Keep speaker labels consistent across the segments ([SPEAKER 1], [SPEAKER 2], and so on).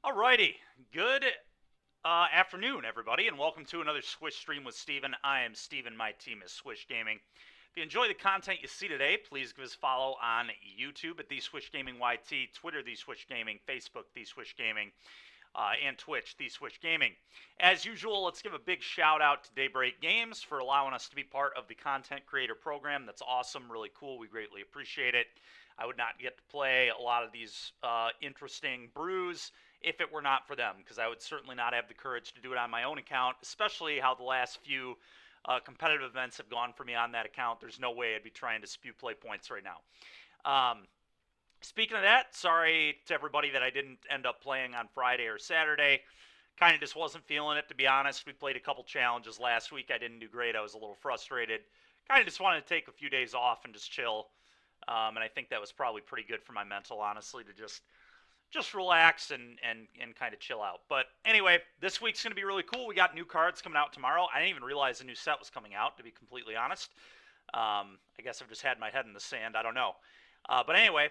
[SPEAKER 1] Alrighty, good afternoon, everybody, and welcome to another Swish stream with Steven. I am Steven, my team is Swish Gaming. If you enjoy the content you see today, please give us a follow on YouTube at The Swish Gaming YT, Twitter, The Swish Gaming, Facebook, The Swish Gaming, and Twitch, The Swish Gaming. As usual, let's give a big shout out to Daybreak Games for allowing us to be part of the content creator program. That's awesome, really cool. We greatly appreciate it. I would not get to play a lot of these interesting brews if it were not for them, because I would certainly not have the courage to do it on my own account, especially how the last few competitive events have gone for me on that account. There's no way I'd be trying to spew play points right now. Speaking of that, sorry to everybody that I didn't end up playing on Friday or Saturday. Kind of just wasn't feeling it, to be honest. We played a couple challenges last week. I didn't do great. I was a little frustrated. Kind of just wanted to take a few days off and just chill. And I think that was probably pretty good for my mental, honestly, to just relax and kind of chill out. But anyway, this week's going to be really cool. We got new cards coming out tomorrow. I didn't even realize a new set was coming out, to be completely honest. I guess I've just had my head in the sand. I don't know. But anyway,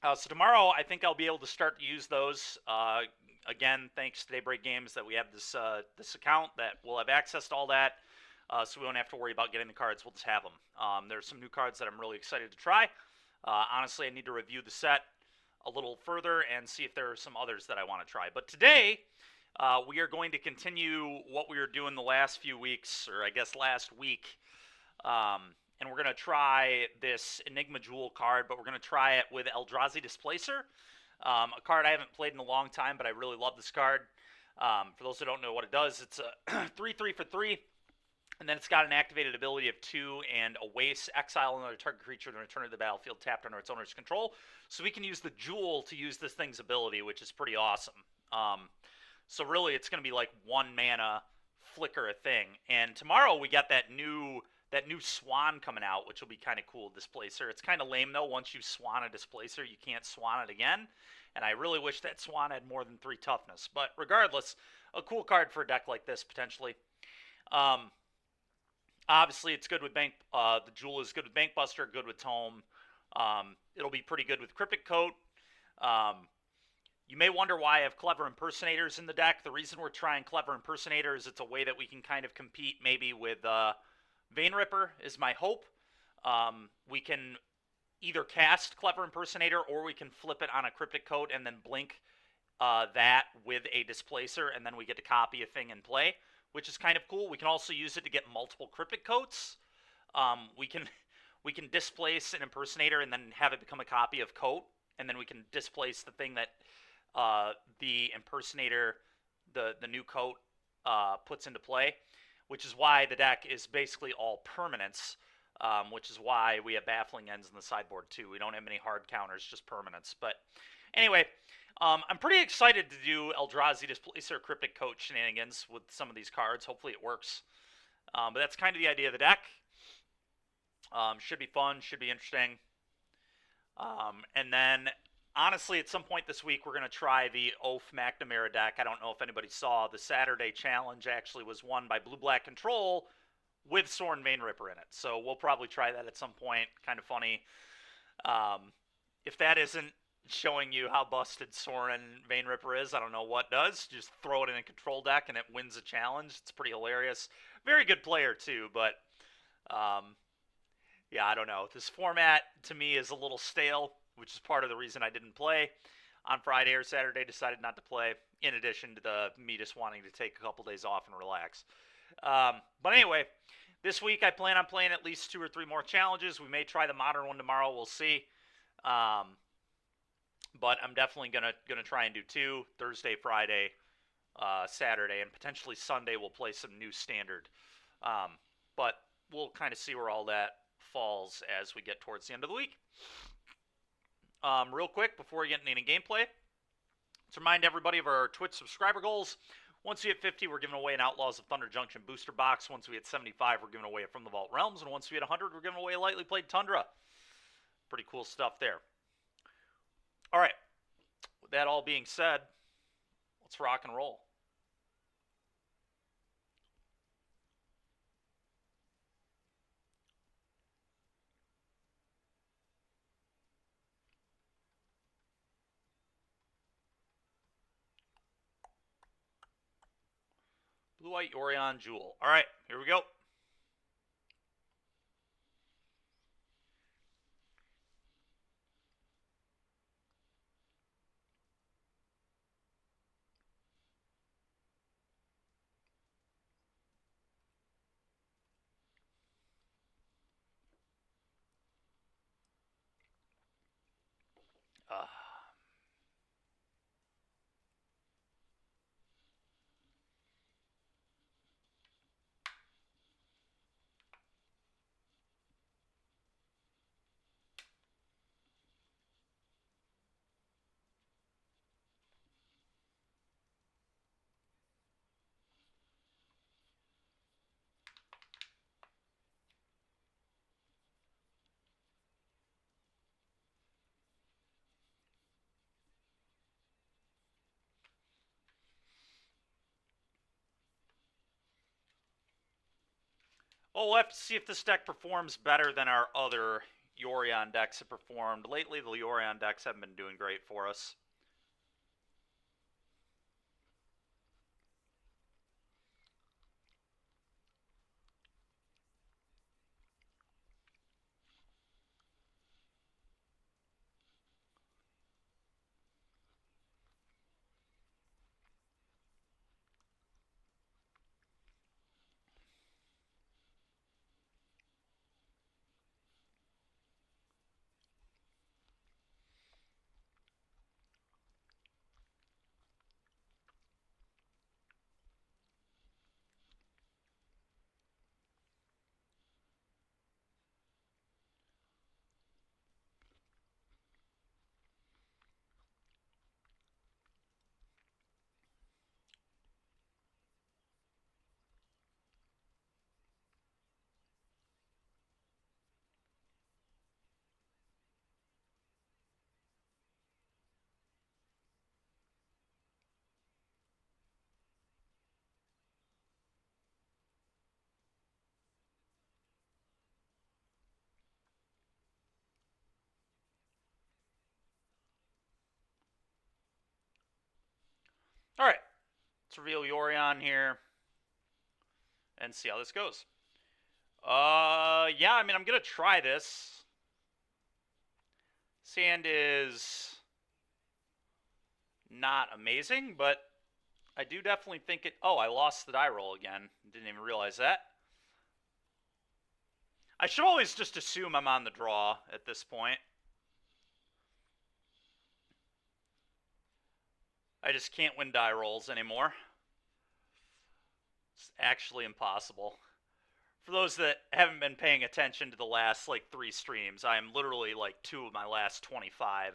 [SPEAKER 1] so tomorrow I think I'll be able to start to use those. Again, thanks to Daybreak Games that we have this account that we'll have access to all that. So we don't have to worry about getting the cards. We'll just have them. There's some new cards that I'm really excited to try. Honestly, I need to review the set a little further and see if there are some others that I want to try. But today, we are going to continue what we were doing the last few weeks, or I guess last week. And we're going to try this Enigma Jewel card, but we're going to try it with Eldrazi Displacer, a card I haven't played in a long time, but I really love this card. For those who don't know what it does, it's a 3/3 for 3. And then it's got an activated ability of 2 and a waste. Exile another target creature and return to the battlefield tapped under its owner's control. So we can use the Jewel to use this thing's ability, which is pretty awesome. So really, it's going to be like 1 mana flicker a thing. And tomorrow we got that new Swan coming out, which will be kind of cool. Displacer. It's kind of lame though. Once you Swan a Displacer, you can't Swan it again. And I really wish that Swan had more than 3 toughness. But regardless, a cool card for a deck like this potentially. Obviously, it's good with Bank. The Jewel is good with Bankbuster, good with Tome. It'll be pretty good with Cryptic Coat. You may wonder why I have Clever Impersonators in the deck. The reason we're trying Clever Impersonator is it's a way that we can kind of compete maybe with Vein Ripper, is my hope. We can either cast Clever Impersonator or we can flip it on a Cryptic Coat and then blink that with a Displacer, and then we get to copy a thing and play, which is kind of cool. We can also use it to get multiple Cryptic Coats. We can displace an Impersonator and then have it become a copy of Coat, and then we can displace the thing that the Impersonator, the new Coat, puts into play, which is why the deck is basically all permanents, which is why we have Baffling Ends in the sideboard too. We don't have many hard counters, just permanents. But anyway, I'm pretty excited to do Eldrazi Displacer Cryptic Coat shenanigans with some of these cards. Hopefully it works. But that's kind of the idea of the deck. Should be fun, should be interesting. And then, honestly, at some point this week, we're going to try the Oath McNamara deck. I don't know if anybody saw, the Saturday challenge actually was won by Blue-Black Control with Sorin Vein Ripper in it. So we'll probably try that at some point. Kind of funny. If that isn't showing you how busted Sorin Vein Ripper is, I don't know what does. Just throw it in a control deck and it wins a challenge. It's pretty hilarious. Very good player too, but yeah, I don't know. This format to me is a little stale, which is part of the reason I didn't play on Friday or Saturday. Decided not to play, in addition to me just wanting to take a couple days off and relax. But anyway, this week I plan on playing at least 2 or 3 more challenges. We may try the modern one tomorrow. We'll see. But I'm definitely gonna try and do 2 Thursday, Friday, Saturday, and potentially Sunday. We'll play some new standard. But we'll kind of see where all that falls as we get towards the end of the week. Real quick before we get into any gameplay, let's remind everybody of our Twitch subscriber goals. Once we hit 50, we're giving away an Outlaws of Thunder Junction booster box. Once we hit 75, we're giving away a From the Vault Realms. And once we hit 100, we're giving away a Lightly Played Tundra. Pretty cool stuff there. All right. With that all being said, let's rock and roll. Blue-white Yorion Jewel. All right, here we go. Uh, Oh, we'll have to see if this deck performs better than our other Yorion decks have performed. Lately, the Yorion decks haven't been doing great for us. All right, let's reveal Yorion here and see how this goes. Yeah, I mean, I'm gonna try this. Sand is not amazing, but I do definitely think it... Oh, I lost the die roll again. Didn't even realize that. I should always just assume I'm on the draw at this point. I just can't win die rolls anymore. It's actually impossible. For those that haven't been paying attention to the last, 3 streams, I am literally, 2 of my last 25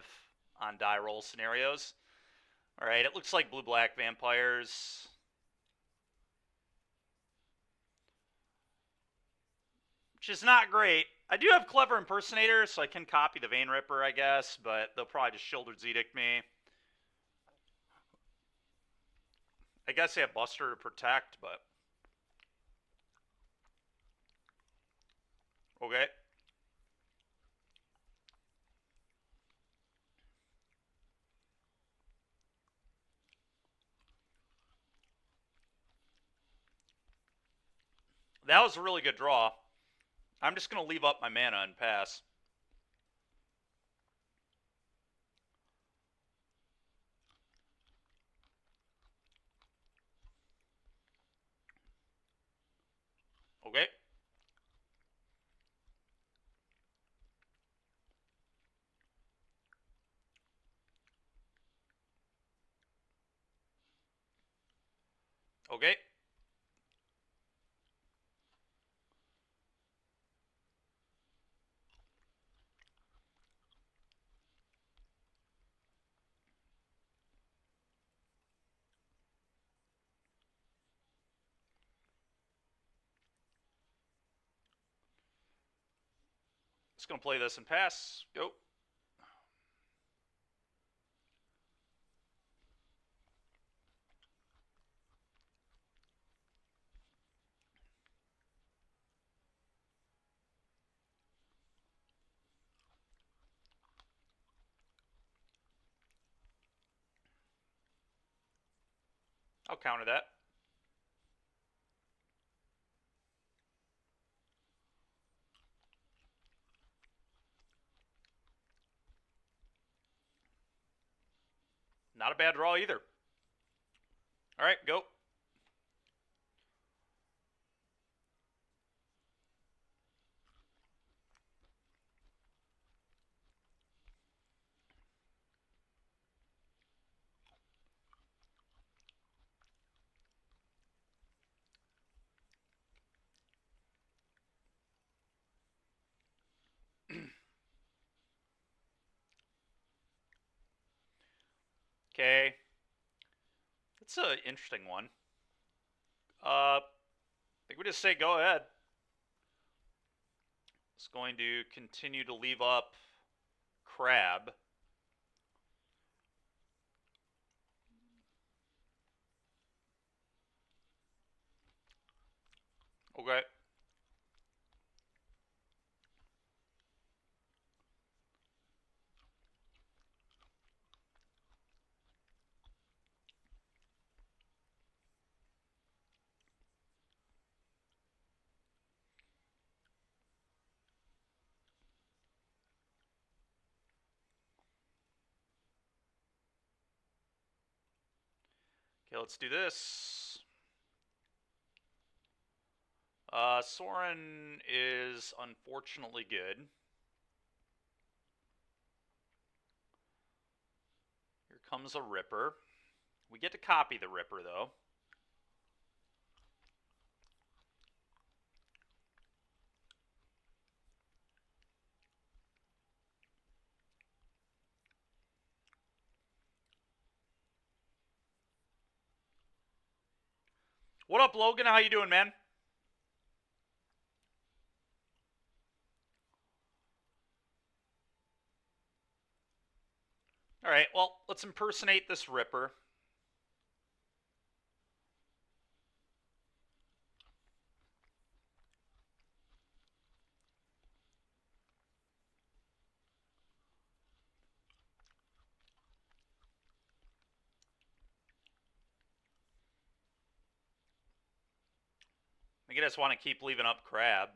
[SPEAKER 1] on die roll scenarios. Alright, it looks like blue-black vampires. Which is not great. I do have Clever Impersonator, so I can copy the Vein Ripper, I guess, but they'll probably just Sheoldred's Edict me. I guess I have Buster to protect, but... Okay. That was a really good draw. I'm just going to leave up my mana and pass. Okay. Okay. Just going to play this and pass. Go. I'll counter that. Not a bad draw either. All right, go. Okay. That's an interesting one. I think we just say go ahead. It's going to continue to leave up crab. Okay. Okay, let's do this. Soren is unfortunately good. Here comes a Ripper. We get to copy the Ripper, though. What up, Logan? How you doing, man? All right, well, let's impersonate this Ripper. I think I just want to keep leaving up crab.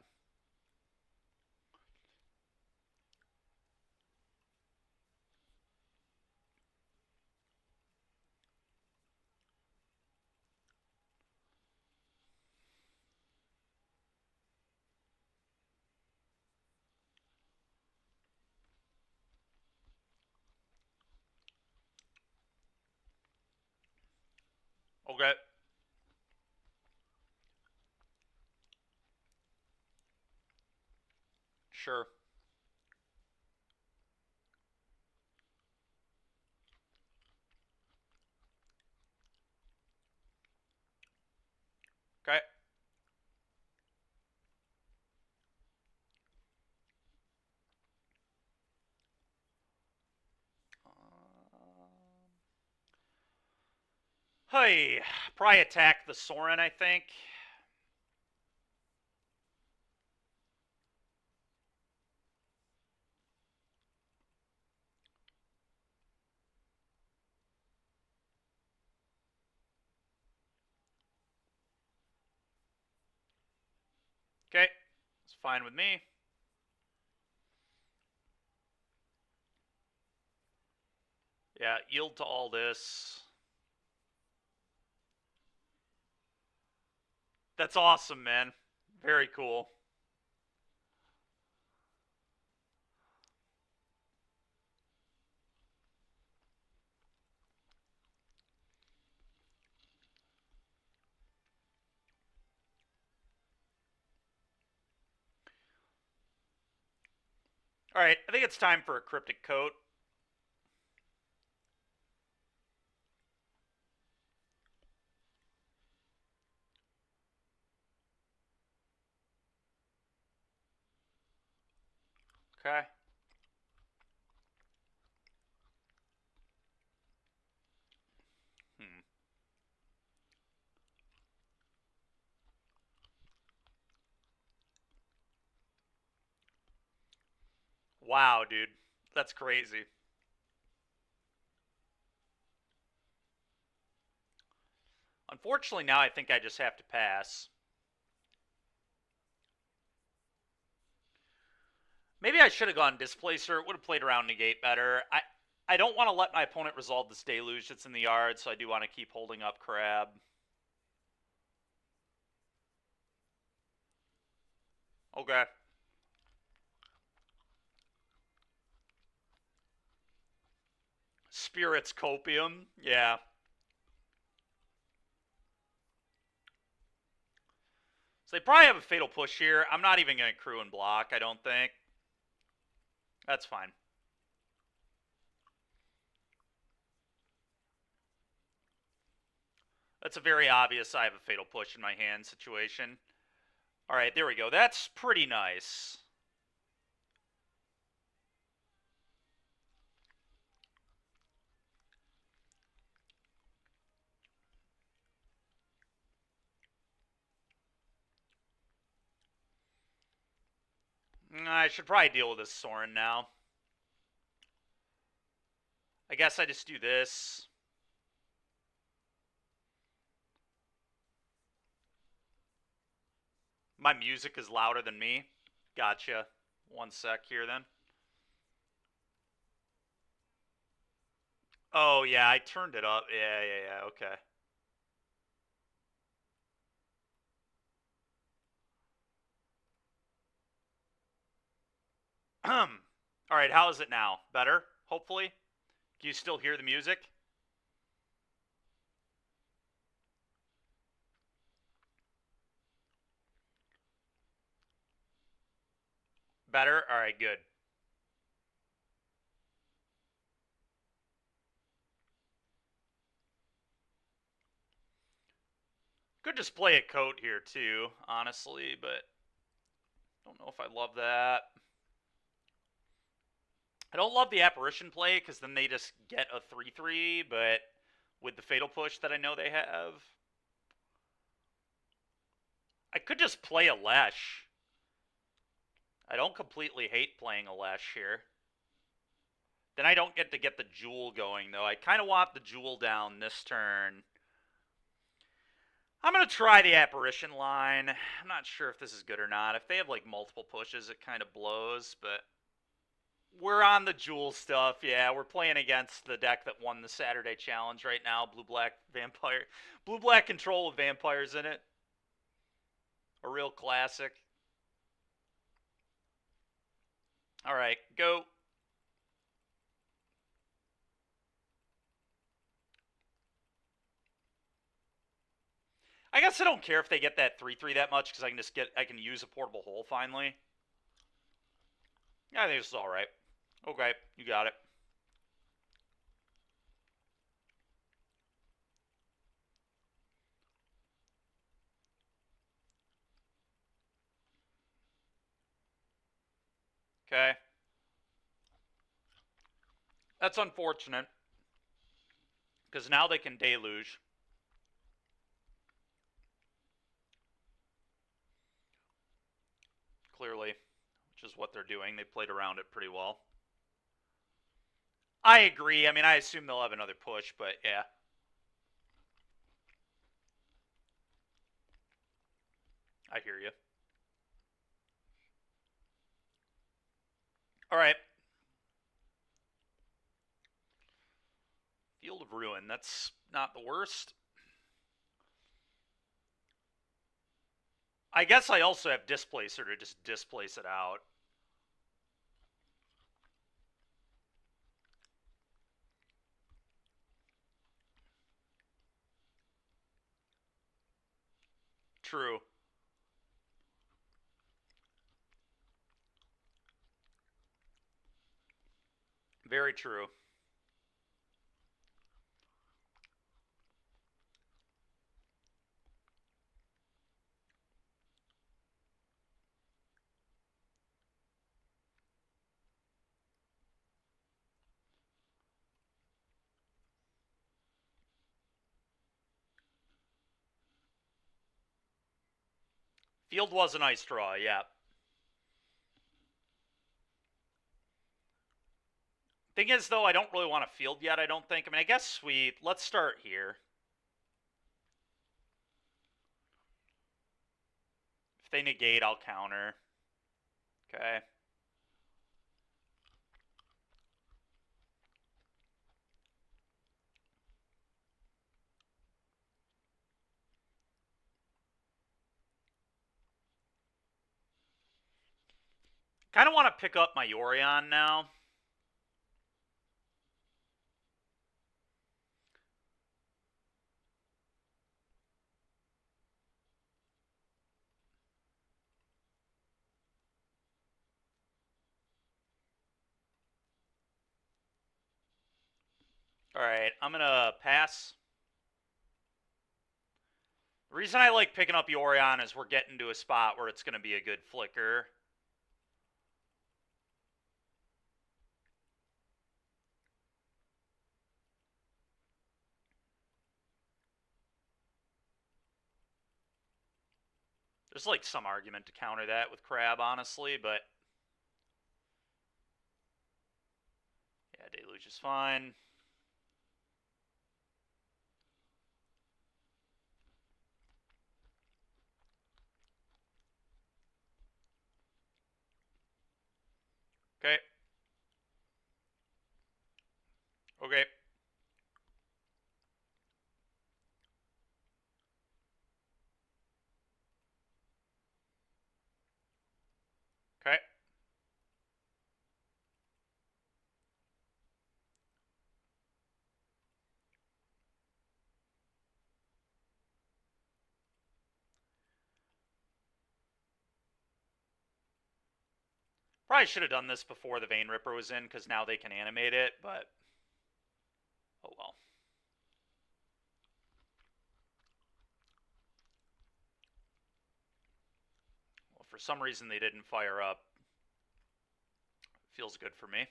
[SPEAKER 1] Okay. Sure. Okay. Hey, probably attack the Soren, I think. Okay. It's fine with me. Yeah, yield to all this. That's awesome, man. Very cool. All right, I think it's time for a Cryptic Coat. Okay. Hmm. Wow, dude. That's crazy. Unfortunately, now I think I just have to pass. Maybe I should have gone Displacer. It would have played around Negate better. I don't want to let my opponent resolve this deluge that's in the yard, so I do want to keep holding up crab. Okay. Spirit's Copium, yeah. So they probably have a fatal push here. I'm not even going to crew and block, I don't think. That's fine. That's a very obvious I have a fatal push in my hand situation. All right, there we go. That's pretty nice. I should probably deal with this Sorin now. I guess I just do this. My music is louder than me. Gotcha. One sec here then. Oh, yeah, I turned it up. Yeah, okay. All right, how is it now? Better, hopefully? Can you still hear the music? Better? All right, good. Could just play a coat here too, honestly, but don't know if I love that. I don't love the apparition play because then they just get a 3-3, but with the fatal push that I know they have, I could just play a Lesh. I don't completely hate playing a Lesh here. Then I don't get to get the Jewel going, though. I kind of want the Jewel down this turn. I'm going to try the Apparition line. I'm not sure if this is good or not. If they have, like, multiple pushes, it kind of blows, but we're on the Jewel stuff. Yeah, we're playing against the deck that won the Saturday Challenge right now. Blue-black vampire. Blue-black control with vampires in it. A real classic. All right, go. I guess I don't care if they get that 3-3 that much because I can use a portable hole finally. Yeah, I think this is all right. Okay, you got it. Okay. That's unfortunate because now they can deluge. Clearly, which is what they're doing. They played around it pretty well. I agree. I mean, I assume they'll have another push, but yeah. I hear you. All right. Field of Ruin. That's not the worst. I guess I also have Displacer to just displace it out. True. Very true. Field was a nice draw, yeah. Thing is, though, I don't really want to field yet, I don't think. I mean, I guess let's start here. If they negate, I'll counter. Okay. Kind of want to pick up my Yorion now. Alright, I'm gonna pass. The reason I like picking up Yorion is we're getting to a spot where it's gonna be a good flicker. There's like some argument to counter that with Crab, honestly, but yeah, Deluge is fine. Okay. Okay. Okay. Probably should have done this before the Vein Ripper was in, because now they can animate it, but oh well. Well, for some reason they didn't fire up. Feels good for me.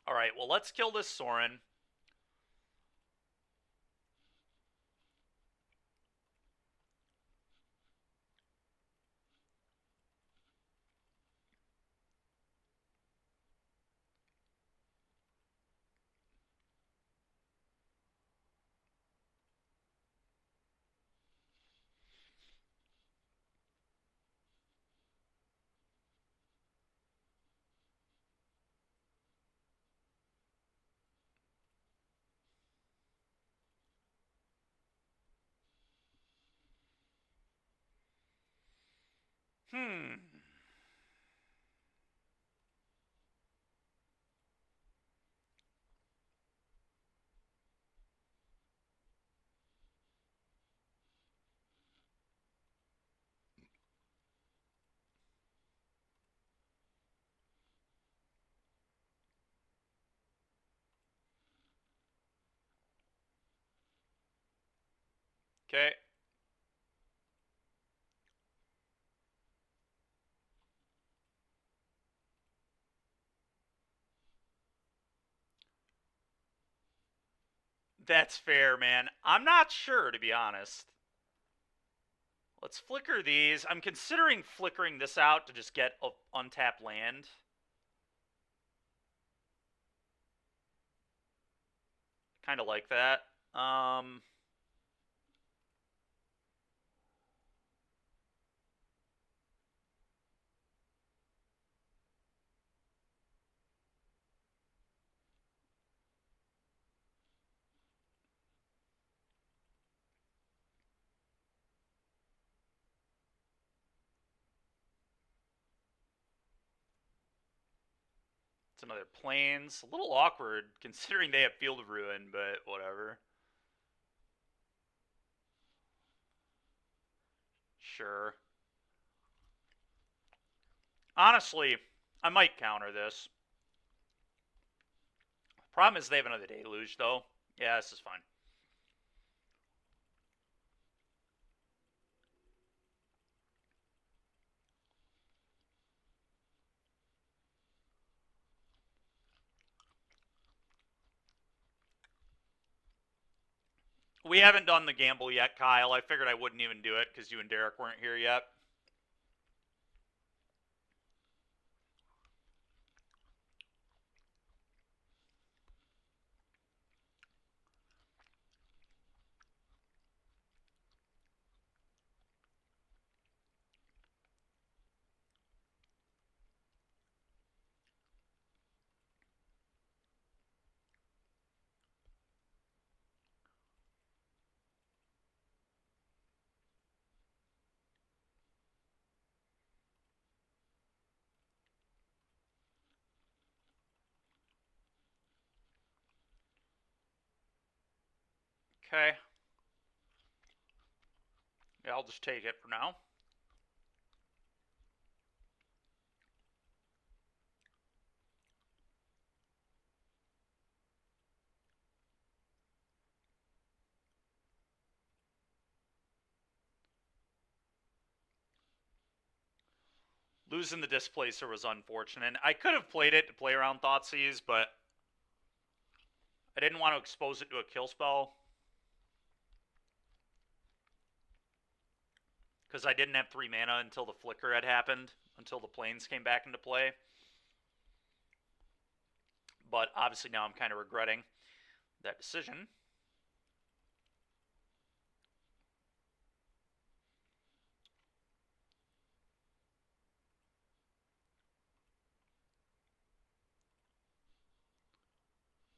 [SPEAKER 1] Alright, well, let's kill this Sorin. Okay. That's fair, man. I'm not sure, to be honest. Let's flicker these. I'm considering flickering this out to just get untapped land. Kind of like that. It's another Plains. A little awkward, considering they have Field of Ruin, but whatever. Sure. Honestly, I might counter this. Problem is they have another Deluge, though. Yeah, this is fine. We haven't done the gamble yet, Kyle. I figured I wouldn't even do it because you and Derek weren't here yet. Okay. Yeah, I'll just take it for now. Losing the Displacer was unfortunate. I could have played it to play around Thoughtseize, but I didn't want to expose it to a kill spell. Because I didn't have 3 mana until the Flicker had happened, until the Plains came back into play. But obviously now I'm kind of regretting that decision.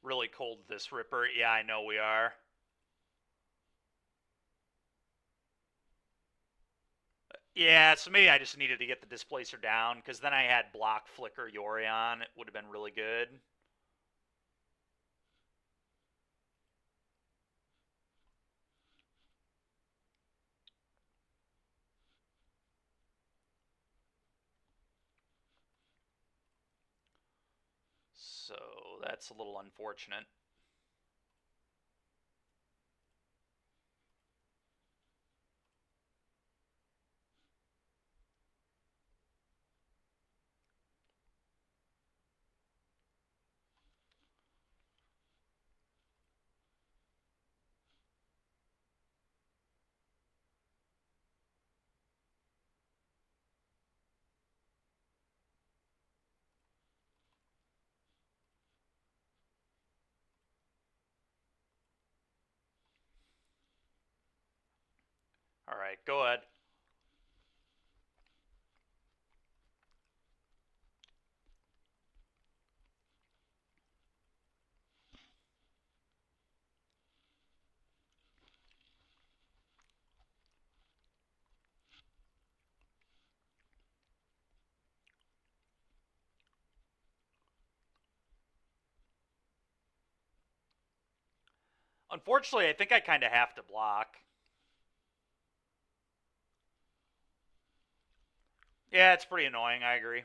[SPEAKER 1] Really cold this Ripper. Yeah, I know we are. Yeah, so maybe I just needed to get the Displacer down, because then I had block, Flicker, Yorion. It would have been really good. So that's a little unfortunate. All right, go ahead. Unfortunately, I think I kind of have to block. Yeah, it's pretty annoying, I agree.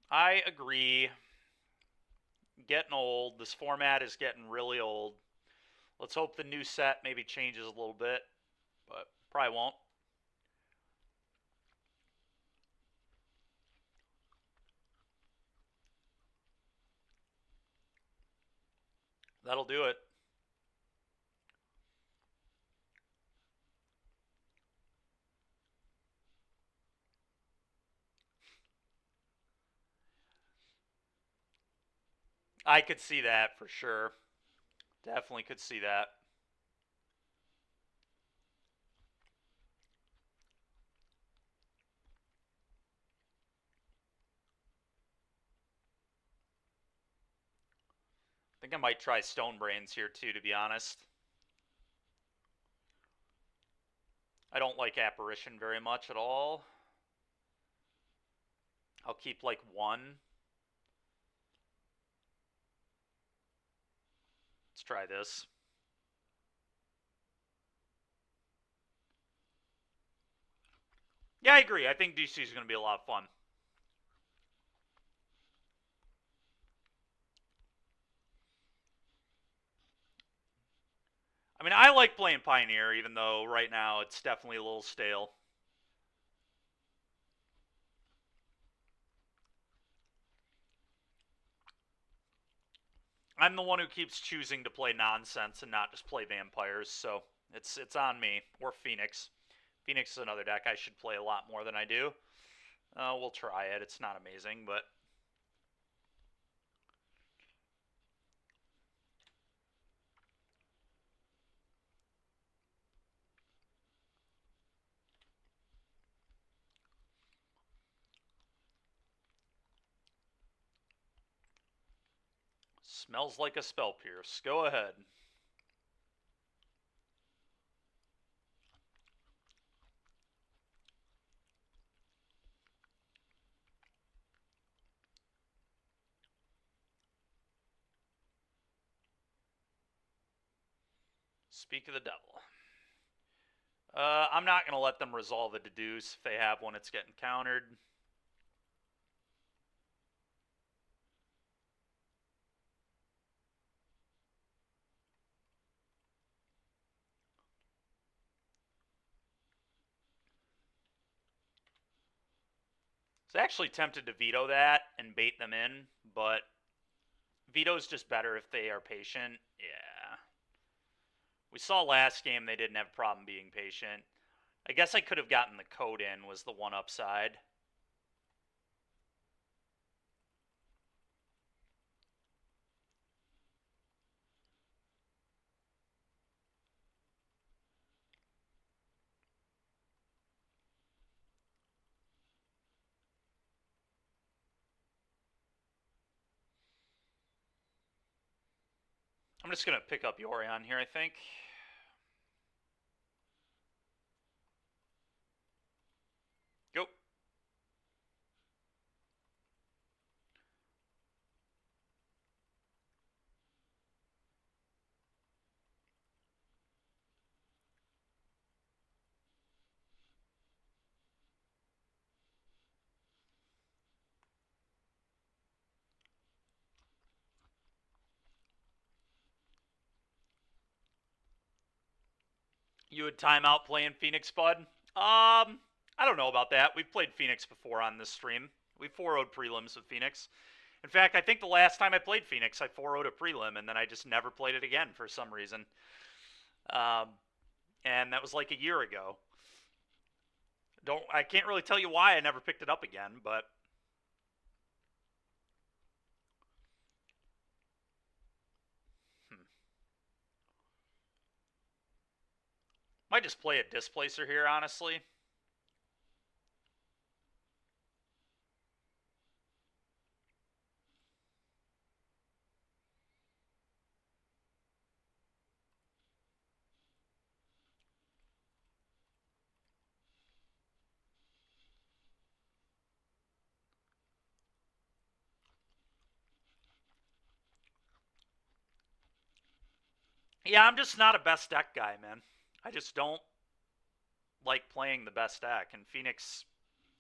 [SPEAKER 1] I agree. Getting old. This format is getting really old. Let's hope the new set maybe changes a little bit, but probably won't. That'll do it. I could see that for sure. Definitely could see that. I think I might try Stone Brains here too, to be honest. I don't like Apparition very much at all. I'll keep like 1. Let's try this. Yeah, I agree. I think DC is going to be a lot of fun. I mean, I like playing Pioneer, even though right now it's definitely a little stale. I'm the one who keeps choosing to play nonsense and not just play vampires, so it's on me. Or Phoenix. Phoenix is another deck I should play a lot more than I do. We'll try it. It's not amazing, but smells like a Spell Pierce. Go ahead. Speak of the devil. I'm not going to let them resolve a deduce if they have one. It's getting countered. I was actually tempted to veto that and bait them in, but veto's just better if they are patient. Yeah. We saw last game they didn't have a problem being patient. I guess I could have gotten the code in, was the one upside. I'm just going to pick up Yorion here, I think. Go. You would time out playing Phoenix, bud? I don't know about that. We've played Phoenix before on this stream. We 4-0'd prelims with Phoenix. In fact, I think the last time I played Phoenix, I 4-0'd a prelim, and then I just never played it again for some reason. And that was like a year ago. I can't really tell you why I never picked it up again, but might just play a Displacer here, honestly. Yeah, I'm just not a best deck guy, man. I just don't like playing the best deck, and Phoenix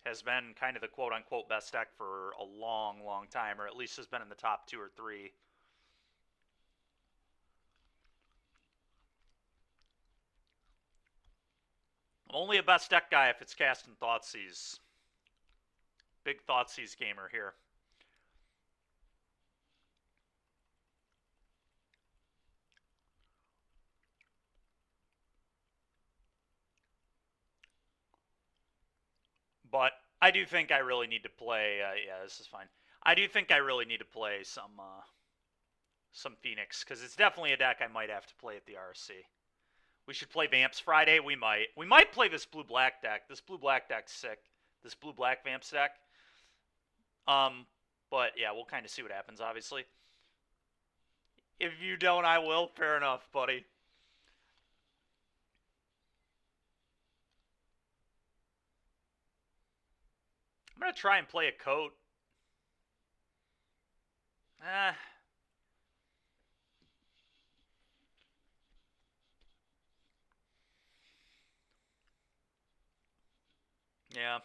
[SPEAKER 1] has been kind of the quote-unquote best deck for a long, long time, or at least has been in the top 2 or 3. I'm only a best deck guy if it's casting Thoughtseize. Big Thoughtseize gamer here. But I do think I really need to play. Yeah, this is fine. I do think I really need to play some Phoenix, because it's definitely a deck I might have to play at the RC. We should play Vamps Friday. We might play this blue-black deck. This blue-black deck's sick. This blue-black Vamps deck. But yeah, we'll kind of see what happens, obviously. If you don't, I will. Fair enough, buddy. I'm going to try and play a coat. Yeah.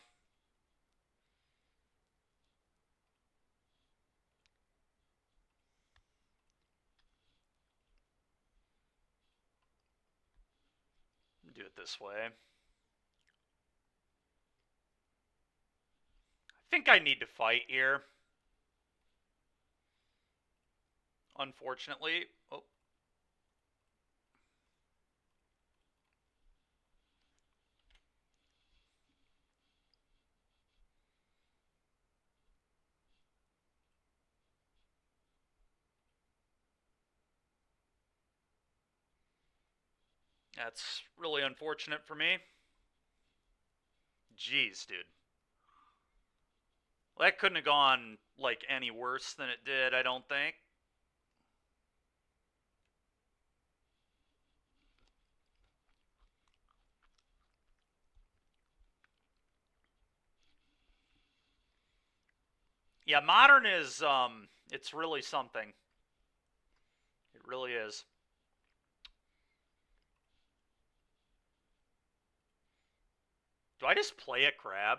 [SPEAKER 1] Do it this way. I think I need to fight here. Unfortunately. Oh. That's really unfortunate for me. Jeez, dude. Well, that couldn't have gone, like, any worse than it did, I don't think. Yeah, Modern is, it's really something. It really is. Do I just play a crab?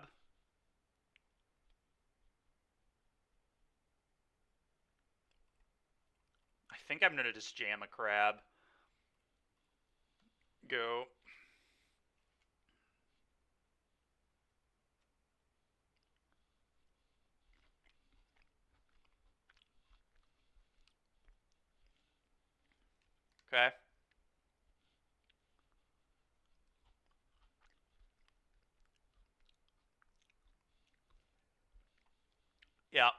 [SPEAKER 1] I think I'm going to just jam a crab. Go. Okay. Yeah.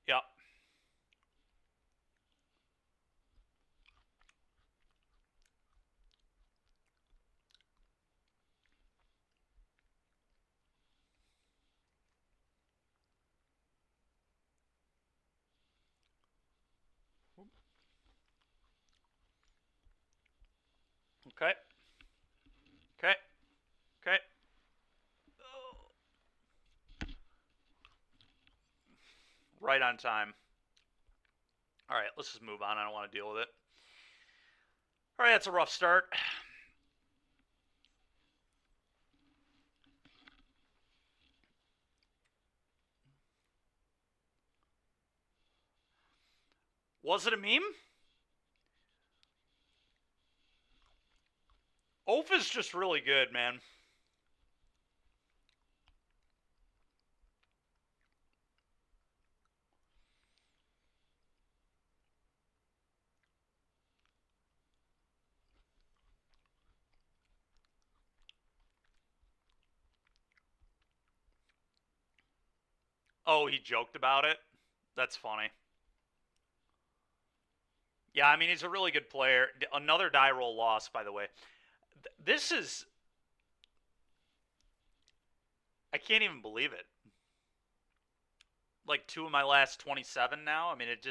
[SPEAKER 1] Yeah. Okay. Okay. Okay. Right on time. All right, let's just move on. I don't want to deal with it. All right, that's a rough start. Was it a meme? Oaf is just really good, man. Oh, he joked about it? That's funny. Yeah, I mean, he's a really good player. Another die roll loss, by the way. This is... I can't even believe it. Like, 2 of my last 27 now? I mean, it's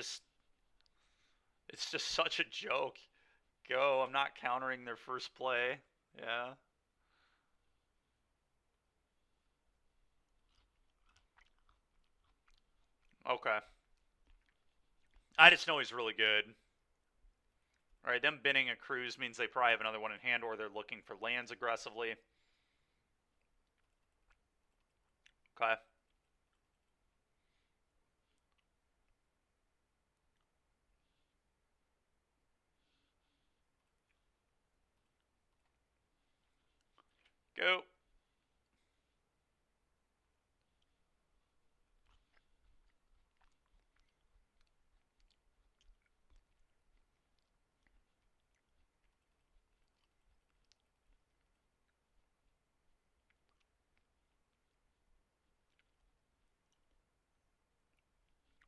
[SPEAKER 1] just such a joke. Go, I'm not countering their first play. Yeah. Okay. I just know he's really good. Alright, them binning a cruise means they probably have another one in hand, or they're looking for lands aggressively. Okay. Go.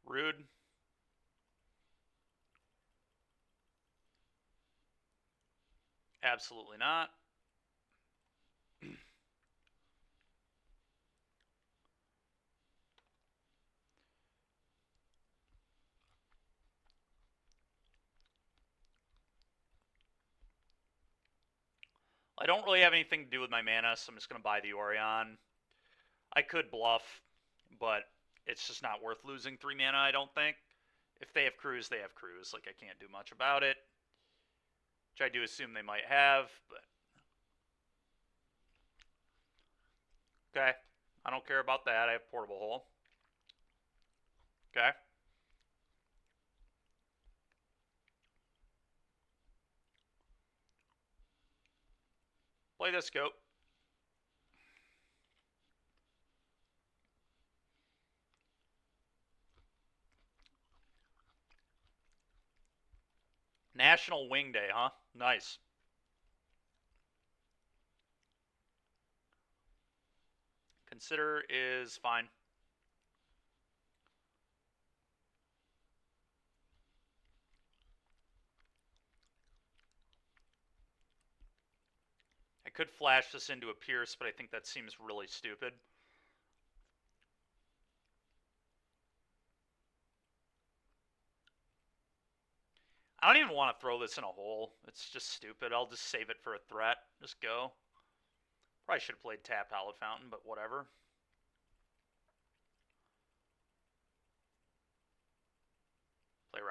[SPEAKER 1] Rude. Absolutely not. I don't really have anything to do with my mana, so I'm just going to buy the Orion. I could bluff, but it's just not worth losing 3 mana, I don't think. If they have cruise, they have cruise. Like, I can't do much about it. Which I do assume they might have, but... Okay. I don't care about that. I have Portable Hole. Okay. Play this, go. National Wing Day, huh? Nice. Consider is fine. I could flash this into a Pierce, but I think that seems really stupid. I don't even want to throw this in a hole. It's just stupid. I'll just save it for a threat. Just go. Probably should have played Tapped Hallowed Fountain, but whatever.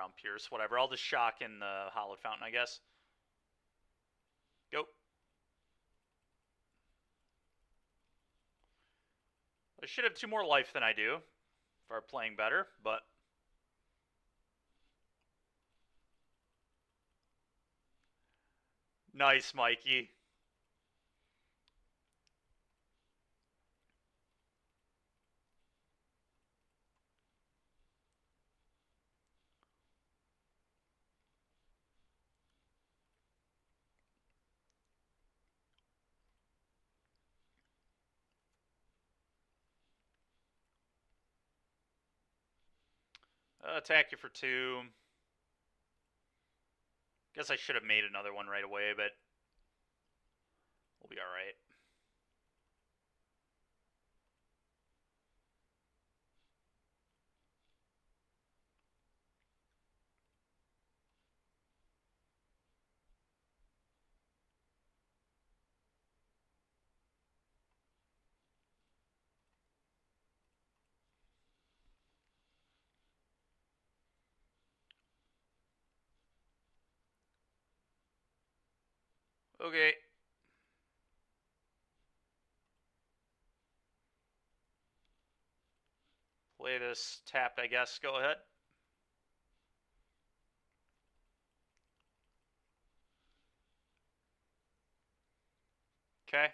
[SPEAKER 1] around Pierce. Whatever. I'll just shock in the Hallowed Fountain, I guess. Go. I should have 2 more life than I do if I were playing better, but... Nice, Mikey. Attack you for 2. Guess I should have made another one right away, but we'll be alright. Okay. Play this tapped, I guess. Go ahead. Okay.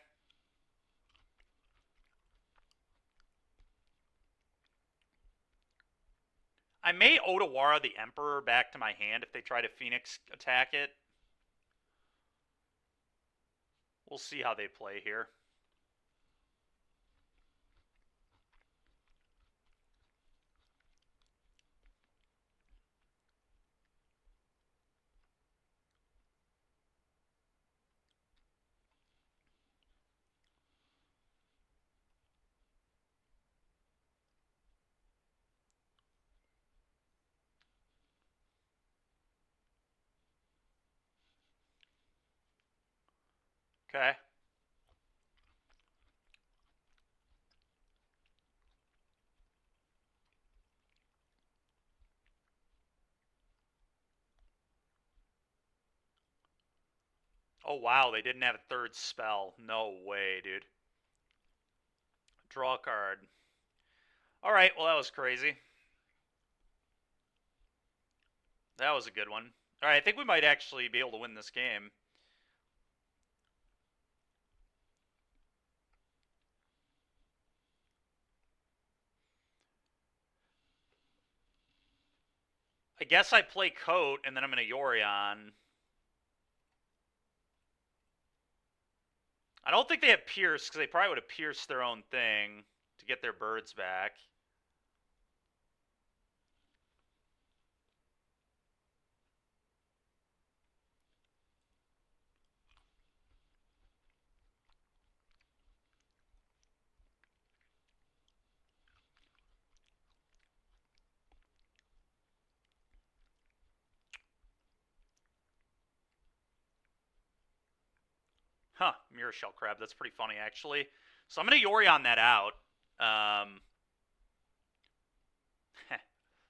[SPEAKER 1] I may Otawara the Emperor back to my hand if they try to Phoenix attack it. We'll see how they play here. Okay. Oh, wow. They didn't have a 3rd spell. No way, dude. Draw a card. Alright, well, that was crazy. That was a good one. Alright, I think we might actually be able to win this game. I guess I play Coat, and then I'm going to Yorion. I don't think they have Pierce, because they probably would have pierced their own thing to get their birds back. Huh, Mirror Shell Crab. That's pretty funny, actually. So I'm going to Yorion that out.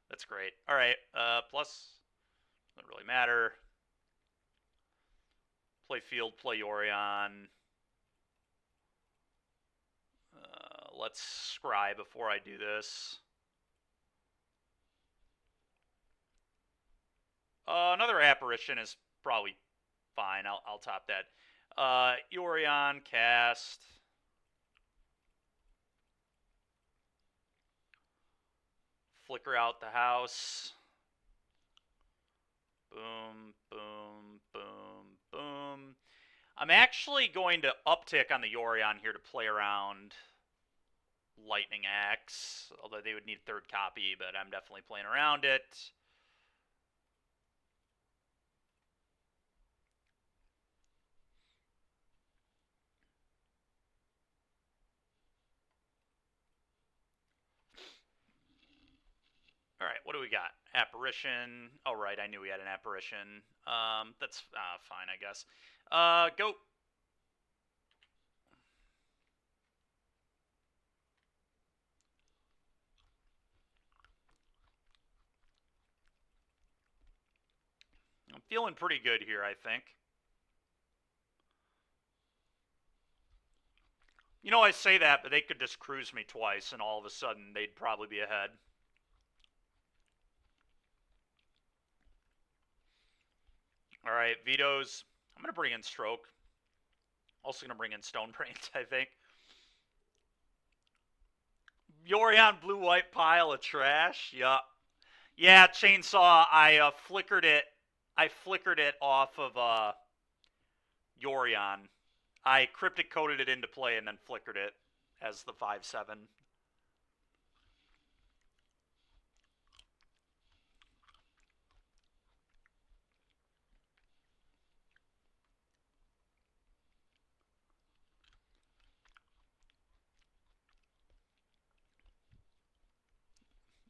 [SPEAKER 1] That's great. All right, plus, doesn't really matter. Play field, play Yorion. Let's scry before I do this. Another Apparition is probably fine. I'll top that. Yorion, cast. Flicker out the house. Boom, boom, boom, boom. I'm actually going to uptick on the Yorion here to play around Lightning Axe, although they would need 3rd copy, but I'm definitely playing around it. All right, what do we got? Apparition. Oh, right, I knew we had an Apparition. That's fine, I guess. Go. feeling pretty good here, I think. You know, I say that, but they could just cruise me twice, and all of a sudden they'd probably be ahead. All right, vetoes. I'm going to bring in Stroke. Also going to bring in Stone Brains, I think. Yorion blue-white pile of trash. Yup. Yeah, Chainsaw. I flickered it. I flickered it off of Yorion. I cryptic coded it into play and then flickered it as the 5/7.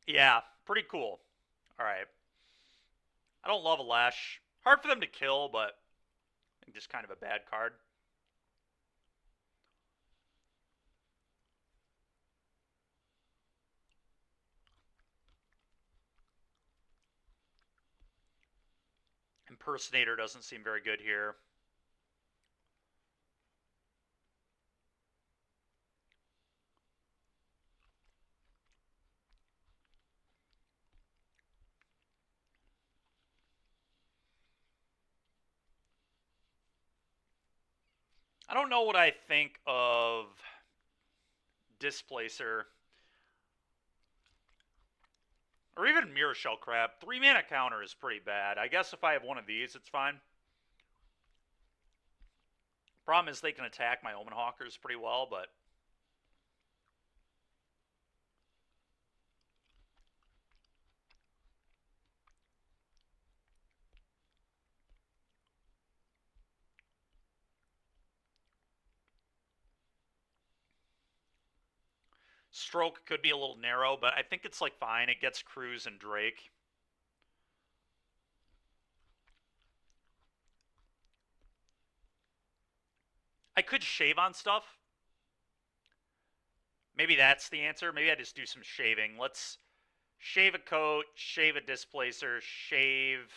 [SPEAKER 1] Yeah, pretty cool. All right. I don't love a Lash. Hard for them to kill, but I think just kind of a bad card. Impersonator doesn't seem very good here. I don't know what I think of Displacer. Or even Mirror Shell Crab. 3-mana counter is pretty bad. I guess if I have one of these, it's fine. Problem is they can attack my Omen Hawkers pretty well, but... Stroke could be a little narrow, but I think it's like fine. It gets Cruz and Drake. I could shave on stuff. Maybe that's the answer. Maybe I just do some shaving. Let's shave a coat, shave a Displacer, shave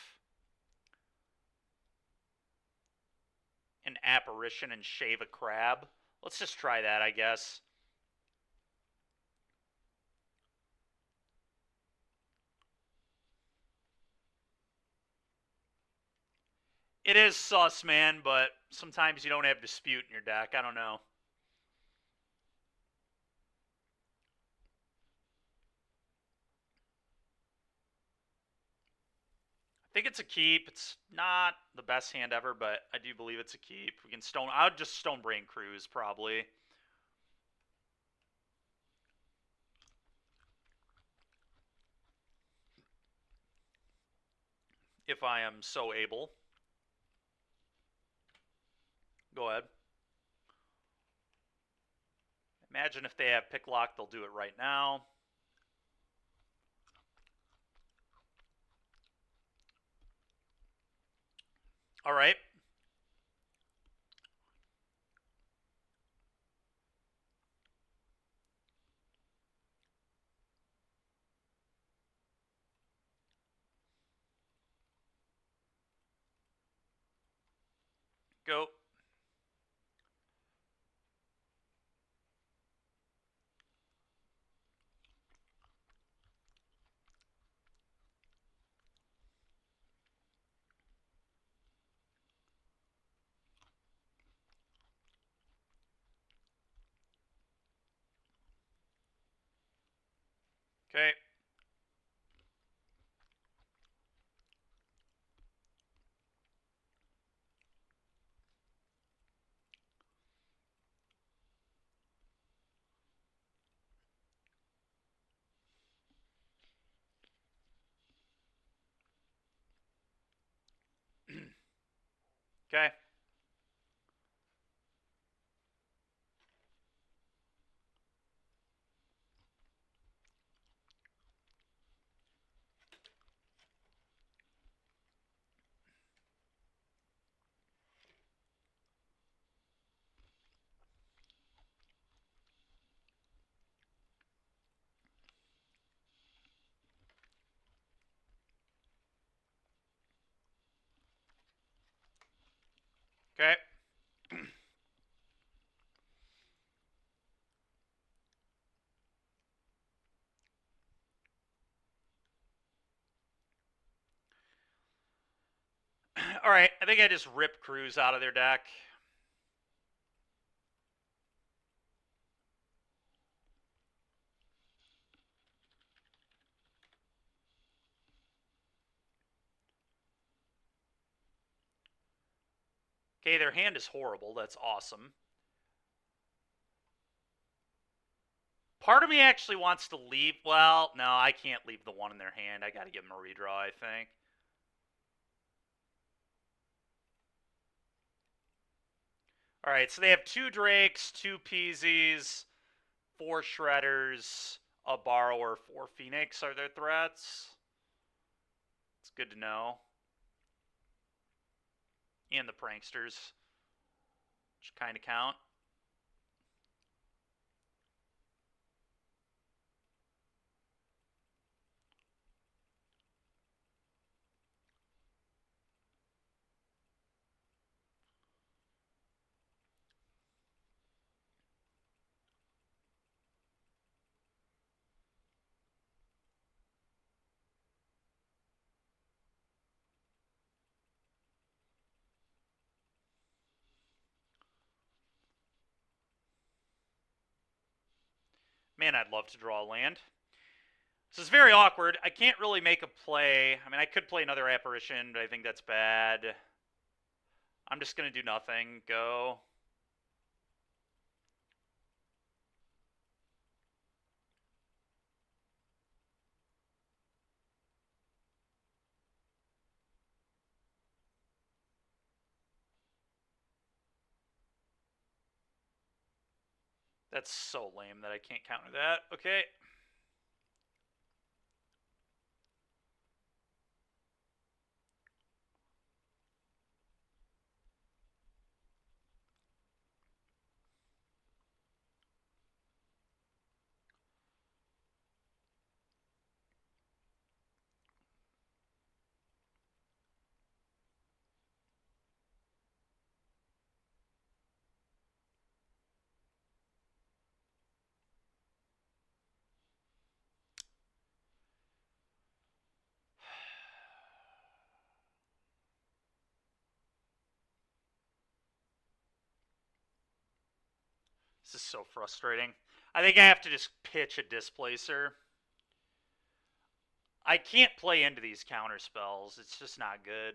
[SPEAKER 1] an Apparition, and shave a Crab. Let's just try that, I guess. It is sus, man, but sometimes you don't have Dispute in your deck. I don't know. I think it's a keep. It's not the best hand ever, but I do believe it's a keep. We can stone. I would just Stone Brain Cruise probably. If I am so able. Go ahead. Imagine if they have Pick Lock, they'll do it right now. All right. Go. Okay. Okay. Okay. All right. I think I just rip Cruz out of their deck. Okay, their hand is horrible. That's awesome. Part of me actually wants to leave. Well, no, I can't leave the one in their hand. I got to give them a redraw, I think. All right, so they have 2 Drakes, 2 Peasies, 4 Shredders, a Borrower, 4 Phoenix are their threats. It's good to know. And the Pranksters, which kind of count. Man, I'd love to draw a land. This is very awkward. I can't really make a play. I mean, I could play another Apparition, but I think that's bad. I'm just going to do nothing. Go. That's so lame that I can't counter that. Okay. This is so frustrating. I think I have to just pitch a Displacer. I can't play into these counter spells. It's just not good.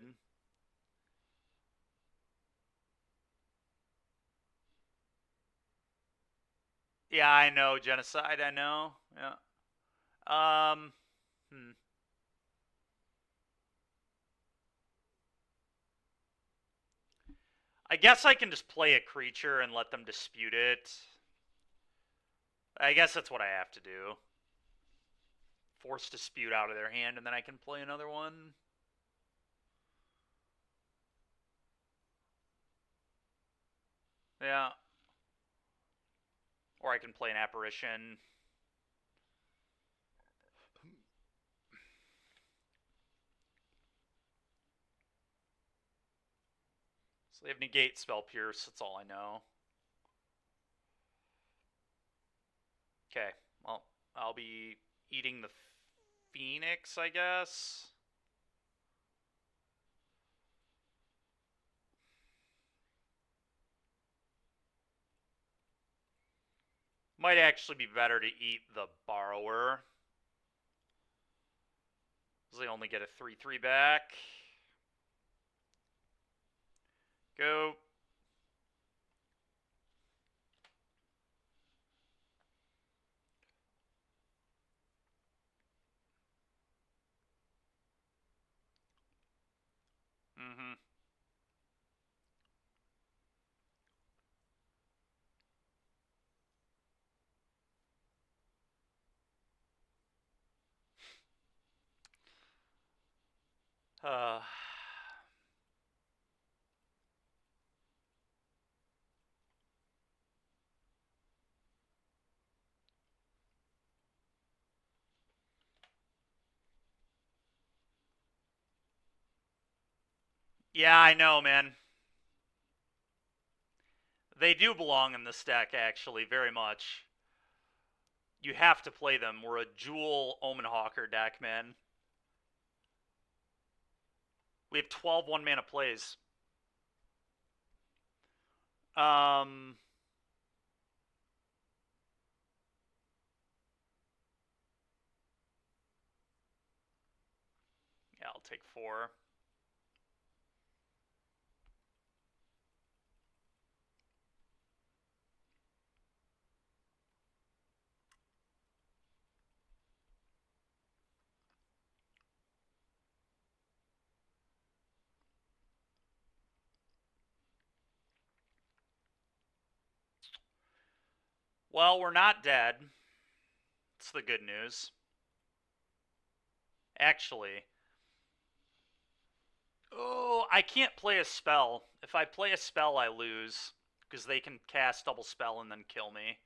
[SPEAKER 1] Yeah, I know. Genocide, I know. Yeah. Um. Hmm. I guess I can just play a creature and let them dispute it. I guess that's what I have to do. Force dispute out of their hand, and then I can play another one. Yeah. Or I can play an Apparition. So they have Negate, Spell Pierce. That's all I know. Okay. Well, I'll be eating the Phoenix, I guess. Might actually be better to eat the Borrower. Because they only get a 3/3 back. Go. Mm-hmm. Uh, yeah, I know, man. They do belong in this deck, actually, very much. You have to play them. We're a Jewel Omenhawker deck, man. We have 12 one-mana plays. Um... Yeah, I'll take 4. Well, we're not dead. It's the good news. Actually. Oh, I can't play a spell. If I play a spell, I lose. Because they can cast double spell and then kill me.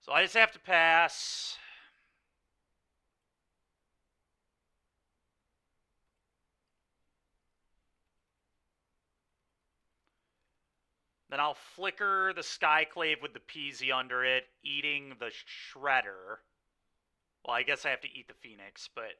[SPEAKER 1] So I just have to pass. Then I'll flicker the Skyclave with the Peasy under it, eating the Shredder. Well, I guess I have to eat the Phoenix, but...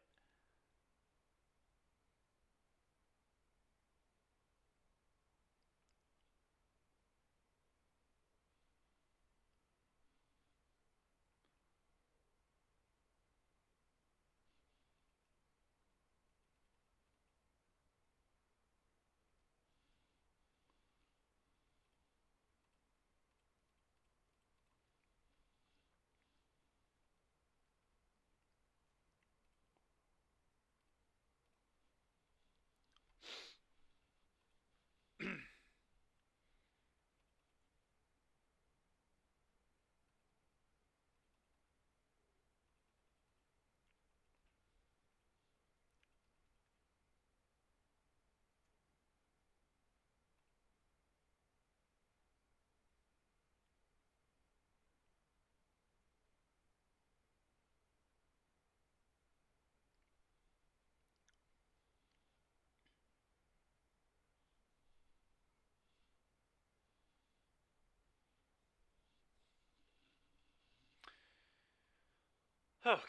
[SPEAKER 1] Okay.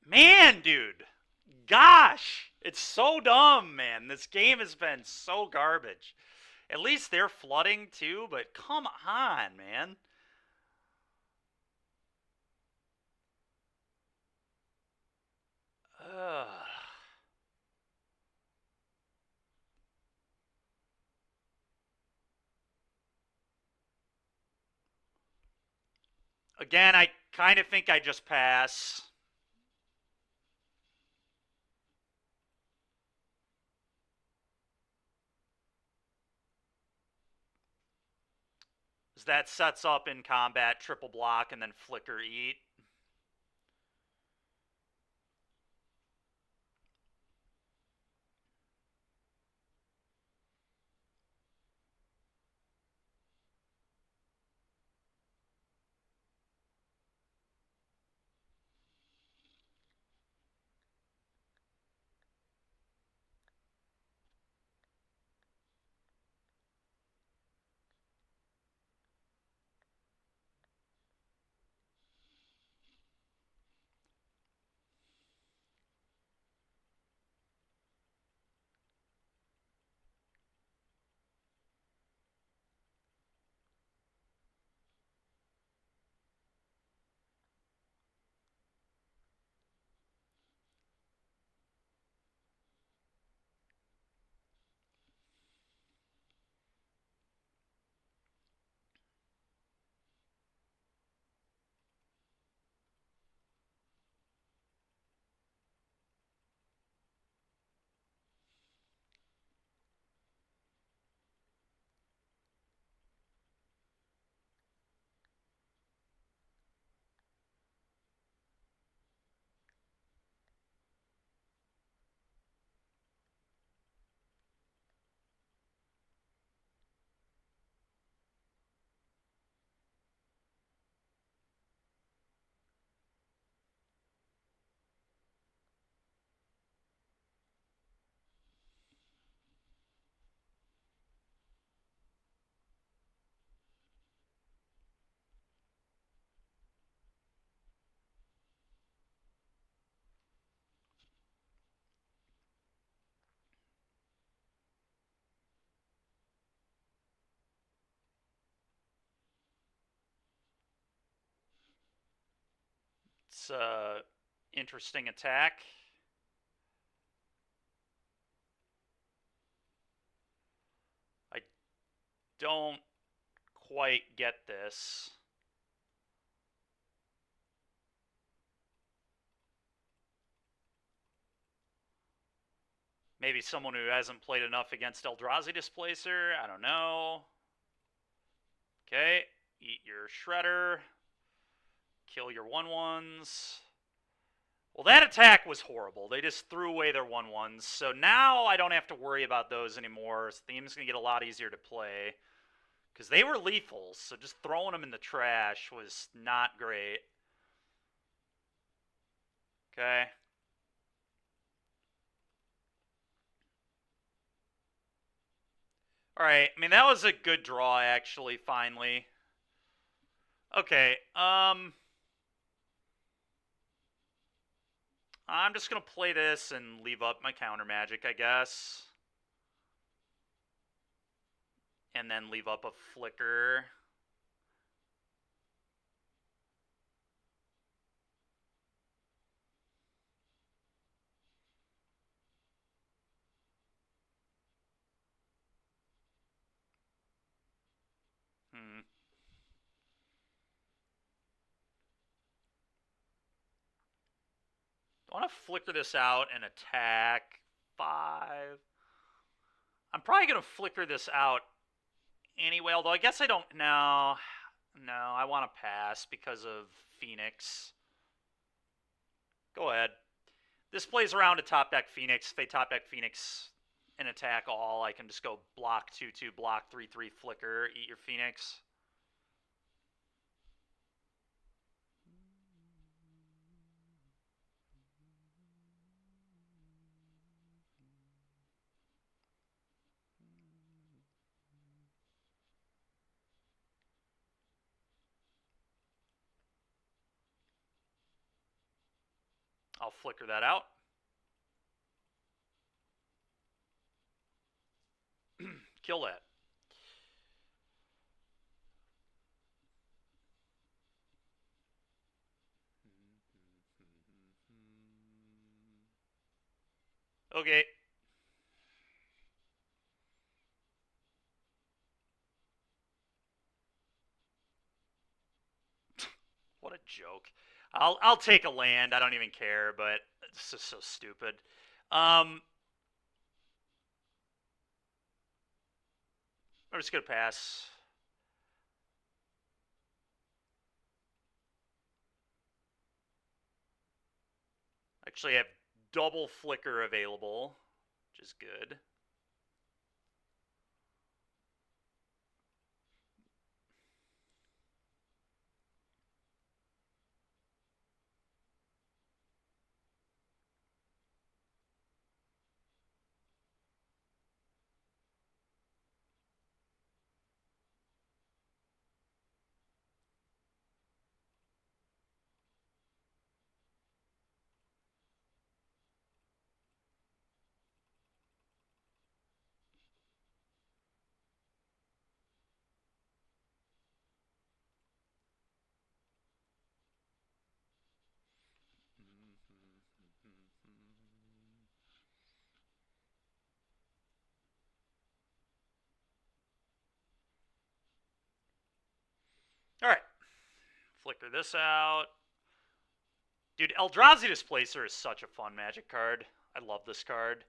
[SPEAKER 1] Man, dude. Gosh. It's so dumb, man. This game has been so garbage. At least they're flooding, too, but come on, man. Ugh. Again, I kind of think I just pass. That sets up in combat triple block and then flicker eat. It's a interesting attack. I don't quite get this. Maybe someone who hasn't played enough against Eldrazi Displacer. I don't know. Okay. Eat your Shredder. Kill your 1/1s. Well, that attack was horrible. They just threw away their 1/1s. So now I don't have to worry about those anymore. So the game's going to get a lot easier to play. Because they were lethal. So just throwing them in the trash was not great. Okay. Alright, I mean, that was a good draw, actually, finally. Okay, I'm just gonna play this and leave up my counter magic, I guess. And then leave up a flicker. I want to flicker this out and attack 5. I'm probably going to flicker this out anyway, although I guess I don't know. No, I want to pass because of Phoenix. Go ahead. This plays around to top deck Phoenix. If they top deck Phoenix and attack all, I can just go block 2/2, block 3/3, flicker, eat your Phoenix. I'll flicker that out. Kill that. Okay. What a joke. I'll take a land. I don't even care, but it's just so stupid. I'm just gonna pass. Actually, I have double flicker available, which is good. All right. Flicker this out. Dude, Eldrazi Displacer is such a fun Magic card. I love this card.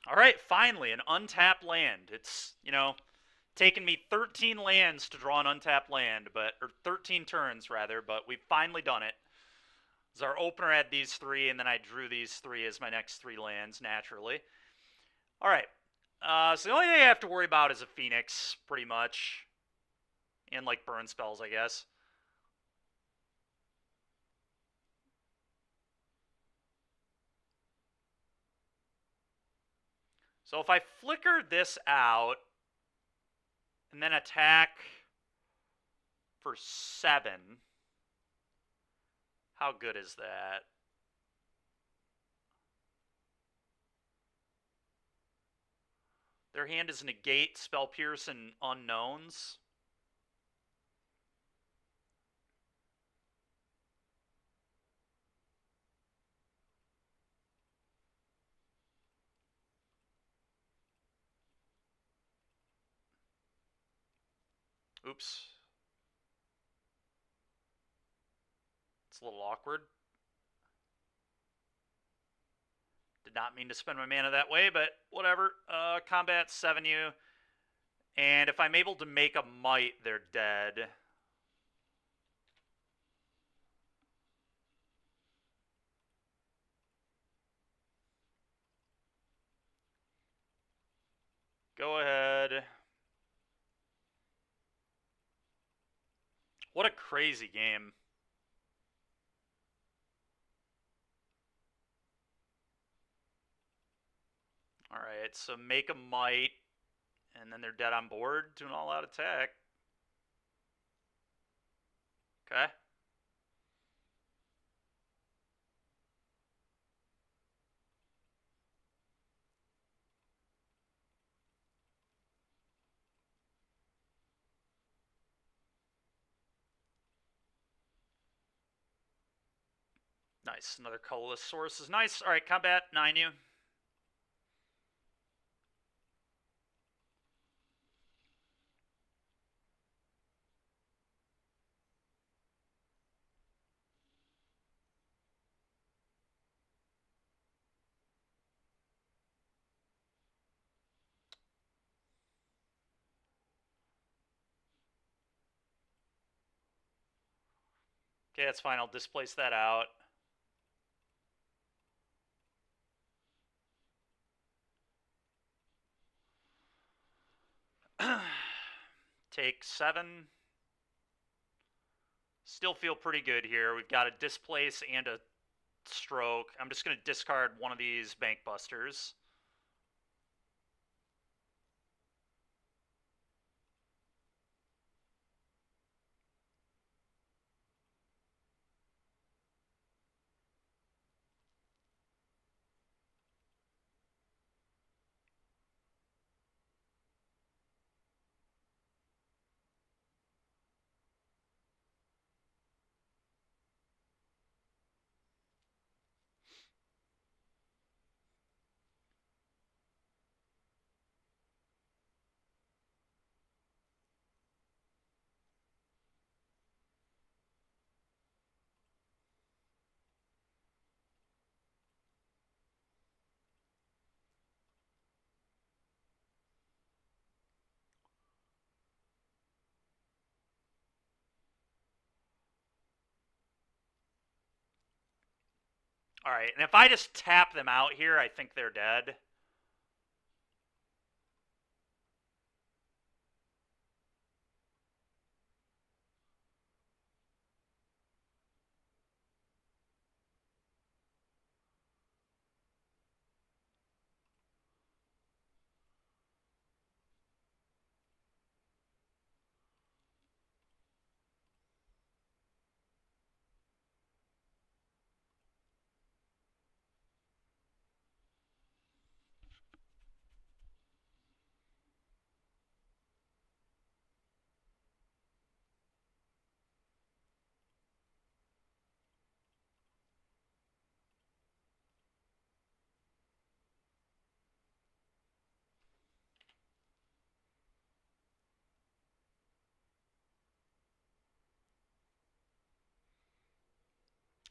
[SPEAKER 1] All right, finally, an untapped land. It's, taken me 13 lands to draw an untapped land, or 13 turns, rather, but we've finally done it. So our opener had these 3, and then I drew these 3 as my next 3 lands, naturally. All right. So the only thing I have to worry about is a Phoenix, pretty much. And, like, burn spells, I guess. So if I flicker this out, and then attack for 7, how good is that? Their hand is negate, spell pierce, and unknowns. Oops. It's a little awkward. Did not mean to spend my mana that way, but whatever. Combat 7U. And if I'm able to make a might, they're dead. Go ahead. What a crazy game. Alright, so make a might, and then they're dead on board, do an all-out attack. Okay. Nice, another colorless source is nice. Alright, combat 9U. Okay, that's fine. I'll displace that out. Take 7. Still feel pretty good here. We've got a displace and a stroke. I'm just going to discard one of these bank busters. Alright, and if I just tap them out here, I think they're dead.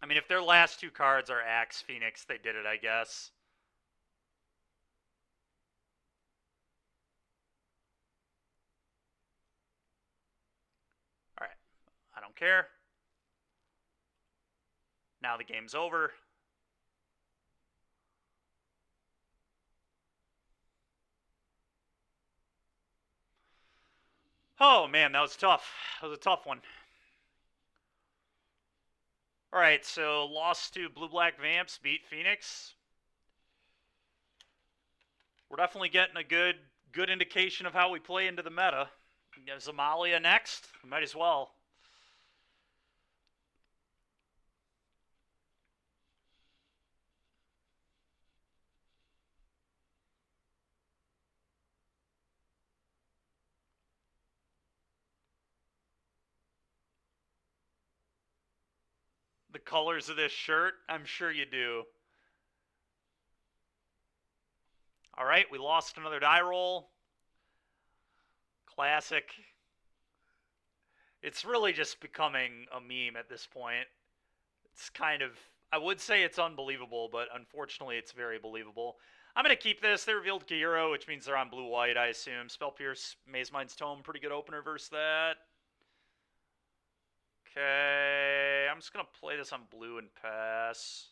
[SPEAKER 1] I mean, if their last two cards are Axe Phoenix, they did it, I guess. Alright, I don't care. Now the game's over. Oh, man, that was tough. That was a tough one. Alright, so lost to Blue-Black Vamps, beat Phoenix. We're definitely getting a good indication of how we play into the meta. Zamalia next? Might as well. The colors of this shirt? I'm sure you do. Alright, we lost another die roll. Classic. It's really just becoming a meme at this point. It's kind of, I would say it's unbelievable, but unfortunately it's very believable. I'm going to keep this. They revealed Gyro, which means they're on blue-white, I assume. Spell Pierce, Maze Mind's Tome, pretty good opener versus that. Okay, I'm just going to play this on blue and pass.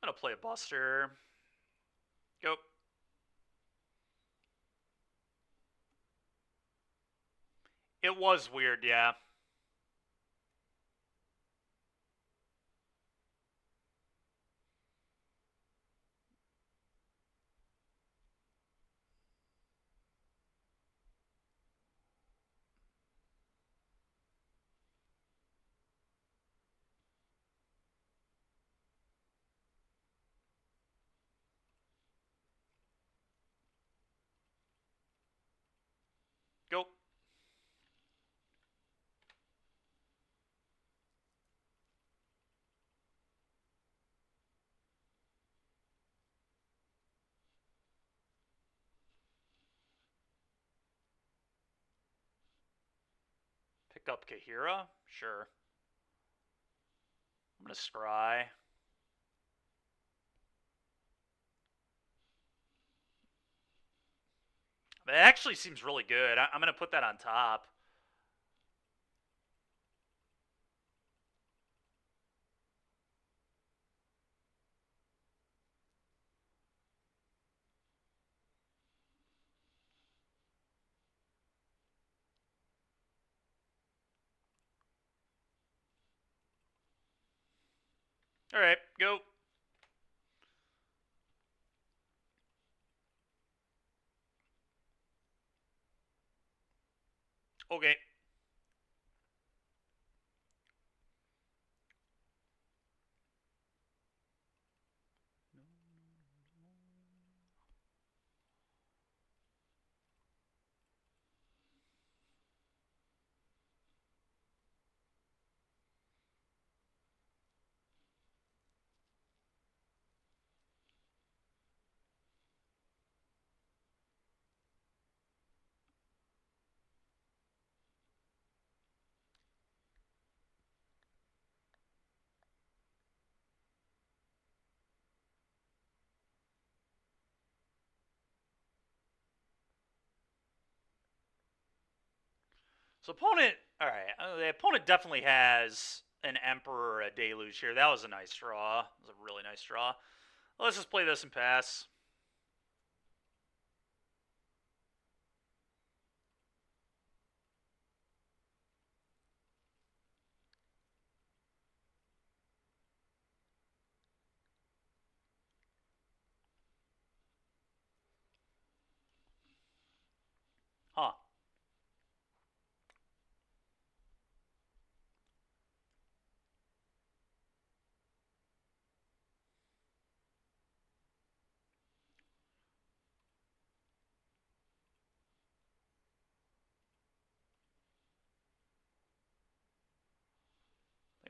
[SPEAKER 1] I'm going to play a Buster. Go. It was weird, yeah. Go. Pick up Kahira? Sure. I'm going to scry. That actually seems really good. I'm going to put that on top. All right, go. Okay. So opponent, all right, the opponent definitely has an Emperor or a Deluge here. That was a nice draw. It was a really nice draw. Let's just play this and pass. Huh.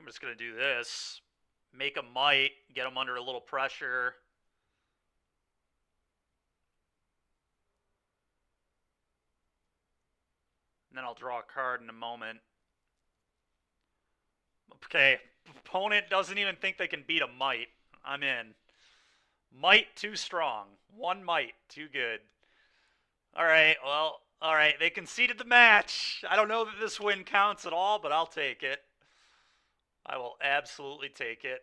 [SPEAKER 1] I'm just going to do this. Make a might, get them under a little pressure. And then I'll draw a card in a moment. Okay, opponent doesn't even think they can beat a might. I'm in. Might too strong. One might too good. All right, well, all right. They conceded the match. I don't know that this win counts at all, but I'll take it. I will absolutely take it.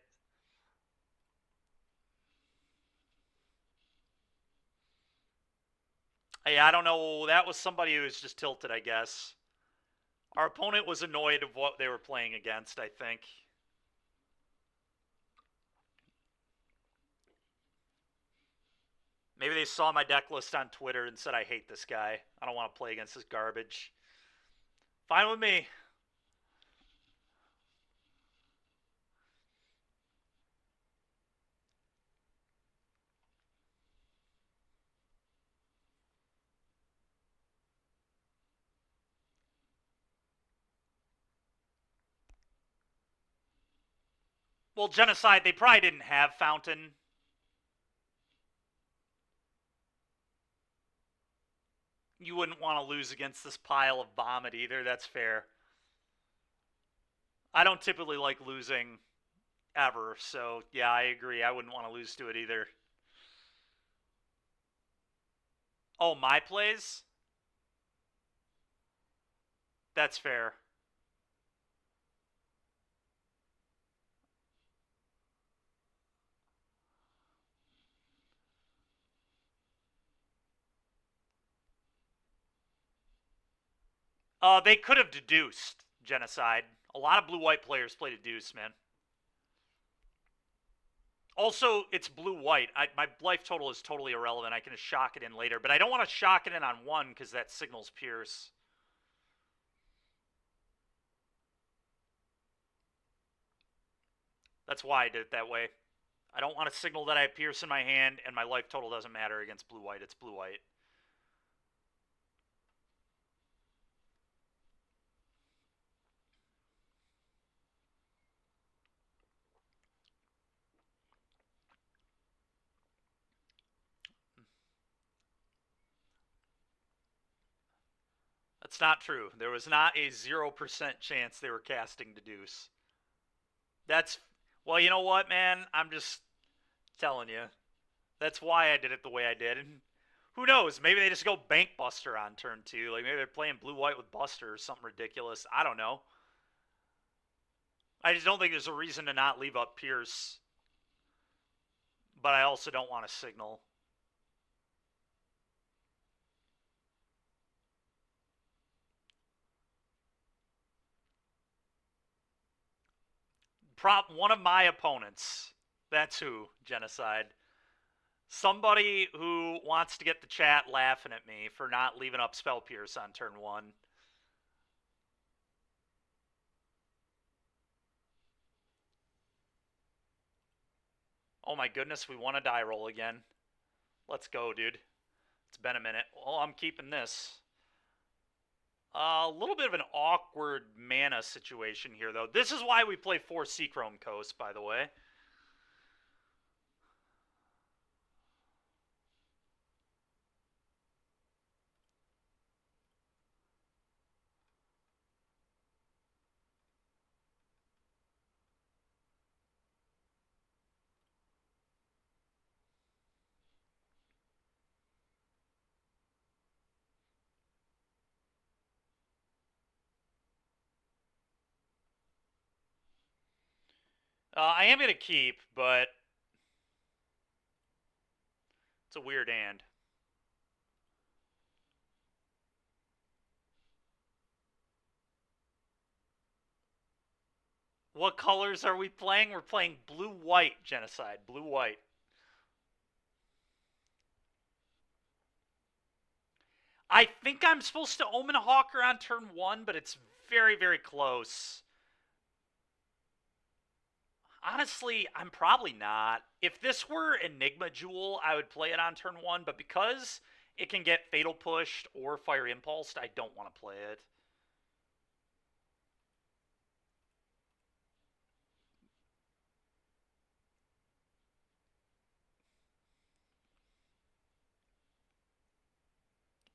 [SPEAKER 1] Hey, I don't know. That was somebody who was just tilted, I guess. Our opponent was annoyed of what they were playing against, I think. Maybe they saw my deck list on Twitter and said, I hate this guy. I don't want to play against this garbage. Fine with me. Well, Genocide, they probably didn't have Fountain. You wouldn't want to lose against this pile of vomit either. That's fair. I don't typically like losing ever, so yeah, I agree. I wouldn't want to lose to it either. Oh, my plays? That's fair. They could have deduced Genocide. A lot of blue-white players play deduce, man. Also, it's blue-white. My life total is totally irrelevant. I can just shock it in later, but I don't want to shock it in on 1 because that signals Pierce. That's why I did it that way. I don't want to signal that I have Pierce in my hand and my life total doesn't matter against blue-white. It's blue-white. That's not true. There was not a 0% chance they were casting deduce. That's, well, you know what, man? I'm just telling you. That's why I did it the way I did. And who knows? Maybe they just go Bank Buster on turn 2. Like maybe they're playing blue-white with Buster or something ridiculous. I don't know. I just don't think there's a reason to not leave up Pierce. But I also don't want to signal. One of my opponents. That's who, Genocide. Somebody who wants to get the chat laughing at me for not leaving up Spell Pierce on turn 1. Oh my goodness, we won a die roll again. Let's go, dude. It's been a minute. Well, I'm keeping this. A little bit of an awkward mana situation here, though. This is why we play 4 Seachrome Coast, by the way. I am going to keep, but it's a weird hand. What colors are we playing? We're playing blue-white, Genocide. Blue-white. I think I'm supposed to Omen Hawker on turn 1, but it's very, very close. Honestly, I'm probably not. If this were Enigma Jewel, I would play it on turn 1, but because it can get Fatal Pushed or Fire Impulsed, I don't want to play it.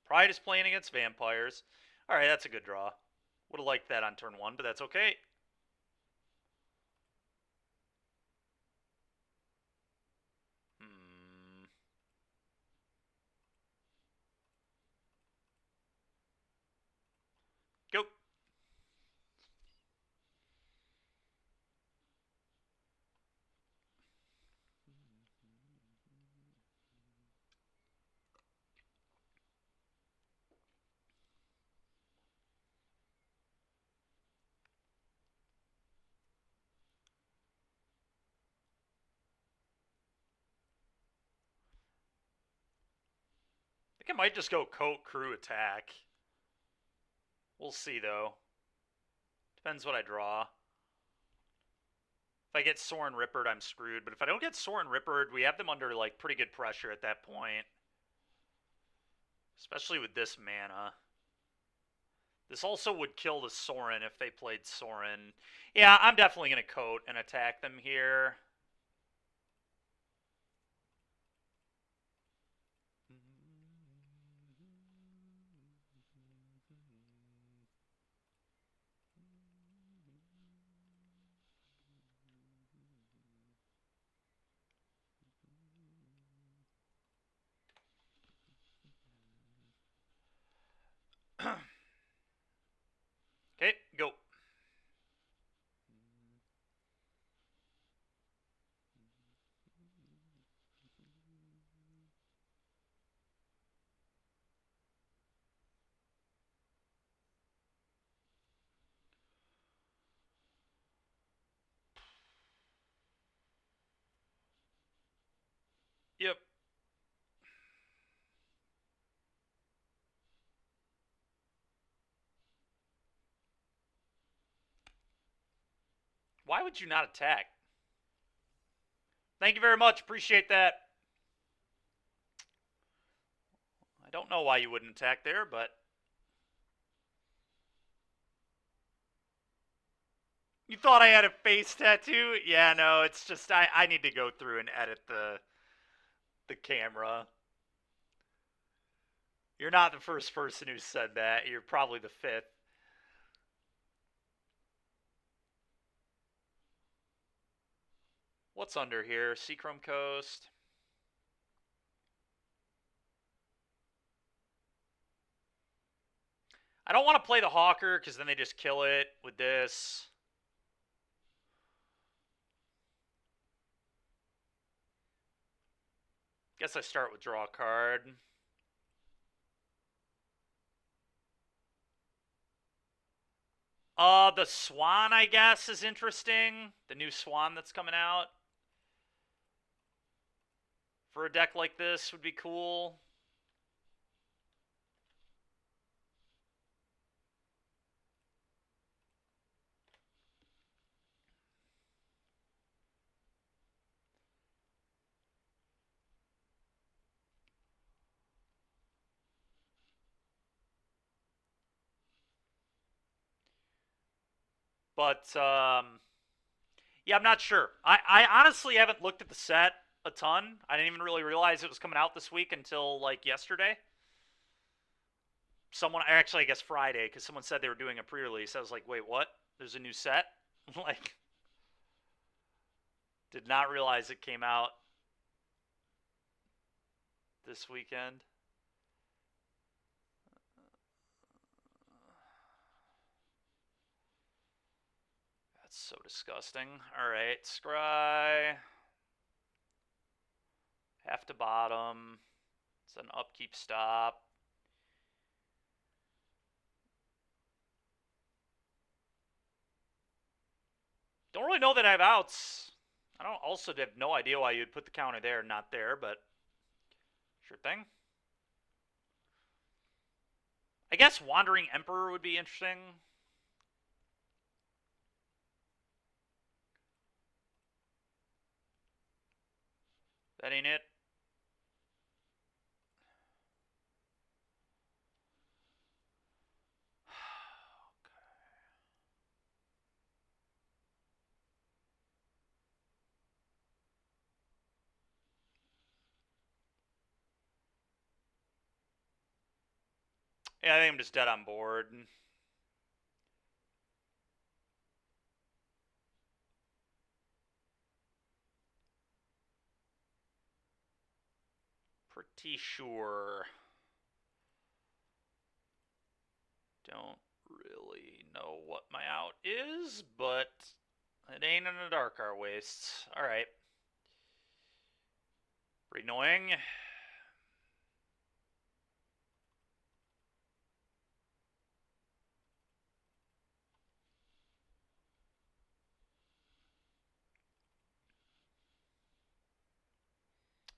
[SPEAKER 1] Pride is playing against vampires. Alright, that's a good draw. Would have liked that on turn 1, but that's okay. Go. I think I might just go Coat Crew attack. We'll see, though. Depends what I draw. If I get Sorin Rippered, I'm screwed. But if I don't get Sorin Rippered, we have them under, like, pretty good pressure at that point. Especially with this mana. This also would kill the Sorin if they played Sorin. Yeah, I'm definitely going to coat and attack them here. Okay, go. Yep. Why would you not attack? Thank you very much. Appreciate that. I don't know why you wouldn't attack there, but... You thought I had a face tattoo? Yeah, no, it's just I need to go through and edit the camera. You're not the first person who said that. You're probably the fifth. What's under here? Seachrome Coast. I don't want to play the Hawker because then they just kill it with this. Guess I start with draw a card. The Swan, I guess, is interesting. The new Swan that's coming out. For a deck like this would be cool. But, yeah, I'm not sure. I honestly haven't looked at the set a ton. I didn't even really realize it was coming out this week until, like, yesterday. Actually, I guess Friday, because someone said they were doing a pre-release. I was like, wait, what? There's a new set? Like, did not realize it came out this weekend. That's so disgusting. Alright, scry. Half to bottom. It's an upkeep stop. Don't really know that I have outs. I don't also have no idea why you'd put the counter there, not there, but sure thing. I guess Wandering Emperor would be interesting. That ain't it. Yeah, I think I'm just dead on board. Pretty sure. Don't really know what my out is, but it ain't in the Darkar Wastes. Alright. Pretty annoying.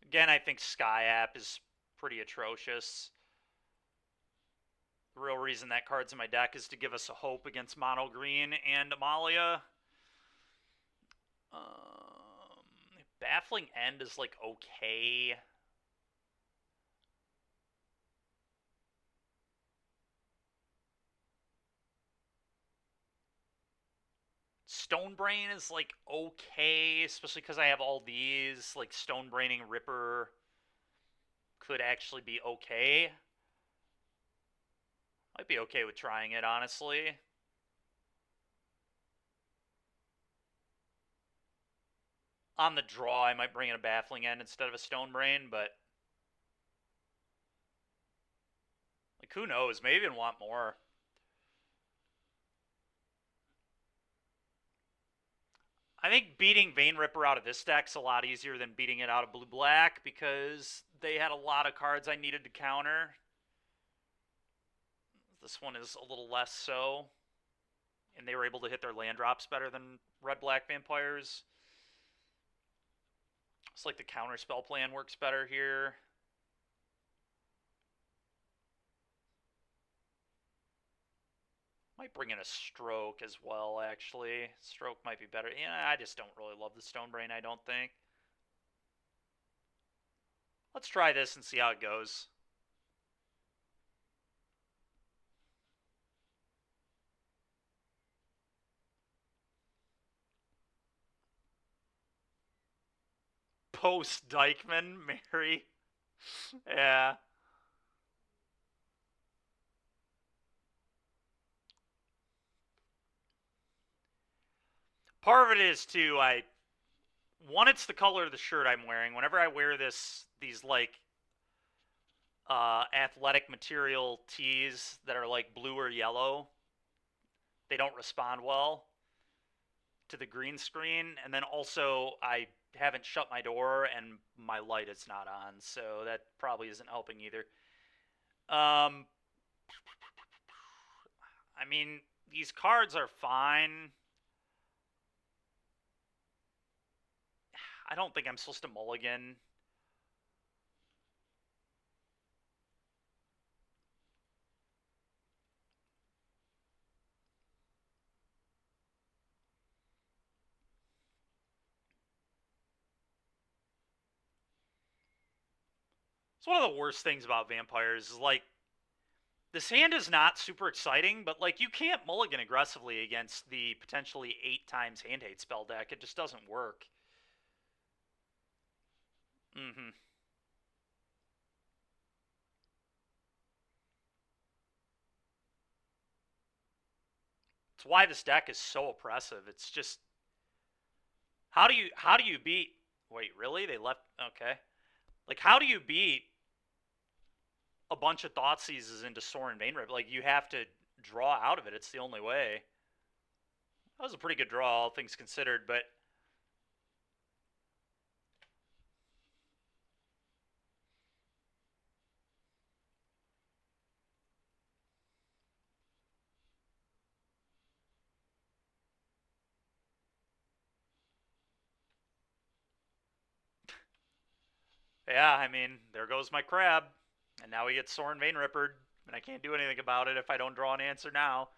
[SPEAKER 1] Again, I think Sky App is pretty atrocious. The real reason that card's in my deck is to give us a hope against Mono Green and Amalia. Baffling End is, like, okay. Stone Brain is like okay, especially because I have all these. Like Stone Braining Ripper could actually be okay. Might be okay with trying it, honestly. On the draw, I might bring in a Baffling End instead of a Stone Brain, but like who knows? Maybe even want more. I think beating Vein Ripper out of this deck's a lot easier than beating it out of blue-black because they had a lot of cards I needed to counter. This one is a little less so, and they were able to hit their land drops better than red-black vampires. It's like the counter spell plan works better here. Might bring in a Stroke as well, actually. Stroke might be better. Yeah, I just don't really love the Stone Brain, I don't think. Let's try this and see how it goes. Post Dykeman, Mary. Yeah. Part of it is too, one, it's the color of the shirt I'm wearing. Whenever I wear these like athletic material tees that are like blue or yellow, they don't respond well to the green screen. And then also I haven't shut my door and my light is not on, so that probably isn't helping either. I mean, these cards are fine. I don't think I'm supposed to mulligan. It's one of the worst things about vampires is like this hand is not super exciting, but like you can't mulligan aggressively against the potentially 8 times hand hate spell deck. It just doesn't work. Mm-hmm. It's why this deck is so oppressive. It's just how do you beat? Wait, really? They left? Okay. Like how do you beat a bunch of Thoughtseizes into Sorin Vainrip? Like you have to draw out of it. It's the only way. That was a pretty good draw, all things considered, but yeah, I mean, there goes my crab. And now we get Sorin Vainrippered, and I can't do anything about it if I don't draw an answer now.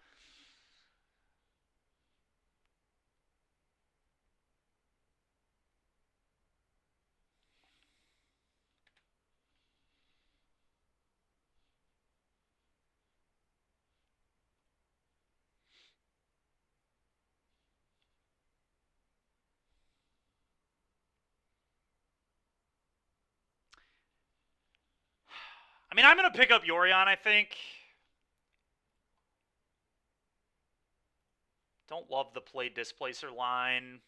[SPEAKER 1] I mean, I'm going to pick up Yorion, I think. Don't love the play Displacer line.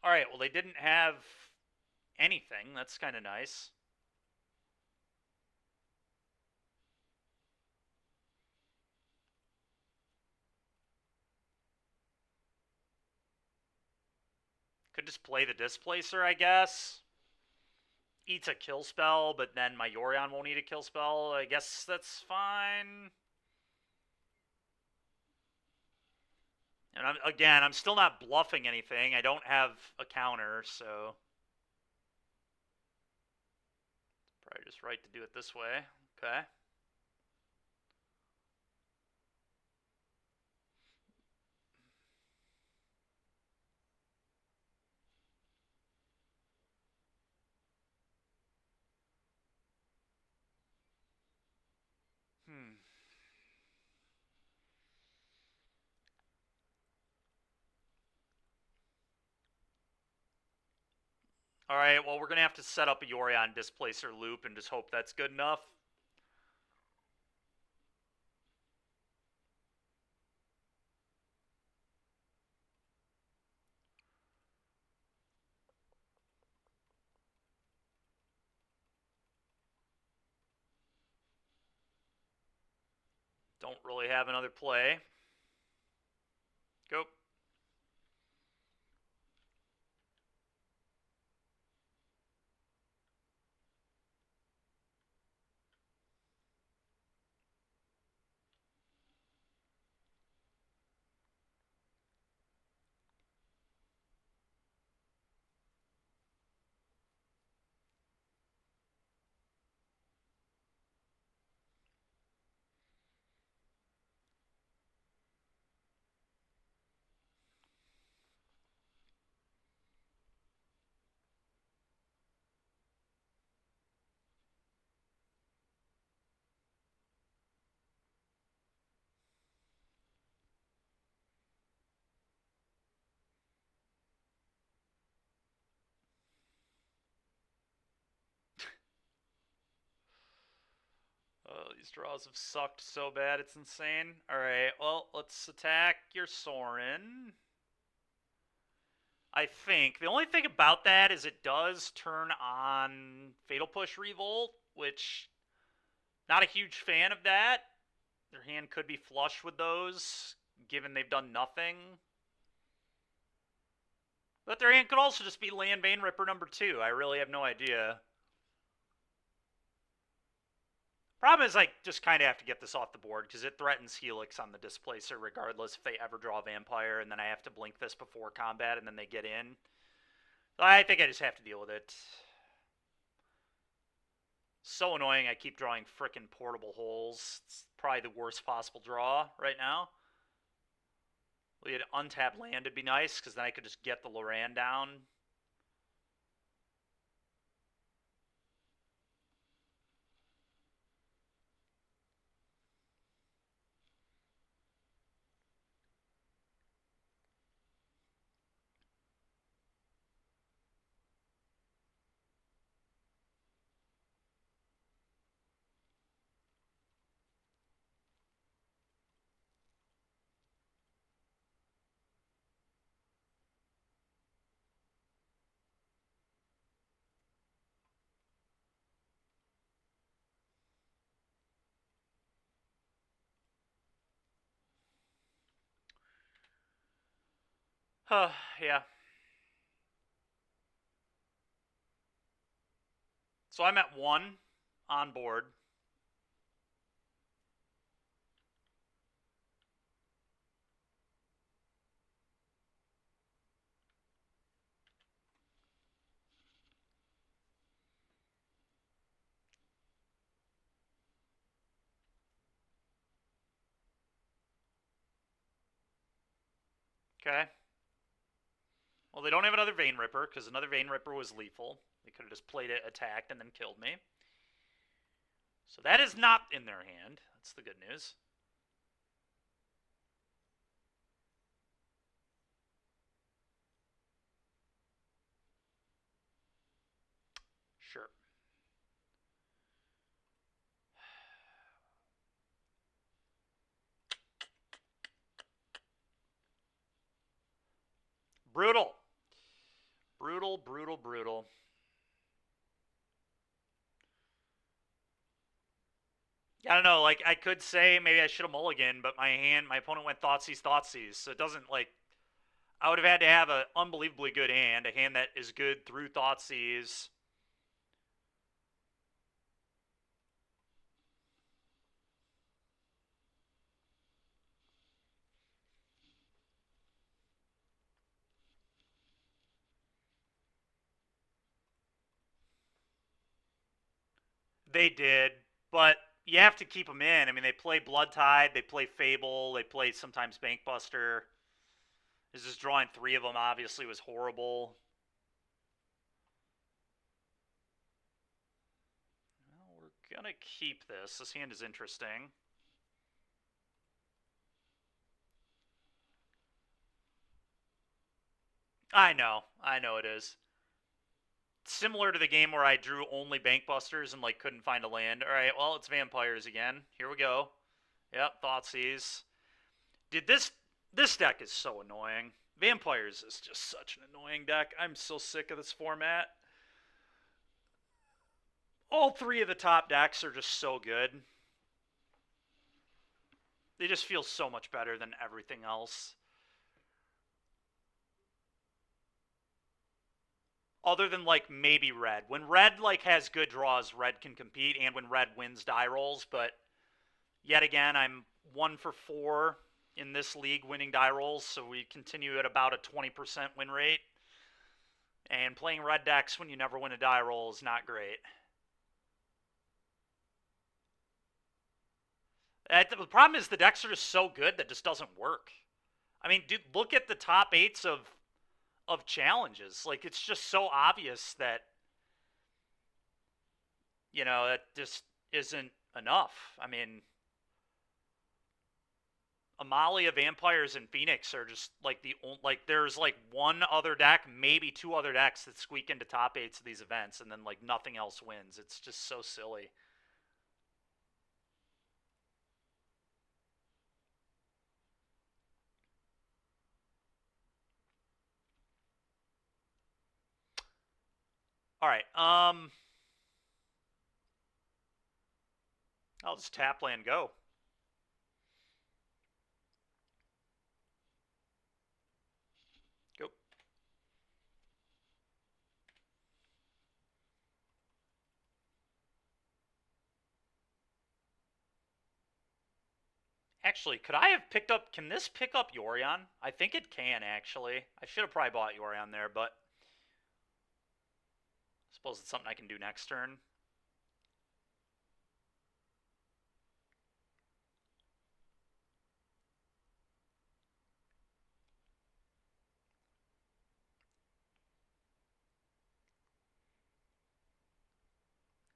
[SPEAKER 1] All right, well, they didn't have anything. That's kind of nice. Could just play the Displacer, I guess. Eats a kill spell, but then my Yorion won't eat a kill spell. I guess that's fine. And I'm still not bluffing anything. I don't have a counter, so probably just right to do it this way. Okay. Alright, well, we're going to have to set up a Yorion Displacer loop and just hope that's good enough. Don't really have another play. Go. Oh, these draws have sucked so bad, it's insane. Alright, well, let's attack your Sorin. I think. The only thing about that is it does turn on Fatal Push Revolt, which, not a huge fan of that. Their hand could be flush with those, given they've done nothing. But their hand could also just be Land Bane Ripper #2. I really have no idea. Problem is, I just kind of have to get this off the board because it threatens Helix on the Displacer regardless if they ever draw Vampire, and then I have to blink this before combat, and then they get in. So I think I just have to deal with it. So annoying, I keep drawing frickin' portable holes. It's probably the worst possible draw right now. We had untapped land, it'd be nice, because then I could just get the Loran down. Yeah. So I'm at 1 on board. Okay. Well, they don't have another Vein Ripper, because another Vein Ripper was lethal. They could have just played it, attacked, and then killed me. So that is not in their hand. That's the good news. Sure. Brutal. Brutal, brutal, brutal. I don't know, like, I could say maybe I should have mulliganed, but my opponent went Thoughtseize, so it doesn't, like, I would have had to have an unbelievably good hand, a hand that is good through Thoughtseize. They did, but you have to keep them in. I mean, they play Blood Tide, they play Fable, they play sometimes Bankbuster. Is just drawing 3 of them obviously was horrible. Well, we're gonna keep this. This hand is interesting. I know it is. Similar to the game where I drew only Bankbusters and like couldn't find a land. All right, well it's vampires again. Here we go. Yep, Thoughtseize. Dude, this deck is so annoying. Vampires is just such an annoying deck. I'm so sick of this format. All 3 of the top decks are just so good. They just feel so much better than everything else. Other than like maybe red. When red like has good draws, red can compete, and when red wins die rolls, but yet again, I'm 1 for 4 in this league winning die rolls, so we continue at about a 20% win rate. And playing red decks when you never win a die roll is not great. The problem is the decks are just so good that just doesn't work. I mean, dude, look at the top 8s of challenges. Like, it's just so obvious that, you know, that just isn't enough. I mean, Amalia, Vampires, and Phoenix are just like the only, like there's like one other deck, maybe 2 other decks that squeak into top 8s of these events, and then like nothing else wins. It's just so silly. All right, I'll just tap land go. Go. Actually, could I have picked up? Can this pick up Yorion? I think it can actually. I should have probably bought Yorion there, but I suppose it's something I can do next turn.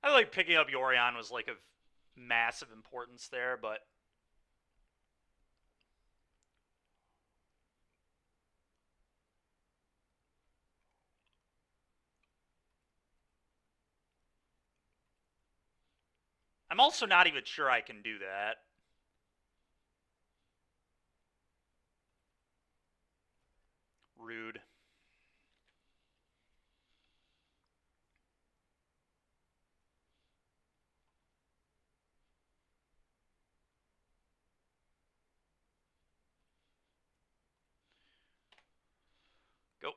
[SPEAKER 1] I like picking up Yorion was like of massive importance there, but I'm also not even sure I can do that. Rude. Go.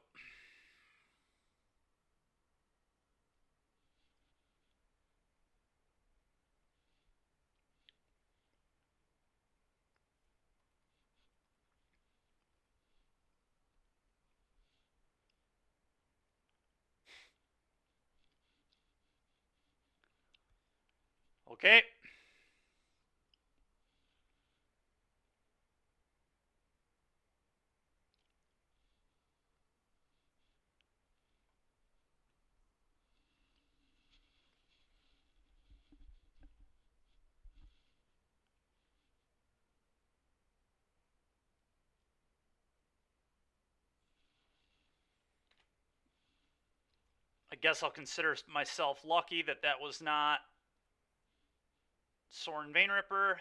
[SPEAKER 1] Okay. I guess I'll consider myself lucky that that was not Sorin Vainripper.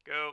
[SPEAKER 1] Go.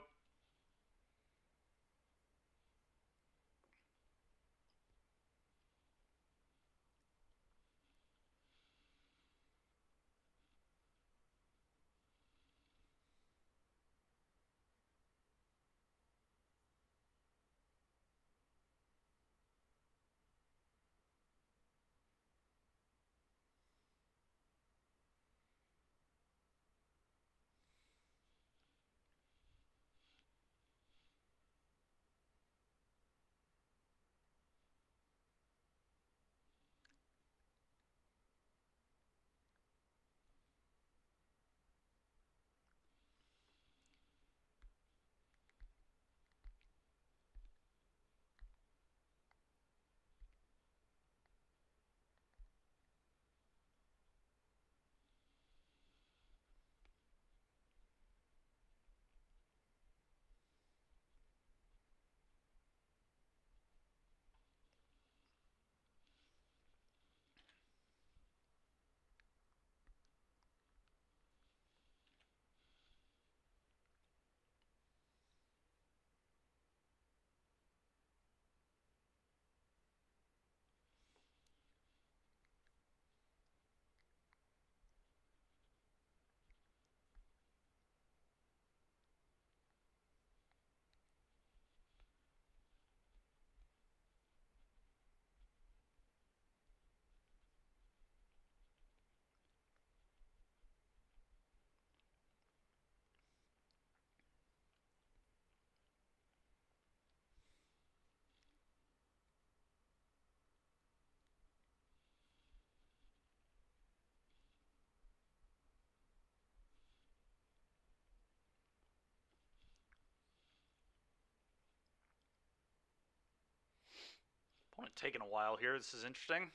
[SPEAKER 1] Taking a while here. This is interesting.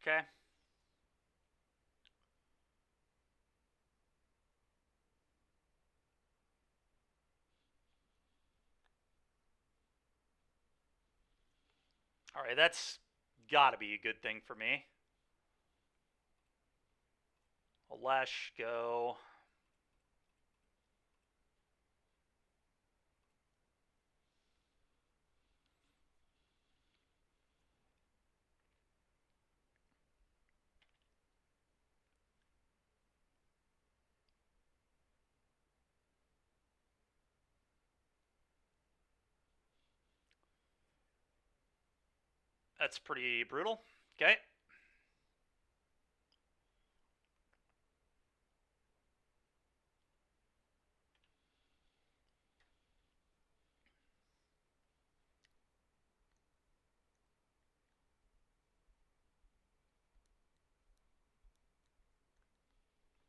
[SPEAKER 1] Okay. All right, that's got to be a good thing for me. Alesh, go. That's pretty brutal. Okay.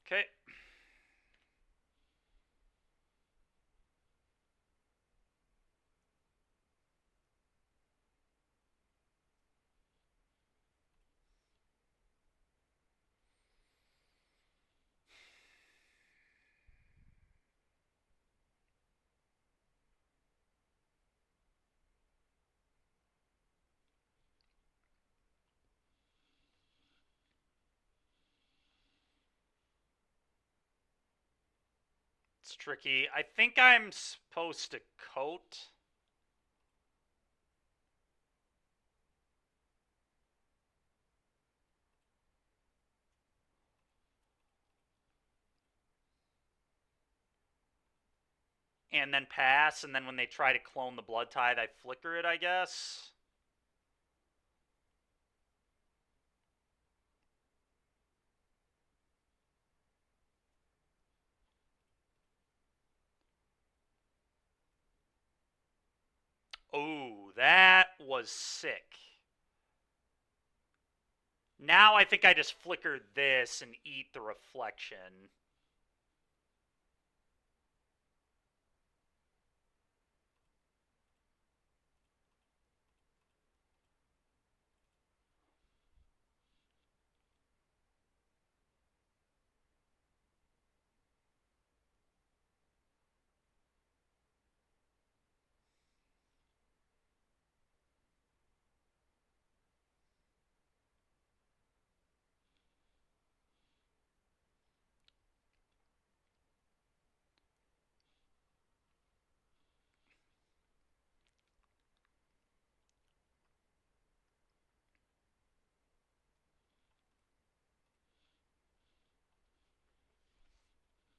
[SPEAKER 1] Okay. It's tricky. I think I'm supposed to coat. And then pass, and then when they try to clone the Blood Tithe, I flicker it, I guess. Oh, that was sick. Now I think I just flicker this and eat the reflection.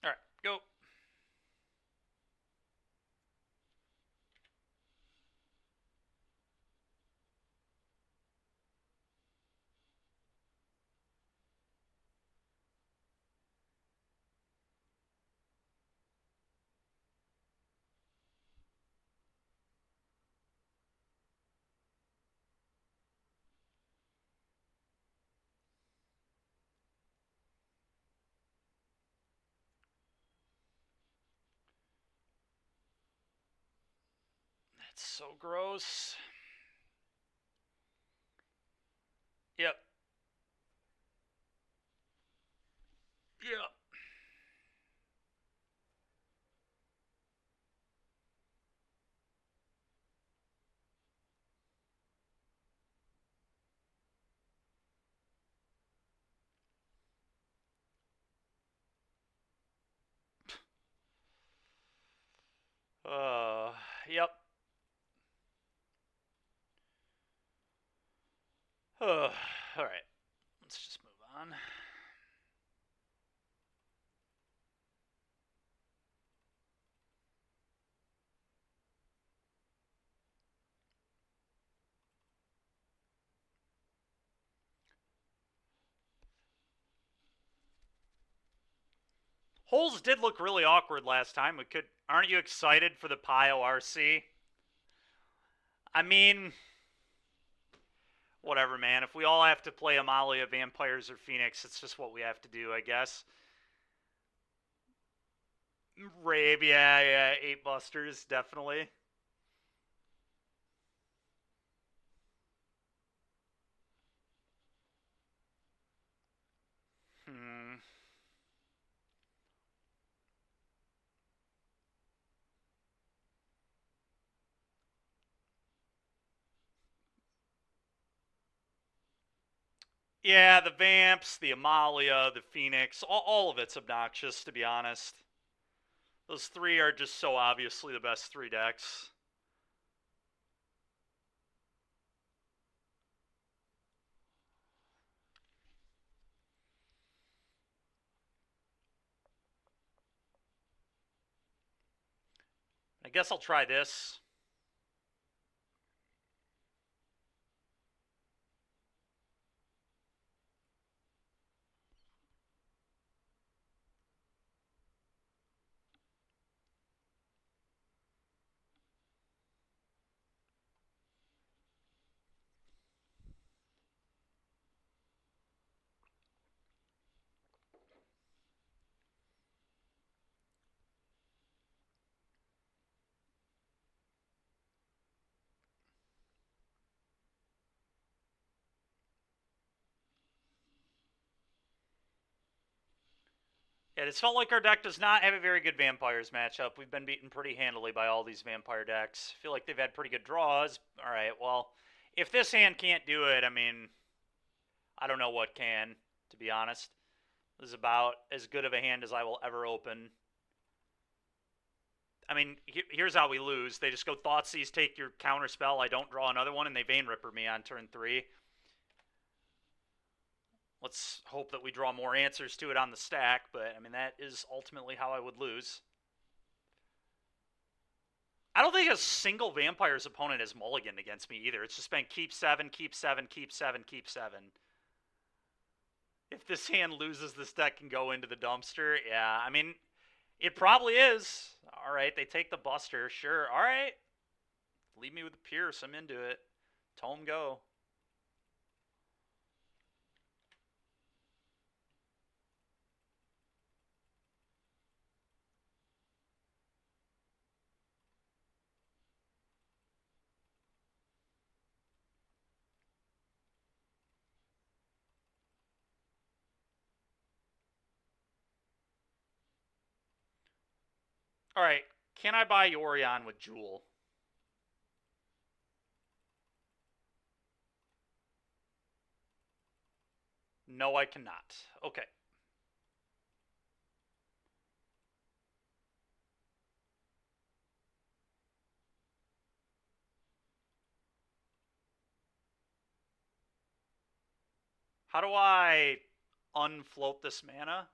[SPEAKER 1] All right, go. That's so gross. Yep. Yep. Yep. All right. Let's just move on. Holes did look really awkward last time. Aren't you excited for the Pio RC? I mean, whatever, man. If we all have to play Amalia, Vampires, or Phoenix, it's just what we have to do, I guess. Rave, yeah, 8 busters, definitely. Hmm. Yeah, the Vamps, the Amalia, the Phoenix, all of it's obnoxious, to be honest. Those 3 are just so obviously the best 3 decks. I guess I'll try this. Yeah, it's felt like our deck does not have a very good Vampires matchup. We've been beaten pretty handily by all these Vampire decks. I feel like they've had pretty good draws. Alright, well, if this hand can't do it, I mean, I don't know what can, to be honest. This is about as good of a hand as I will ever open. I mean, here's how we lose. They just go Thoughtseize, take your counter spell, I don't draw another one, and they Vein Ripper me on turn 3. Let's hope that we draw more answers to it on the stack, but I mean, that is ultimately how I would lose. I don't think a single Vampire's opponent has mulliganed against me either. It's just been keep 7, keep 7, keep 7, keep 7. If this hand loses, this deck can go into the dumpster. Yeah, I mean, it probably is. All right, they take the Buster. Sure. All right. Leave me with the Pierce. I'm into it. Tome go. All right. Can I buy Yorion with Jewel? No, I cannot. Okay. How do I unfloat this mana?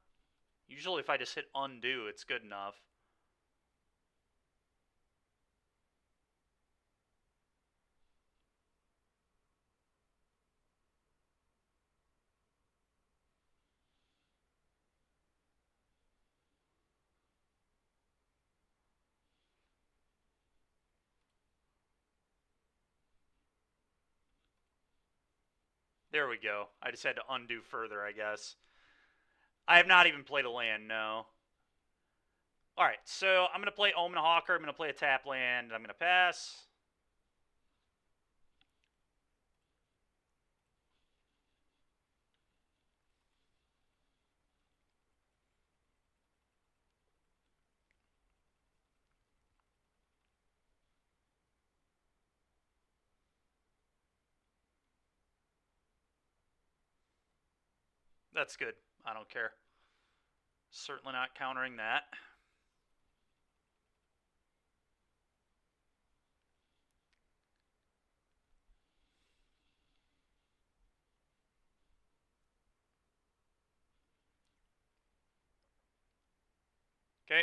[SPEAKER 1] Usually if I just hit undo, it's good enough. There we go. I just had to undo further, I guess. I have not even played a land, no. Alright, so I'm going to play Omen Hawker. I'm going to play a tap land. I'm going to pass. That's good. I don't care. Certainly not countering that. Okay.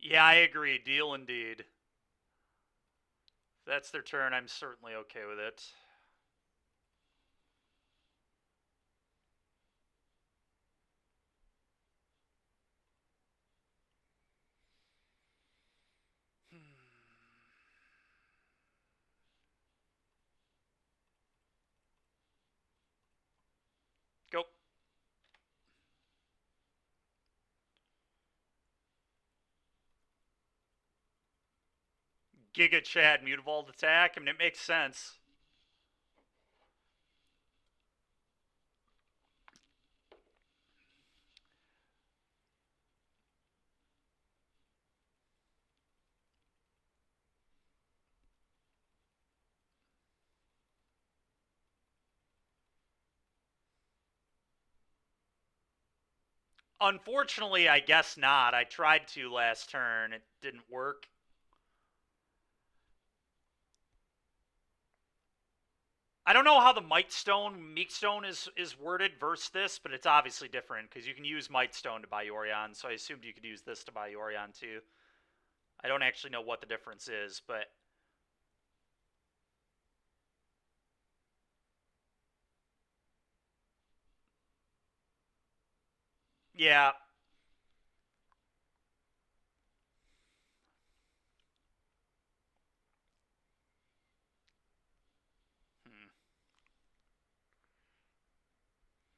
[SPEAKER 1] Yeah, I agree. Deal indeed. that's their turn, I'm certainly okay with it. Go. Giga Chad Mutavault attack. I mean, it makes sense. Unfortunately, I guess not. I tried to last turn. It didn't work. I don't know how the Meek Stone is worded versus this, but it's obviously different because you can use Might Stone to buy Yorion, so I assumed you could use this to buy Yorion too. I don't actually know what the difference is, but yeah. Hmm.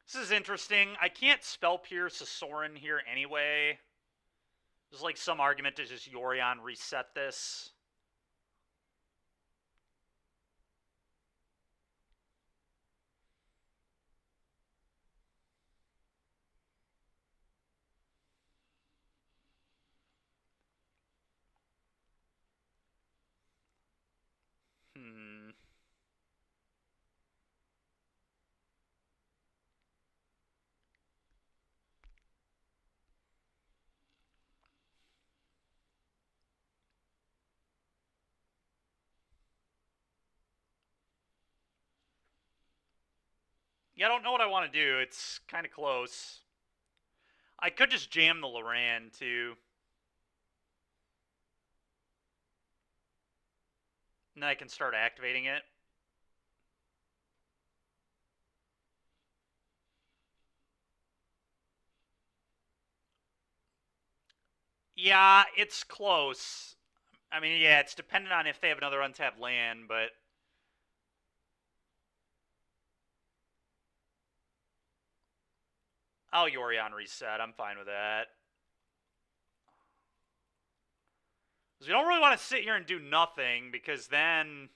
[SPEAKER 1] This is interesting. I can't Spell Pierce a Sorin here anyway. There's like some argument to just Yorion reset this. Hmm. Yeah, I don't know what I want to do. It's kind of close. I could just jam the Loran too. And then I can start activating it. Yeah, it's close. I mean, yeah, it's dependent on if they have another untapped land, but I'll Yorion reset. I'm fine with that. Because we don't really want to sit here and do nothing, because then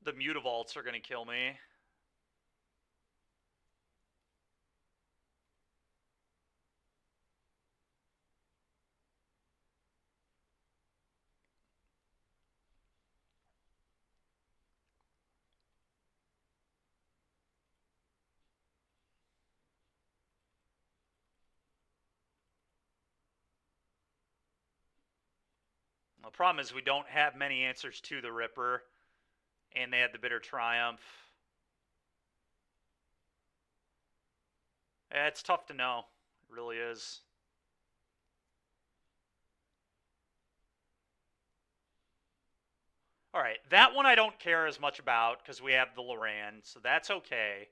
[SPEAKER 1] the Mutavaults are going to kill me. The problem is we don't have many answers to the Ripper, and they had the Bitter Triumph. It's tough to know. It really is. All right, that one I don't care as much about because we have the Loran, so that's okay.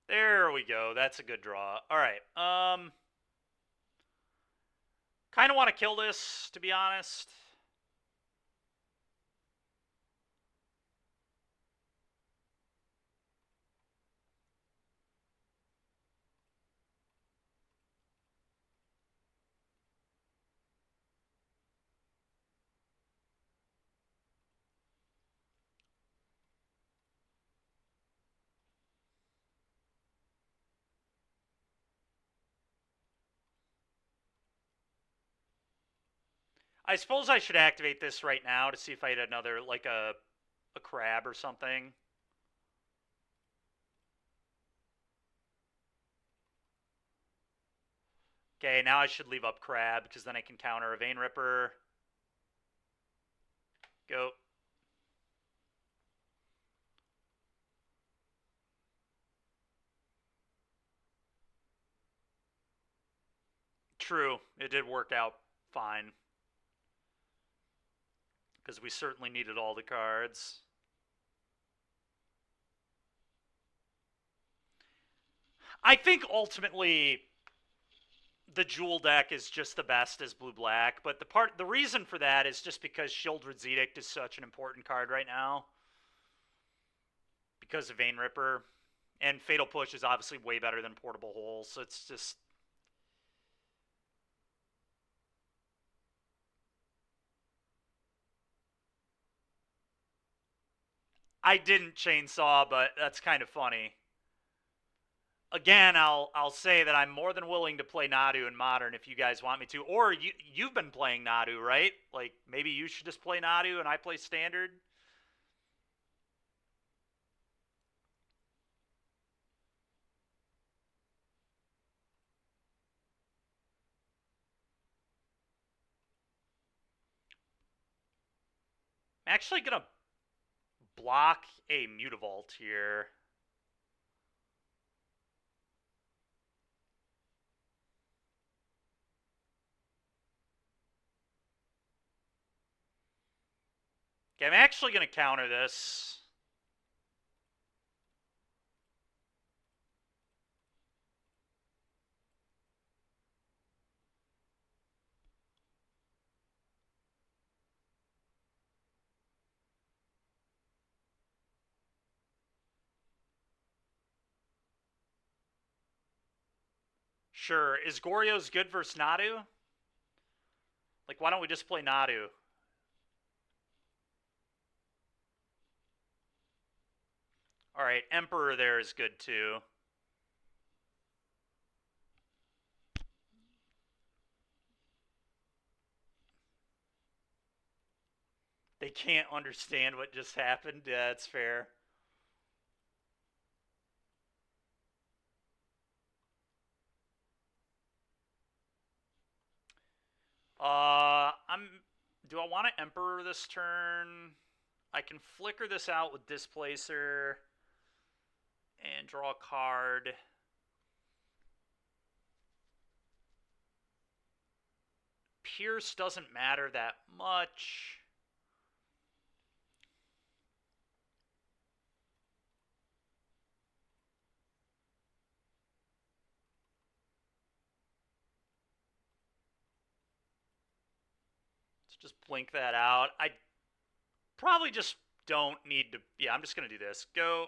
[SPEAKER 1] There we go. That's a good draw. All right. Kind of want to kill this, to be honest. I suppose I should activate this right now to see if I had another, like a crab or something. Okay, now I should leave up Crab, because then I can counter a Vein Ripper. Go. True, it did work out fine. Because we certainly needed all the cards. I think ultimately the Jewel deck is just the best as blue-black, but the reason for that is just because Sheoldred's Edict is such an important card right now. Because of Vein Ripper. And Fatal Push is obviously way better than Portable Hole, so it's just... I didn't Chainsaw, but that's kind of funny. Again, I'll say that I'm more than willing to play Nadu in Modern if you guys want me to. Or you've been playing Nadu, right? Like, maybe you should just play Nadu and I play Standard? I'm actually going to block a Mutavault here. Okay, I'm actually going to counter this. Sure. Is Goryo's good versus Nadu? Like, why don't we just play Nadu? Alright, Emperor there is good too. They can't understand what just happened. Yeah, that's fair. Do I want to Emperor this turn? I can flicker this out with Displacer and draw a card. Pierce doesn't matter that much. Let's just blink that out. I probably just don't need to... Yeah, I'm just going to do this. Go.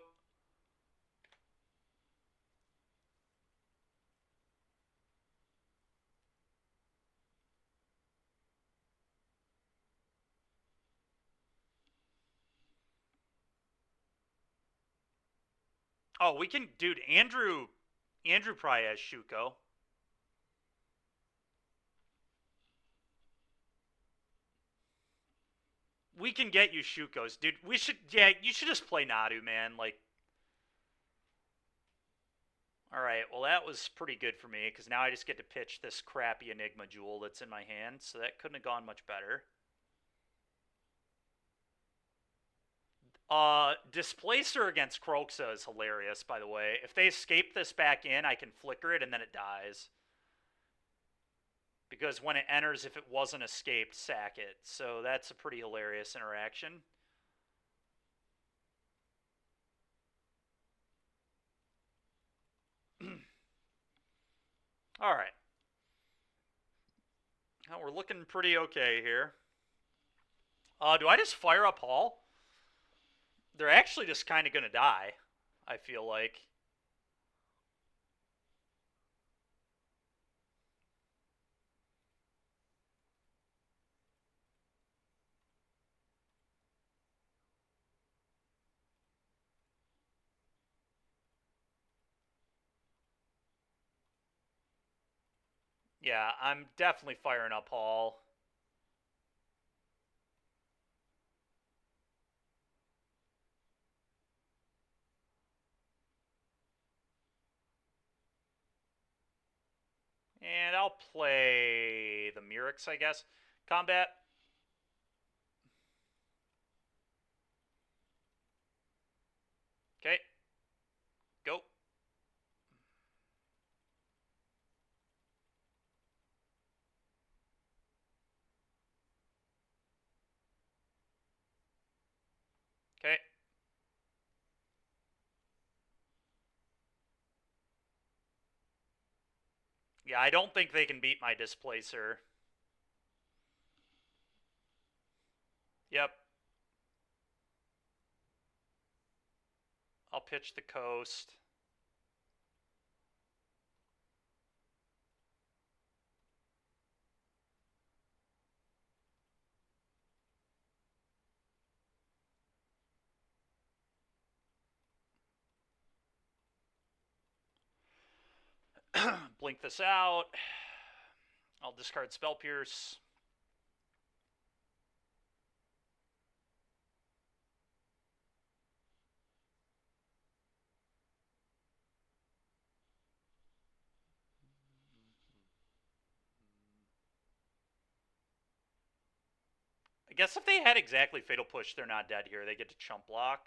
[SPEAKER 1] Oh, we can... Dude, Andrew probably has Shuko. We can get you Shukos. Dude, we should... Yeah, you should just play Nadu, man. Like... Alright, well that was pretty good for me, because now I just get to pitch this crappy Enigma Jewel that's in my hand, so that couldn't have gone much better. Displacer against Kroxa is hilarious, by the way. If they escape this back in, I can flicker it and then it dies. Because when it enters, if it wasn't escaped, sack it. So that's a pretty hilarious interaction. Alright. Well, we're looking pretty okay here. Do I just fire up Hall? They're actually just kind of going to die, I feel like. Yeah, I'm definitely firing up Hall. And I'll play the Mirrex, I guess. Combat. Okay. Go. Okay. Yeah, I don't think they can beat my Displacer. Yep. I'll pitch the Coast. Blink this out. I'll discard Spell Pierce. I guess if they had exactly Fatal Push, they're not dead here. They get to chump block.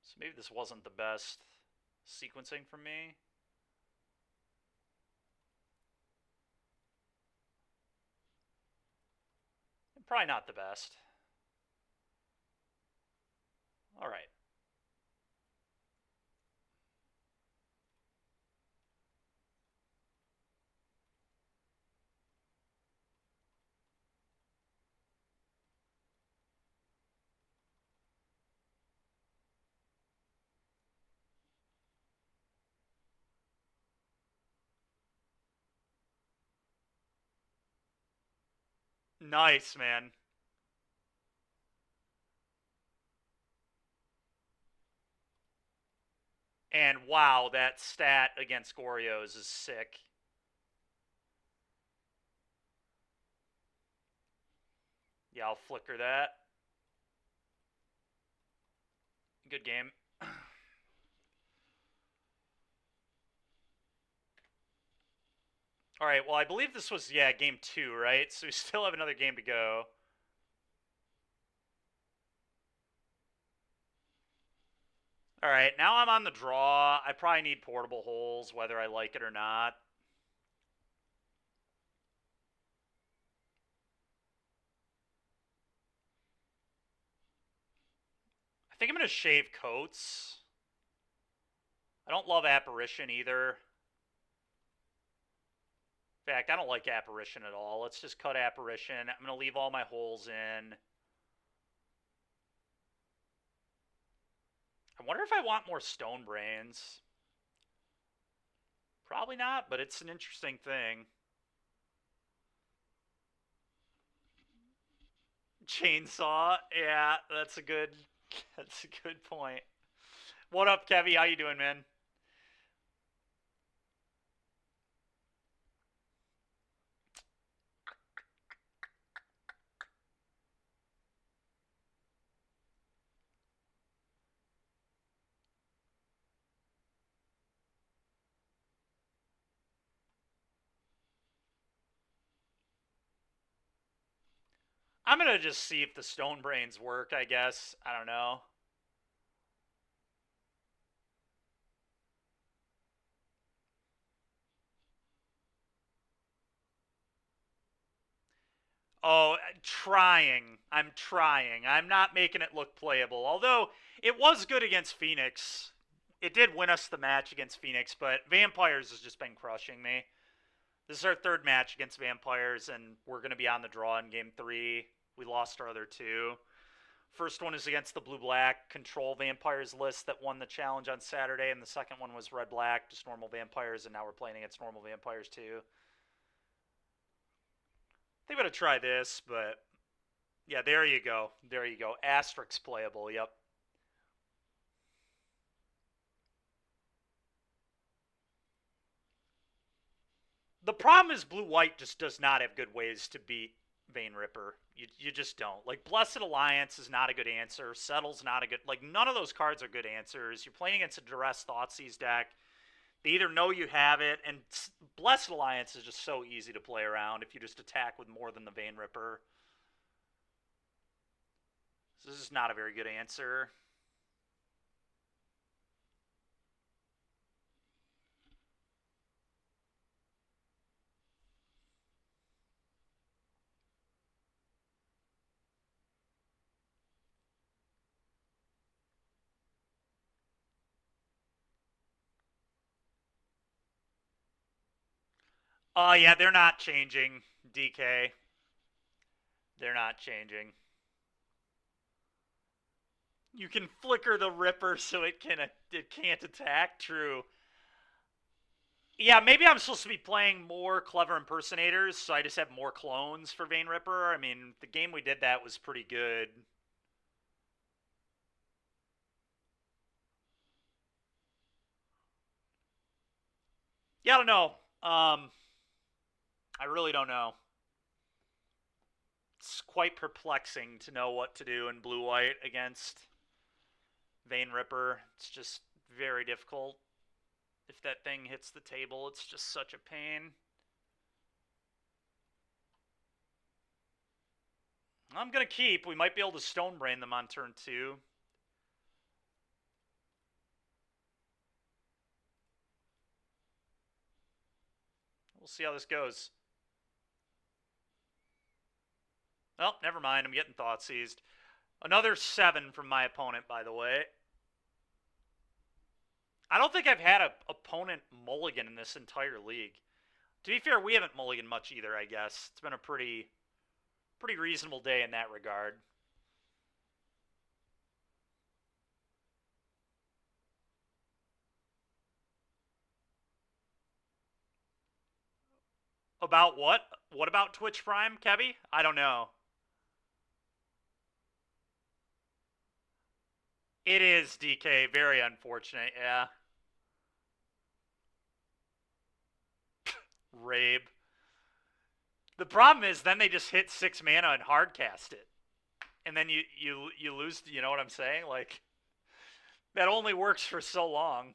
[SPEAKER 1] So maybe this wasn't the best sequencing for me. Probably not the best. All right. Nice, man. And wow, that stat against Goryo's is sick. Yeah, I'll flicker that. Good game. All right, well, I believe this was, yeah, game 2, right? So we still have another game to go. All right, now I'm on the draw. I probably need portable holes, whether I like it or not. I think I'm going to shave Coats. I don't love Apparition either. In fact, I don't like Apparition at all. Let's just cut Apparition. I'm going to leave all my holes in. I wonder if I want more Stone Brains. Probably not, but it's an interesting thing. Chainsaw, yeah, that's a good point. What up, Kevy? How you doing, man? I'm gonna just see if the Stone Brains work, I guess. I don't know. Oh, trying. I'm trying. I'm not making it look playable. Although it was good against Phoenix. It did win us the match against Phoenix, but Vampires has just been crushing me. This is our third match against Vampires, and we're going to be on the draw in game 3. We lost our other 2. First one is against the Blue-Black Control Vampires list that won the challenge on Saturday, and the second one was Red-Black, just normal Vampires, and now we're playing against normal Vampires too. They better try this, but yeah, there you go. There you go. Asterix playable, yep. The problem is Blue-White just does not have good ways to beat Vein Ripper. You just don't. Like, Blessed Alliance is not a good answer. Settle's not a good... Like, none of those cards are good answers. You're playing against a Duress Thoughtseize deck. They either know you have it, and Blessed Alliance is just so easy to play around if you just attack with more than the Vein Ripper. So this is not a very good answer. Yeah, they're not changing, DK. They're not changing. You can flicker the Ripper so it can't attack. True. Yeah, maybe I'm supposed to be playing more Clever Impersonators, so I just have more clones for Vein Ripper. I mean, the game we did that was pretty good. Yeah, I don't know. I really don't know. It's quite perplexing to know what to do in blue-white against Vein Ripper. It's just very difficult. If that thing hits the table, it's just such a pain. I'm going to keep. We might be able to Stone Brain them on turn 2. We'll see how this goes. Well, never mind. I'm getting Thought Seized. Another 7 from my opponent, by the way. I don't think I've had an opponent mulligan in this entire league. To be fair, we haven't mulliganed much either, I guess. It's been a pretty reasonable day in that regard. About what? What about Twitch Prime, Kevy? I don't know. It is, DK. Very unfortunate, yeah. Rabe. The problem is then they just hit 6 mana and hardcast it. And then you lose, you know what I'm saying? Like, that only works for so long.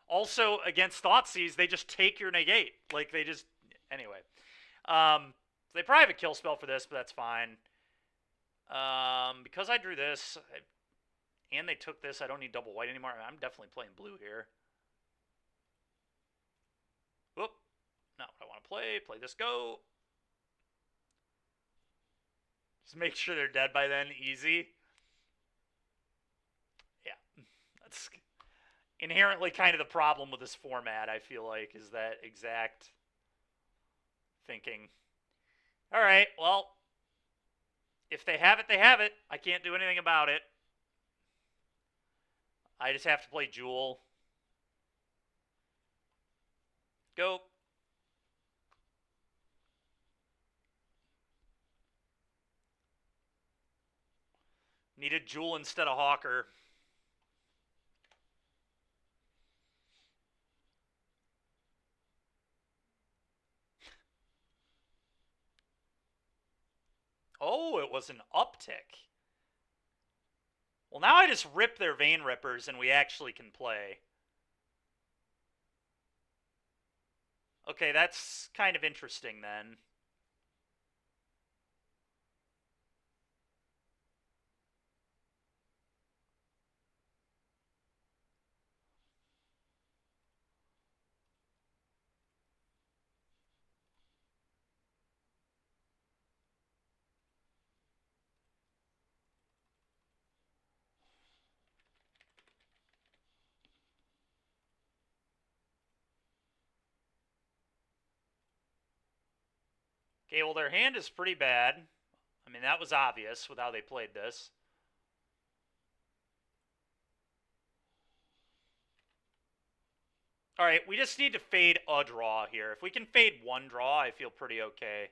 [SPEAKER 1] Also, against Thoughtseize, they just take your negate. Like, they just... Anyway. They probably have a kill spell for this, but that's fine. Because I drew this, and they took this, I don't need double white anymore. I'm definitely playing blue here. Whoop. Not what I want to play. Play this, go. Just make sure they're dead by then. Easy. Yeah. That's inherently kind of the problem with this format, I feel like, is that exact thinking. All right, well, if they have it, they have it. I can't do anything about it. I just have to play Jewel. Go. Needed Jewel instead of Hawker. Oh, it was an uptick. Well, now I just rip their Vein Rippers and we actually can play. Okay, that's kind of interesting then. Okay, well, their hand is pretty bad. I mean, that was obvious with how they played this. All right, we just need to fade a draw here. If we can fade one draw, I feel pretty okay.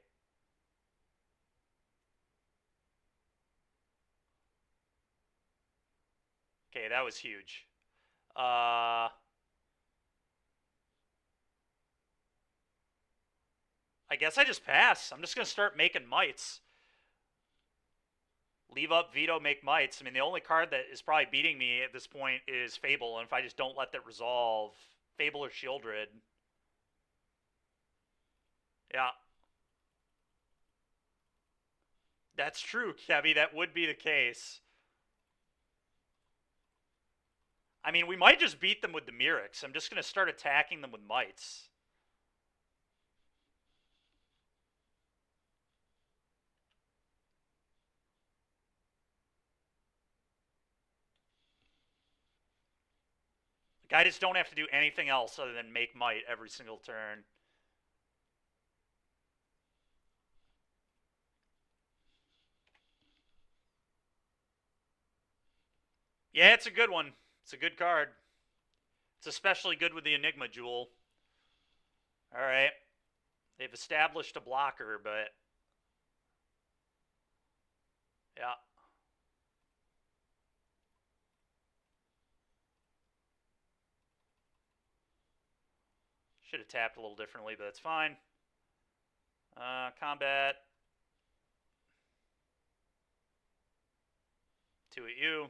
[SPEAKER 1] Okay, that was huge. I guess I just pass. I'm just going to start making mites. Leave up, veto, make mites. I mean, the only card that is probably beating me at this point is Fable, and if I just don't let that resolve, Fable or Shieldred. Yeah. That's true, Kevy. That would be the case. I mean, we might just beat them with the Mirrex. I'm just going to start attacking them with Mites. Like, I just don't have to do anything else other than make Mite every single turn. Yeah, it's a good one. It's a good card. It's especially good with the Enigma Jewel. Alright. They've established a blocker, but... yeah. Should have tapped a little differently, but that's fine. Combat. 2 at you.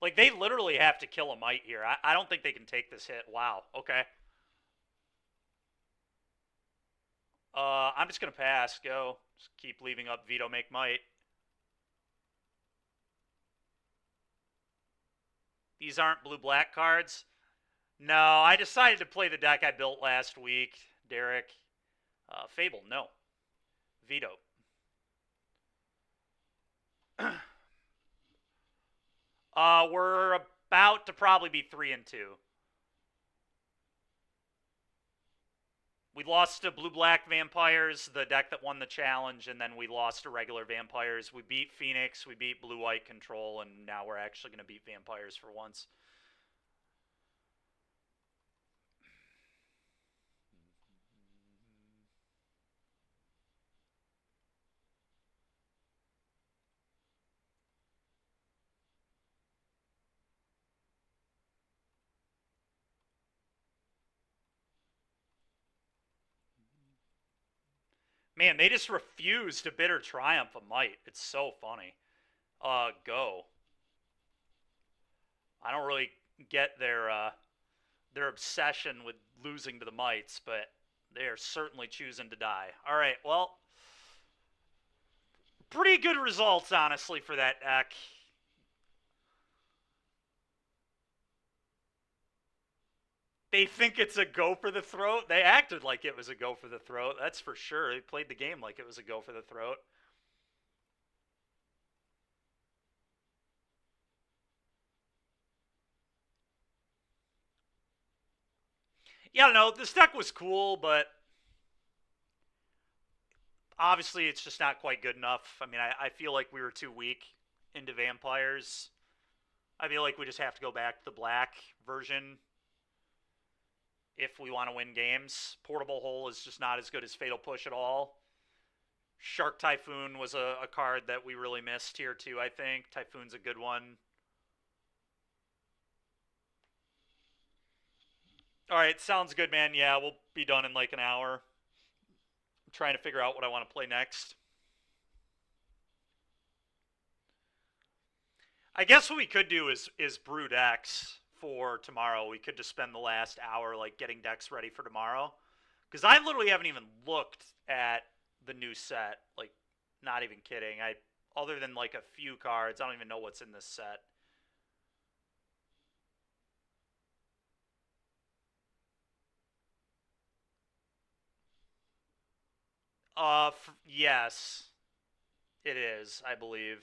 [SPEAKER 1] Like, they literally have to kill a Mite here. I don't think they can take this hit. Wow. Okay. I'm just going to pass. Go. Just keep leaving up Veto Make Mite. These aren't blue-black cards. No, I decided to play the deck I built last week, Derek. Fable, no. Veto. We're about to probably be 3-2. We lost to blue-black vampires, the deck that won the challenge, and then we lost to regular vampires. We beat Phoenix, we beat blue-white control, and now we're actually going to beat vampires for once. Man, they just refuse to Bitter Triumph a Mite. It's so funny. Go. I don't really get their obsession with losing to the Mites, but they are certainly choosing to die. All right, well, pretty good results, honestly, for that deck. They think it's a go for the throat. They acted like it was a go for the throat. That's for sure. They played the game like it was a go for the throat. Yeah, no, this deck was cool, but obviously it's just not quite good enough. I mean, I feel like we were too weak into vampires. I feel like we just have to go back to the black version if we want to win games. Portable Hole is just not as good as Fatal Push at all. Shark Typhoon was a card that we really missed here too, I think. Typhoon's a good one. All right, sounds good, man. Yeah, we'll be done in like an hour. I'm trying to figure out what I want to play next. I guess what we could do is brew decks for tomorrow. We could just spend the last hour like getting decks ready for tomorrow. Because I literally haven't even looked at the new set. Like, not even kidding. Other than like a few cards, I don't even know what's in this set. Yes, it is, I believe.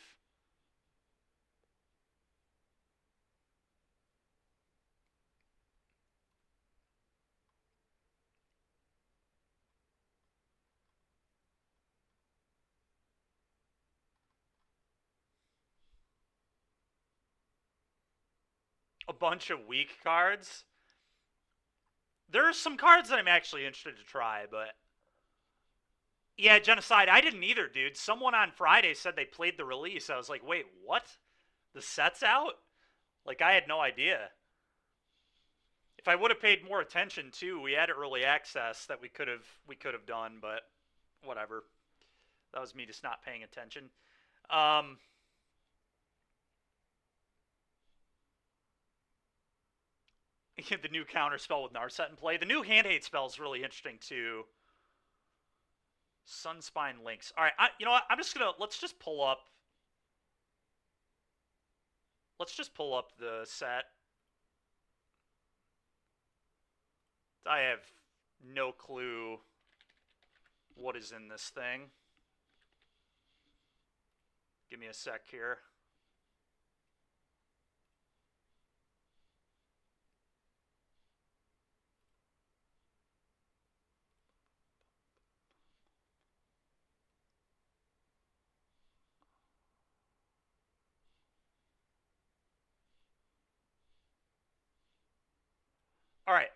[SPEAKER 1] A bunch of weak cards. There are some cards that I'm actually interested to try, but yeah, Genocide. I didn't either, dude. Someone on Friday said they played the release. I was like, wait, what? The set's out? Like, I had no idea. If I would have paid more attention too, we had early access that we could have done, but whatever. That was me just not paying attention. Um, The new counter spell with Narset in play. The new hand hate spell is really interesting too. Sunspine Lynx. All right, you know what? Let's just pull up. Let's just pull up the set. I have no clue what is in this thing. Give me a sec here. All right.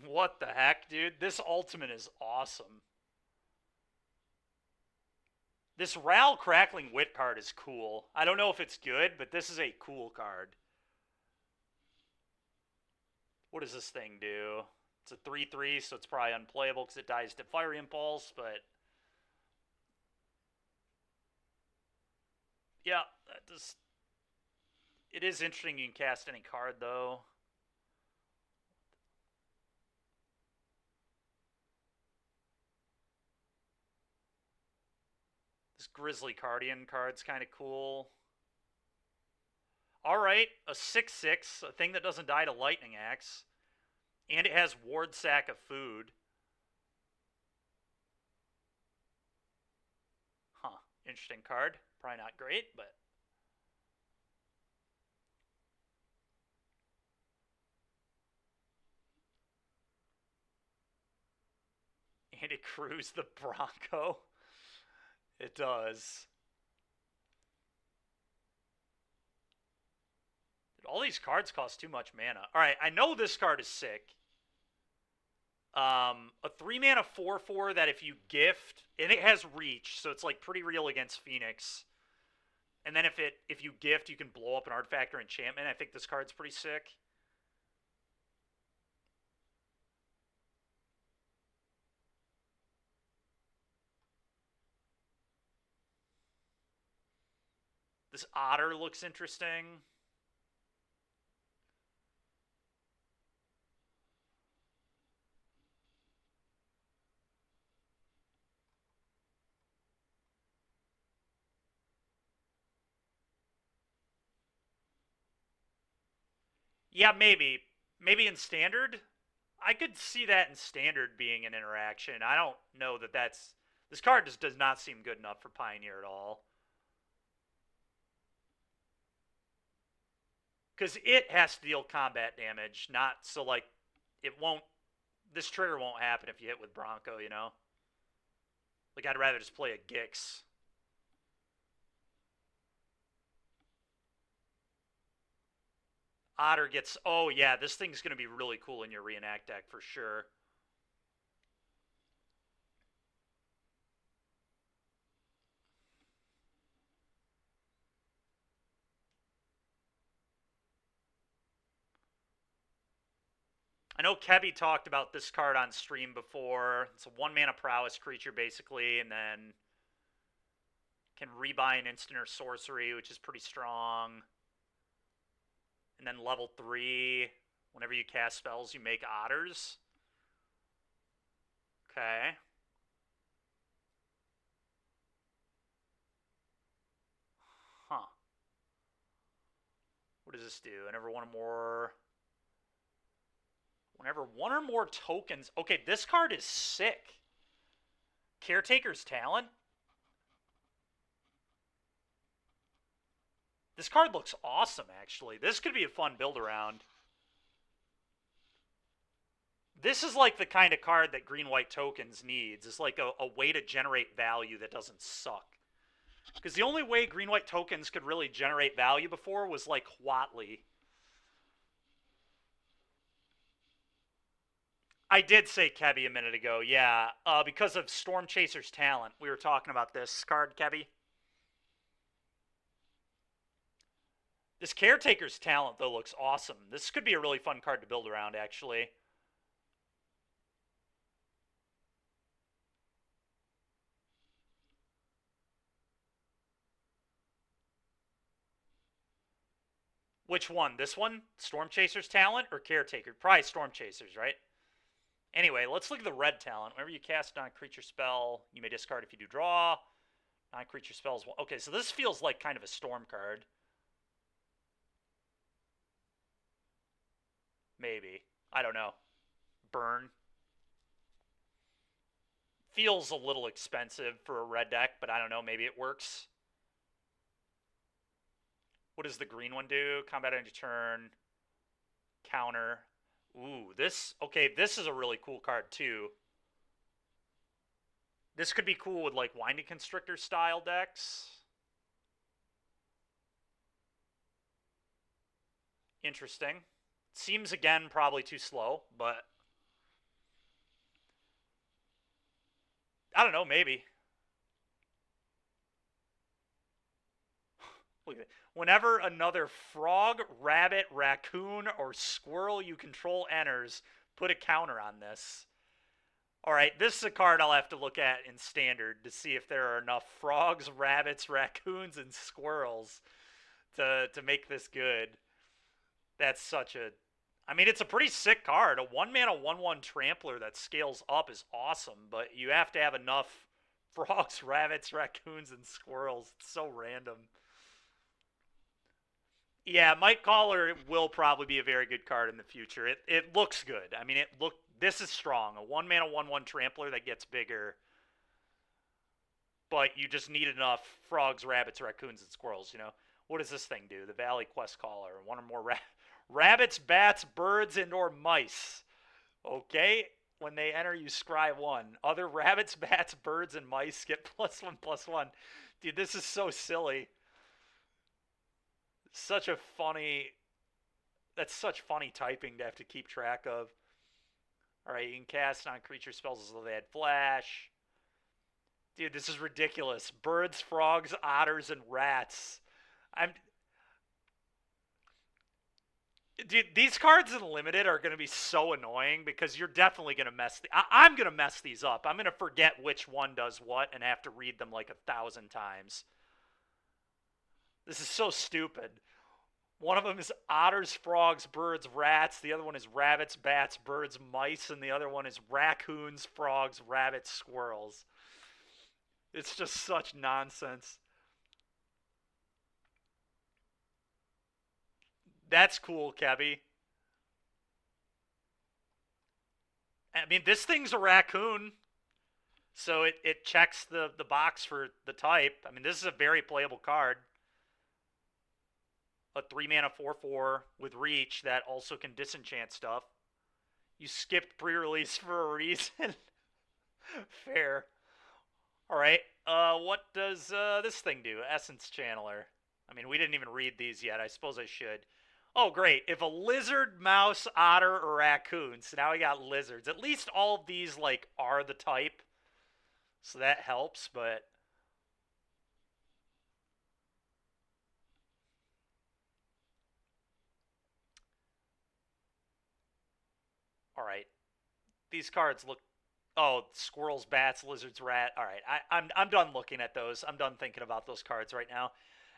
[SPEAKER 1] What the heck, dude? This ultimate is awesome. This Ral Crackling Wit card is cool. I don't know if it's good, but this is a cool card. What does this thing do? It's a 3/3, so it's probably unplayable because it dies to Fire Impulse, but yeah, it is interesting you can cast any card, though. This Grizzly Guardian card's kind of cool. Alright, a 6/6, a thing that doesn't die to Lightning Axe. And it has Ward Sack of Food. Huh, interesting card. Probably not great, but... And it crews the Bronco. It does. All these cards cost too much mana. Alright, I know this card is sick. A 3-mana 4/4 that if you gift, and it has reach, so it's like pretty real against Phoenix. And then if you gift, you can blow up an artifact or enchantment. I think this card's pretty sick. This Otter looks interesting. Yeah, maybe. Maybe in Standard? I could see that in Standard being an interaction. I don't know that that's... This card just does not seem good enough for Pioneer at all. Because it has to deal combat damage, not... So, like, it won't... This trigger won't happen if you hit with Bronco, you know? Like, I'd rather just play a Gix. Otter gets... Oh, yeah, this thing's going to be really cool in your Reenact deck for sure. I know Kebby talked about this card on stream before. It's a 1-mana prowess creature, basically, and then can rebuy an instant or sorcery, which is pretty strong. And then level 3, whenever you cast spells, you make otters. Okay. Huh. What does this do? Whenever one or more tokens... Okay, this card is sick. Caretaker's Talent. This card looks awesome, actually. This could be a fun build around. This is like the kind of card that green-white tokens needs. It's like a way to generate value that doesn't suck. Because the only way green-white tokens could really generate value before was like Huatli. I did say Kebby a minute ago, yeah. Because of Storm Chaser's Talent. We were talking about this card, Kebby. This Caretaker's talent, though, looks awesome. This could be a really fun card to build around, actually. Which one? This one? Storm Chaser's talent or Caretaker? Probably Storm Chaser's, right? Anyway, let's look at the red talent. Whenever you cast a non-creature spell, you may discard if you do draw. Non-creature spells. Okay, so this feels like kind of a Storm card. Maybe. I don't know. Burn. Feels a little expensive for a red deck, but I don't know. Maybe it works. What does the green one do? Combat end of turn. Counter. Ooh, this... Okay, this is a really cool card, too. This could be cool with, like, Winding Constrictor style decks. Interesting. Seems, again, probably too slow, but... I don't know, maybe. Look at it. Whenever another frog, rabbit, raccoon, or squirrel you control enters, put a counter on this. Alright, this is a card I'll have to look at in Standard to see if there are enough frogs, rabbits, raccoons, and squirrels to make this good. That's such a... I mean, it's a pretty sick card. A 1-mana 1/1 Trampler that scales up is awesome, but you have to have enough frogs, rabbits, raccoons, and squirrels. It's so random. Yeah, Mike Caller will probably be a very good card in the future. It looks good. I mean, this is strong. A 1-mana 1/1 Trampler that gets bigger, but you just need enough frogs, rabbits, raccoons, and squirrels, you know? What does this thing do? The Valley Quest Caller. One or more rabbits, bats, birds, and or mice. Okay? When they enter, you scry 1. Other rabbits, bats, birds, and mice get +1/+1. Dude, this is so silly. Such a funny... That's such funny typing to have to keep track of. Alright, you can cast non-creature spells as though they had flash. Dude, this is ridiculous. Birds, frogs, otters, and rats. I'm... Dude, these cards in Limited are going to be so annoying because you're definitely going to mess... I'm going to mess these up. I'm going to forget which one does what and have to read them like 1,000 times. This is so stupid. One of them is otters, frogs, birds, rats. The other one is rabbits, bats, birds, mice. And the other one is raccoons, frogs, rabbits, squirrels. It's just such nonsense. That's cool, Kevy. I mean, this thing's a raccoon. So it checks the box for the type. I mean, this is a very playable card. A 3-mana 4/4 with reach that also can disenchant stuff. You skipped pre-release for a reason. Fair. Alright, what does this thing do? Essence Channeler. I mean, we didn't even read these yet. I suppose I should. Oh, great. If a lizard, mouse, otter, or raccoon. So now we got lizards. At least all of these, like, are the type. So that helps, but... Alright. These cards look... Oh, squirrels, bats, lizards, rat. Alright, I'm done looking at those. I'm done thinking about those cards right now.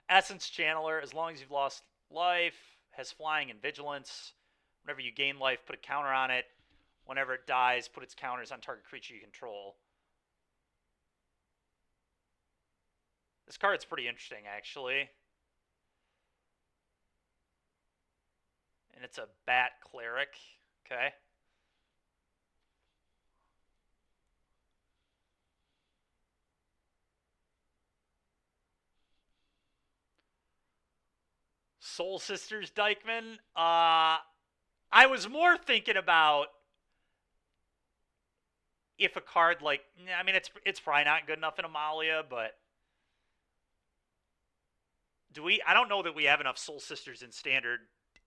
[SPEAKER 1] Essence Channeler, as long as you've lost life, has flying and vigilance. Whenever you gain life, put a counter on it. Whenever it dies, put its counters on target creature you control. This card's pretty interesting, actually. And it's a bat cleric. Okay. Soul Sisters Dykeman. I was more thinking about if a card like... I mean, it's probably not good enough in Amalia, but... Do we... I don't know that we have enough Soul Sisters in Standard.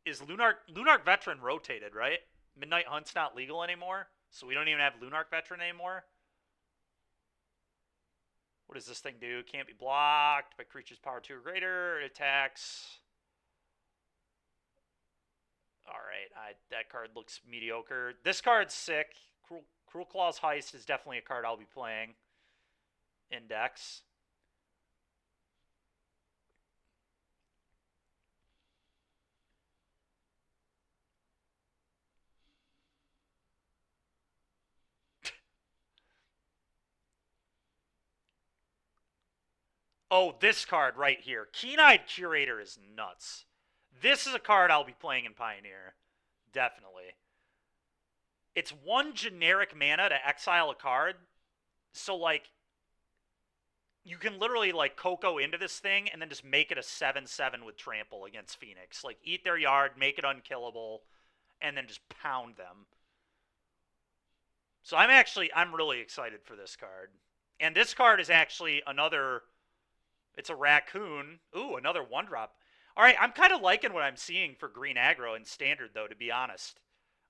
[SPEAKER 1] Is Lunarch Veteran rotated, right? Midnight Hunt's not legal anymore, so we don't even have Lunarch Veteran anymore. What does this thing do? Can't be blocked by creatures power 2 or greater. It attacks. All right, that card looks mediocre. This card's sick. Cruel Claw's Heist is definitely a card I'll be playing. Index. Oh, this card right here. Keen-Eyed Curator is nuts. This is a card I'll be playing in Pioneer. Definitely. It's one generic mana to exile a card. So, like, you can literally, like, Coco into this thing and then just make it a 7-7 with Trample against Phoenix. Like, eat their yard, make it unkillable, and then just pound them. So I'm really excited for this card. And this card is actually another, it's a raccoon. Ooh, another 1-drop. All right, I'm kind of liking what I'm seeing for green aggro in Standard, though, to be honest.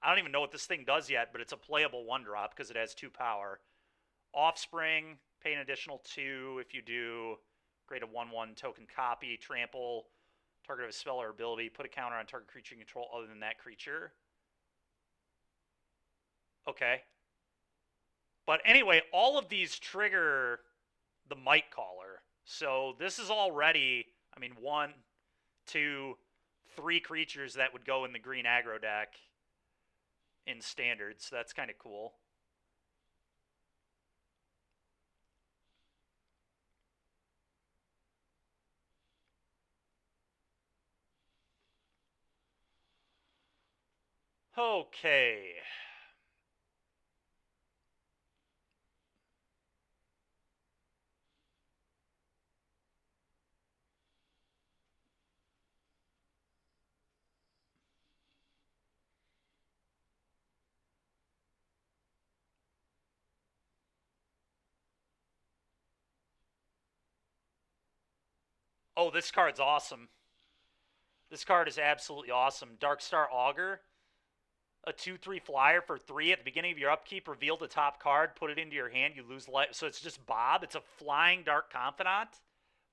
[SPEAKER 1] I don't even know what this thing does yet, but it's a playable 1-drop because it has 2 power. Offspring, pay an additional 2 if you do. Create a 1/1 token copy, trample, target of a spell or ability, put a counter on target creature you control other than that creature. Okay. But anyway, all of these trigger the Might Caller. So this is already, I mean, 1, 2, 3 creatures that would go in the green aggro deck in Standard. So that's kind of cool. Okay. Oh, this card's awesome. This card is absolutely awesome. Darkstar Augur, a 2/3 flyer for 3 at the beginning of your upkeep. Reveal the top card, put it into your hand. You lose life. So it's just Bob. It's a flying Dark Confidant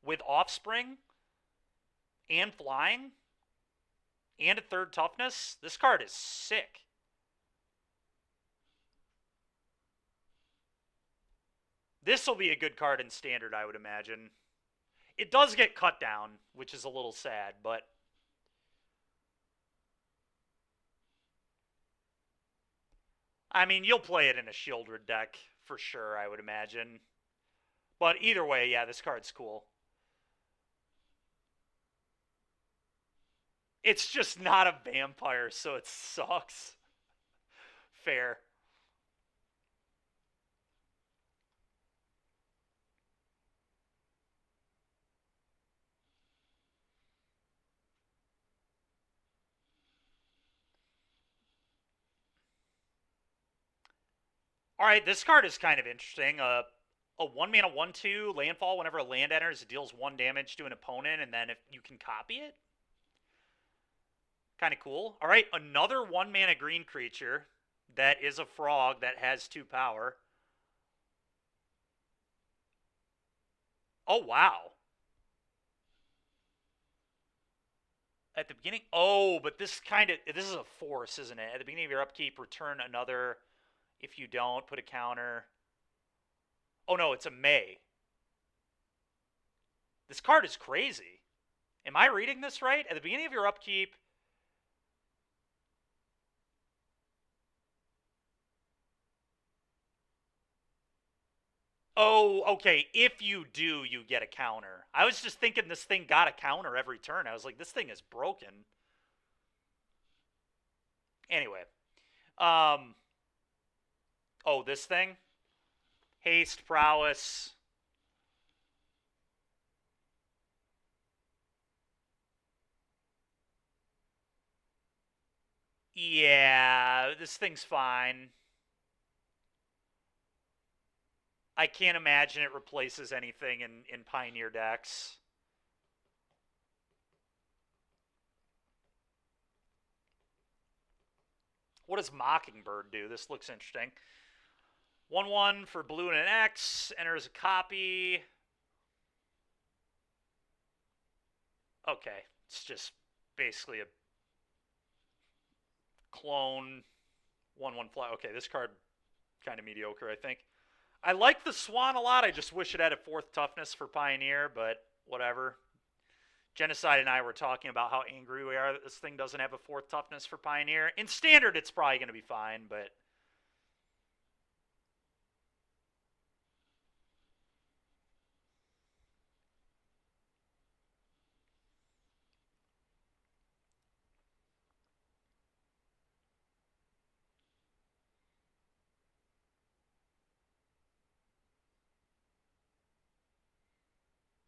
[SPEAKER 1] with Offspring and flying and a 3rd toughness. This card is sick. This will be a good card in Standard, I would imagine. It does get cut down, which is a little sad, but I mean, you'll play it in a Shieldred deck for sure, I would imagine. But either way, yeah, this card's cool. It's just not a vampire, so it sucks. Fair. All right, this card is kind of interesting. A 1-mana 1/2 landfall. Whenever a land enters, it deals 1 damage to an opponent, and then if you can copy it, kind of cool. All right, another 1-mana green creature that is a frog that has 2 power. Oh wow! At the beginning, oh, but this is a force, isn't it? At the beginning of your upkeep, return another. If you don't, put a counter. Oh no, it's a May. This card is crazy. Am I reading this right? At the beginning of your upkeep. Oh, okay. If you do, you get a counter. I was just thinking this thing got a counter every turn. I was like, this thing is broken. Anyway. Um. Oh, this thing? Haste, prowess. Yeah, this thing's fine. I can't imagine it replaces anything in Pioneer decks. What does Mockingbird do? This looks interesting. 1/1 for blue and an X. Enters a copy. Okay. It's just basically a clone 1/1 fly. Okay, this card kind of mediocre, I think. I like the Swan a lot. I just wish it had a 4th toughness for Pioneer, but whatever. Genocide and I were talking about how angry we are that this thing doesn't have a 4th toughness for Pioneer. In Standard, it's probably going to be fine, but...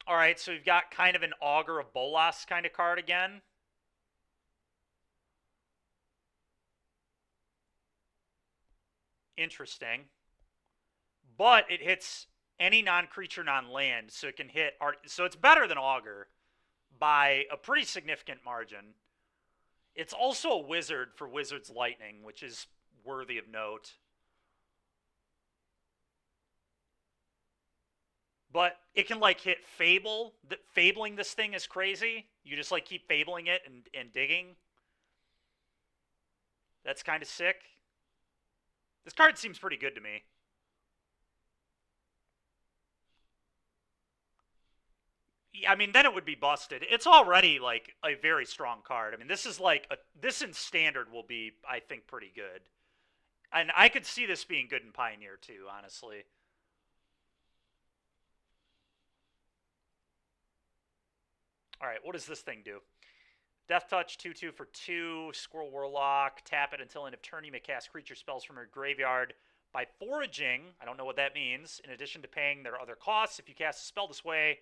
[SPEAKER 1] Alright, so we've got kind of an Augur of Bolas kind of card again. Interesting. But it hits any non-creature, non-land, so it can hit... So it's better than Augur by a pretty significant margin. It's also a wizard for Wizard's Lightning, which is worthy of note. But it can, like, hit Fable. Fabling this thing is crazy. You just, like, keep Fabling it and digging. That's kind of sick. This card seems pretty good to me. I mean, then it would be busted. It's already, like, a very strong card. I mean, this is, like, this in Standard will be, I think, pretty good. And I could see this being good in Pioneer, too, honestly. Alright, what does this thing do? Death Touch, 2/2 for 2. Squirrel Warlock. Tap it until end of turn. You may cast creature spells from your graveyard by foraging. I don't know what that means. In addition to paying their other costs, if you cast a spell this way,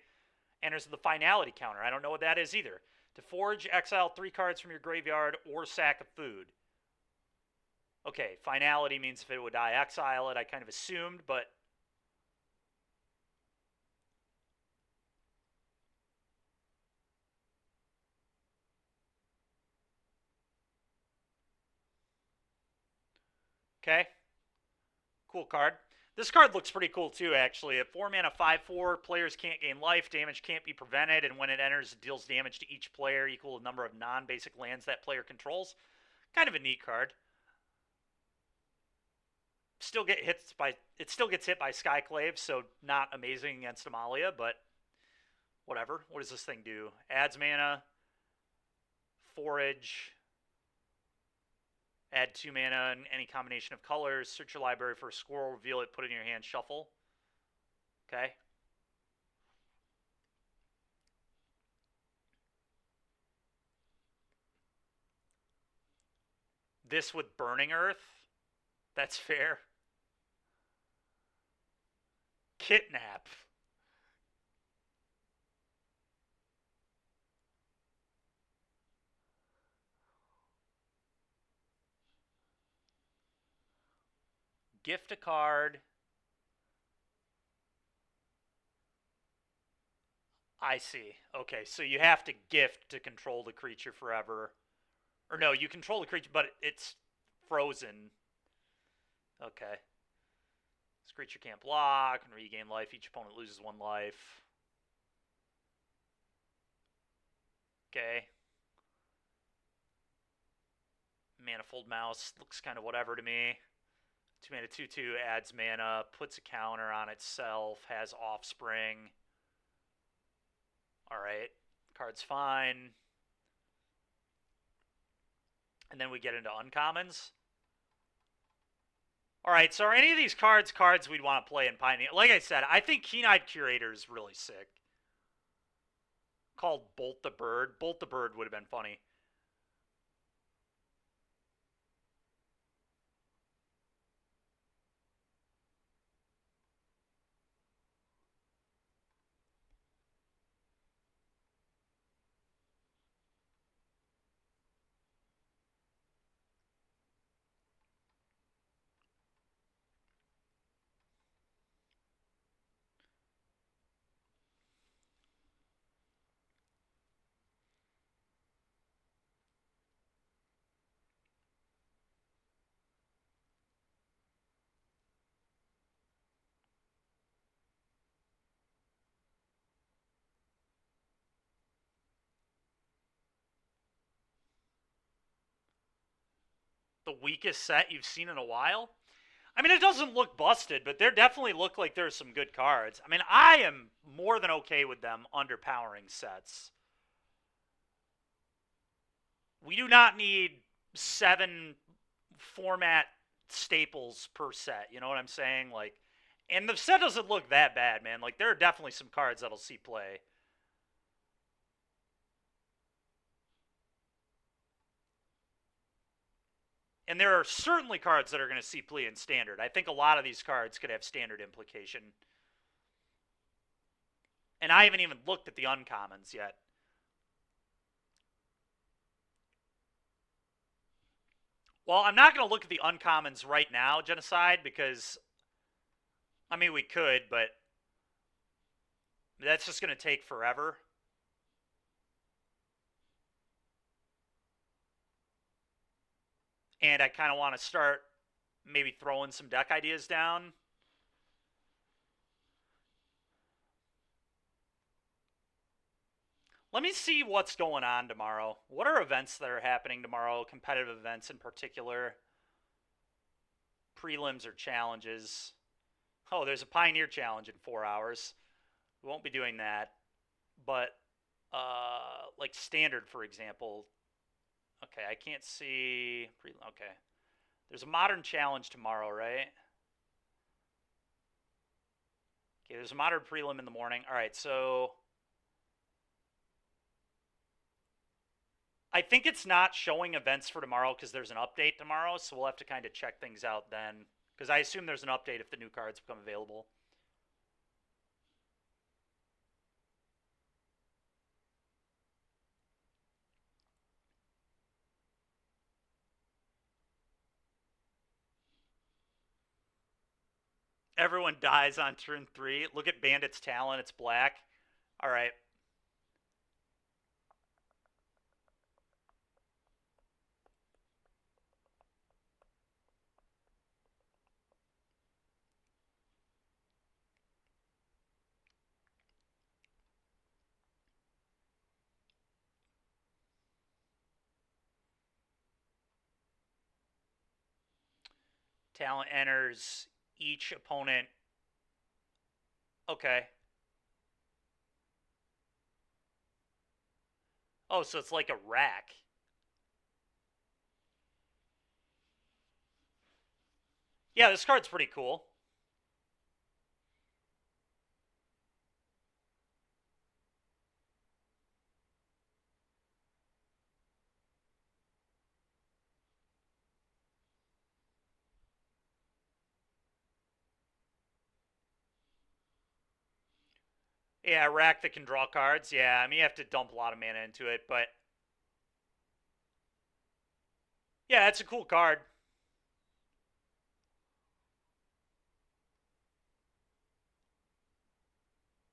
[SPEAKER 1] enters the finality counter. I don't know what that is either. To forage, exile 3 cards from your graveyard or sack of food. Okay, finality means if it would die, exile it. I kind of assumed, but... Okay. Cool card. This card looks pretty cool too, actually. At 4 mana, 5/4, players can't gain life, damage can't be prevented, and when it enters, it deals damage to each player equal to the number of non-basic lands that player controls. Kind of a neat card. It still gets hit by Skyclave, so not amazing against Amalia, but whatever. What does this thing do? Adds mana, forage, add 2 mana in any combination of colors, search your library for a squirrel, reveal it, put it in your hand, shuffle. Okay. This with Burning Earth? That's fair. Kidnap. Gift a card. I see. Okay, so you have to gift to control the creature forever. Or no, you control the creature, but it's frozen. Okay. This creature can't block and regain life. Each opponent loses 1 life. Okay. Manifold Mouse looks kind of whatever to me. 2 mana, 2/2 adds mana, puts a counter on itself, has Offspring. Alright. Card's fine. And then we get into uncommons. Alright, so are any of these cards we'd want to play in Pioneer? Like I said, I think Keen-Eyed Curator is really sick. Called Bolt the Bird. Bolt the Bird would have been funny. The weakest set you've seen in a while? I mean, it doesn't look busted, but there definitely look like there's some good cards. I mean, I am more than okay with them underpowering sets. We do not need 7 format staples per set. You know what I'm saying? Like, and the set doesn't look that bad, man. Like, there are definitely some cards that'll see play. And there are certainly cards that are going to see play in standard. I think a lot of these cards could have standard implication. And I haven't even looked at the uncommons yet. Well, I'm not going to look at the uncommons right now, Genocide, because, I mean, we could, but that's just going to take forever. And I kind of want to start maybe throwing some deck ideas down. Let me see what's going on tomorrow. What are events that are happening tomorrow? Competitive events in particular. Prelims or challenges. Oh, there's a Pioneer Challenge in 4 hours. We won't be doing that. But, like Standard, for example. Okay, I can't see... Okay. There's a Modern Challenge tomorrow, right? Okay, there's a Modern Prelim in the morning. All right, so... I think it's not showing events for tomorrow because there's an update tomorrow, so we'll have to kind of check things out then. Because I assume there's an update if the new cards become available. Everyone dies on turn 3. Look at Bandit's Talon, it's black. All right. Talon enters each opponent. Okay. Oh, so it's like a rack. Yeah, this card's pretty cool. Yeah, rack that can draw cards. Yeah, I mean, you have to dump a lot of mana into it, but... Yeah, it's a cool card.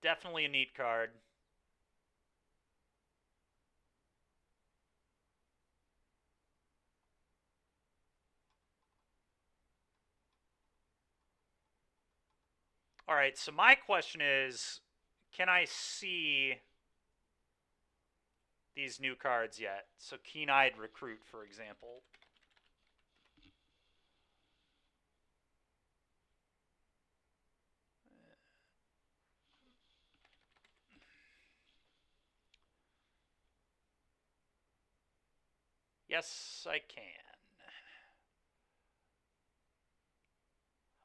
[SPEAKER 1] Definitely a neat card. All right, so my question is, can I see these new cards yet? So Keen-Eyed Recruit, for example. Yes, I can.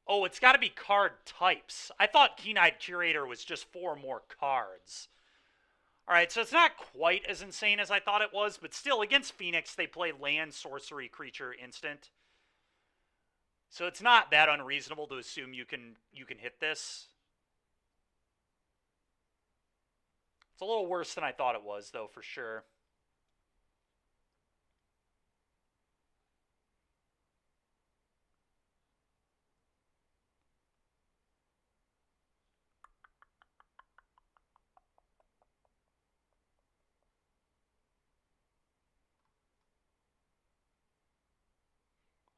[SPEAKER 1] Oh, it's got to be card types. I thought Keen-Eyed Curator was just 4 more cards. All right, so it's not quite as insane as I thought it was, but still, against Phoenix, they play land, sorcery, creature, instant. So it's not that unreasonable to assume you can hit this. It's a little worse than I thought it was, though, for sure.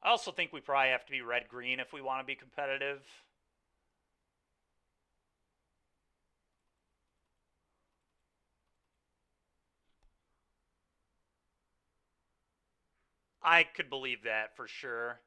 [SPEAKER 1] I also think we probably have to be red-green if we want to be competitive. I could believe that for sure.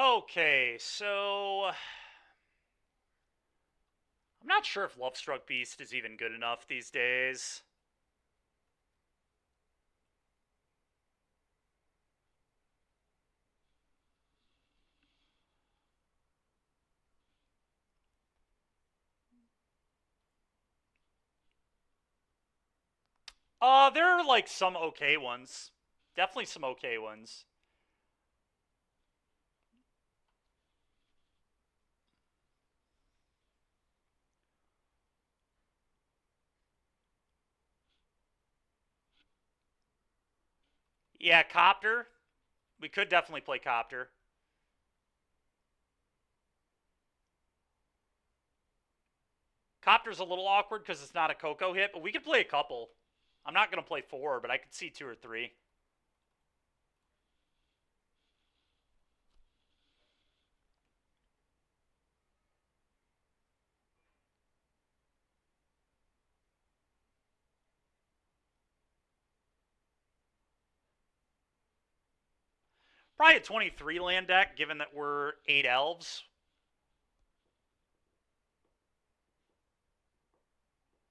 [SPEAKER 1] Okay, so I'm not sure if Lovestruck Beast is even good enough these days. There are like some okay ones. Definitely some okay ones. Yeah, Copter. We could definitely play Copter. Copter's a little awkward because it's not a Coco hit, but we could play a couple. I'm not going to play 4, but I could see 2 or 3. Probably a 23 land deck, given that we're 8 elves.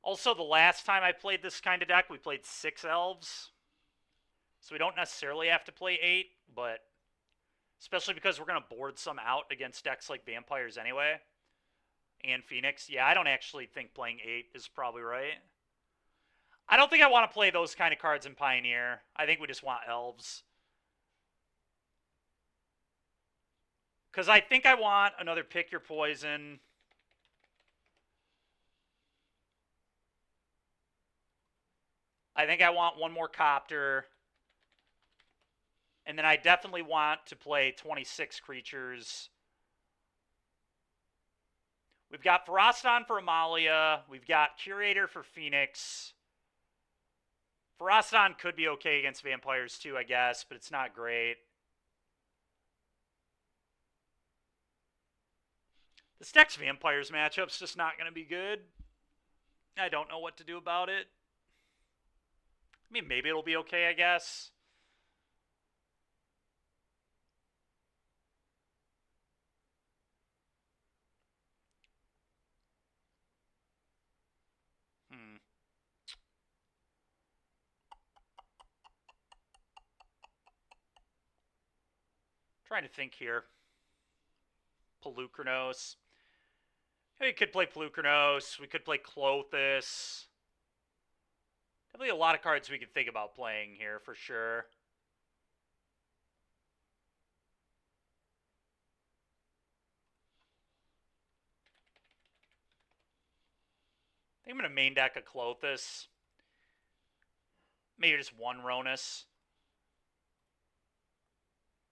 [SPEAKER 1] Also, the last time I played this kind of deck, we played 6 elves. So we don't necessarily have to play 8, but especially because we're going to board some out against decks like Vampires anyway. And Phoenix. Yeah, I don't actually think playing 8 is probably right. I don't think I want to play those kind of cards in Pioneer. I think we just want elves. Because I think I want another Pick Your Poison. I think I want one more Copter. And then I definitely want to play 26 creatures. We've got Ferocity for Amalia. We've got Curator for Phoenix. Ferocity could be okay against Vampires too, I guess, but it's not great. This deck's Vampires matchup's just not going to be good. I don't know what to do about it. I mean, maybe it'll be okay, I guess. Trying to think here. Polukranos. We could play Polukranos. We could play Klothys. Definitely a lot of cards we could think about playing here for sure. I think I'm going to main deck a Klothys. Maybe just one Ronus.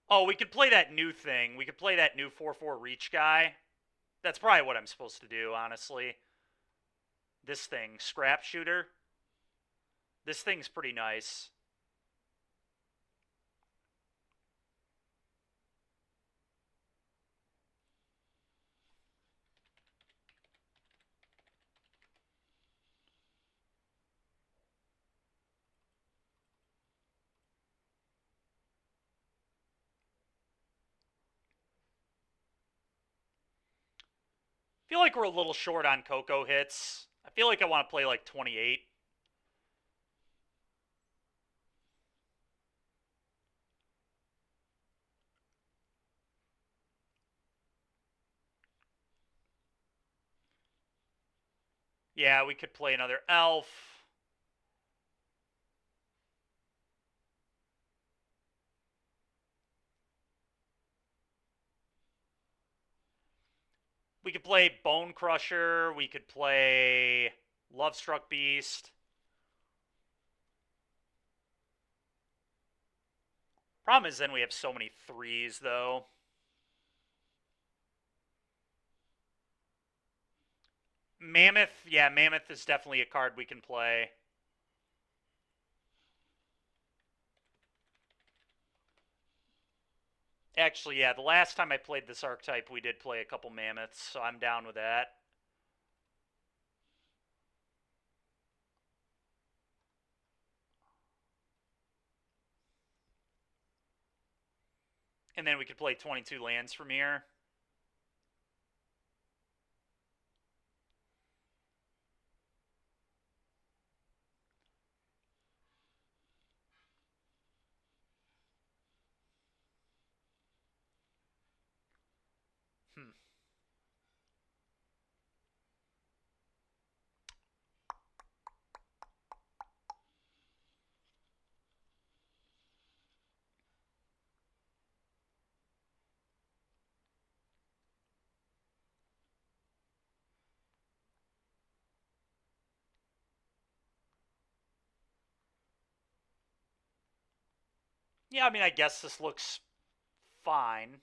[SPEAKER 1] Oh, we could play that new thing. We could play that new 4/4 reach guy. That's probably what I'm supposed to do, honestly. This thing, Scrap Shooter. This thing's pretty nice. I feel like we're a little short on Coco hits. I feel like I want to play like 28. Yeah, we could play another elf. We could play Bone Crusher. We could play Lovestruck Beast. Problem is then we have so many threes, though. Mammoth, yeah, Mammoth is definitely a card we can play. Actually, yeah, the last time I played this archetype, we did play a couple Mammoths, so I'm down with that. And then we could play 22 lands from here. Hmm. Yeah, I mean, I guess this looks fine.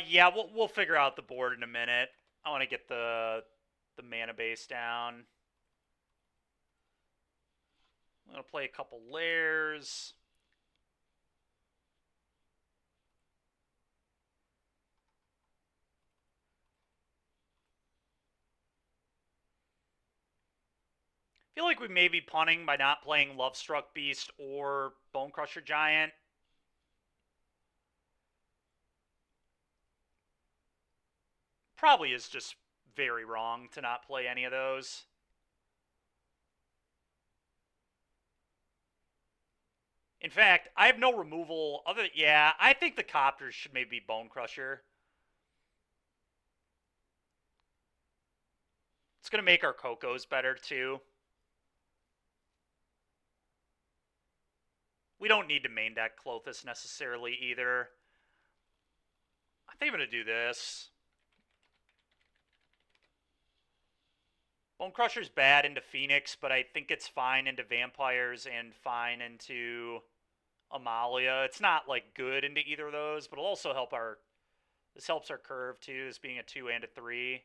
[SPEAKER 1] Yeah, we'll figure out the board in a minute. I want to get the mana base down. I'm gonna play a couple layers. I feel like we may be punting by not playing Lovestruck Beast or Bone Crusher Giant. Probably is just very wrong to not play any of those. In fact, I have no removal other. Yeah, I think the Copters should maybe be Bone Crusher. It's gonna make our Cocos better too. We don't need to main deck Klothys necessarily either. I think I'm gonna do this. Bone Crusher's bad into Phoenix, but I think it's fine into Vampires and fine into Amalia. It's not like good into either of those, but it'll also help our. This helps our curve too, as being a 2 and a 3.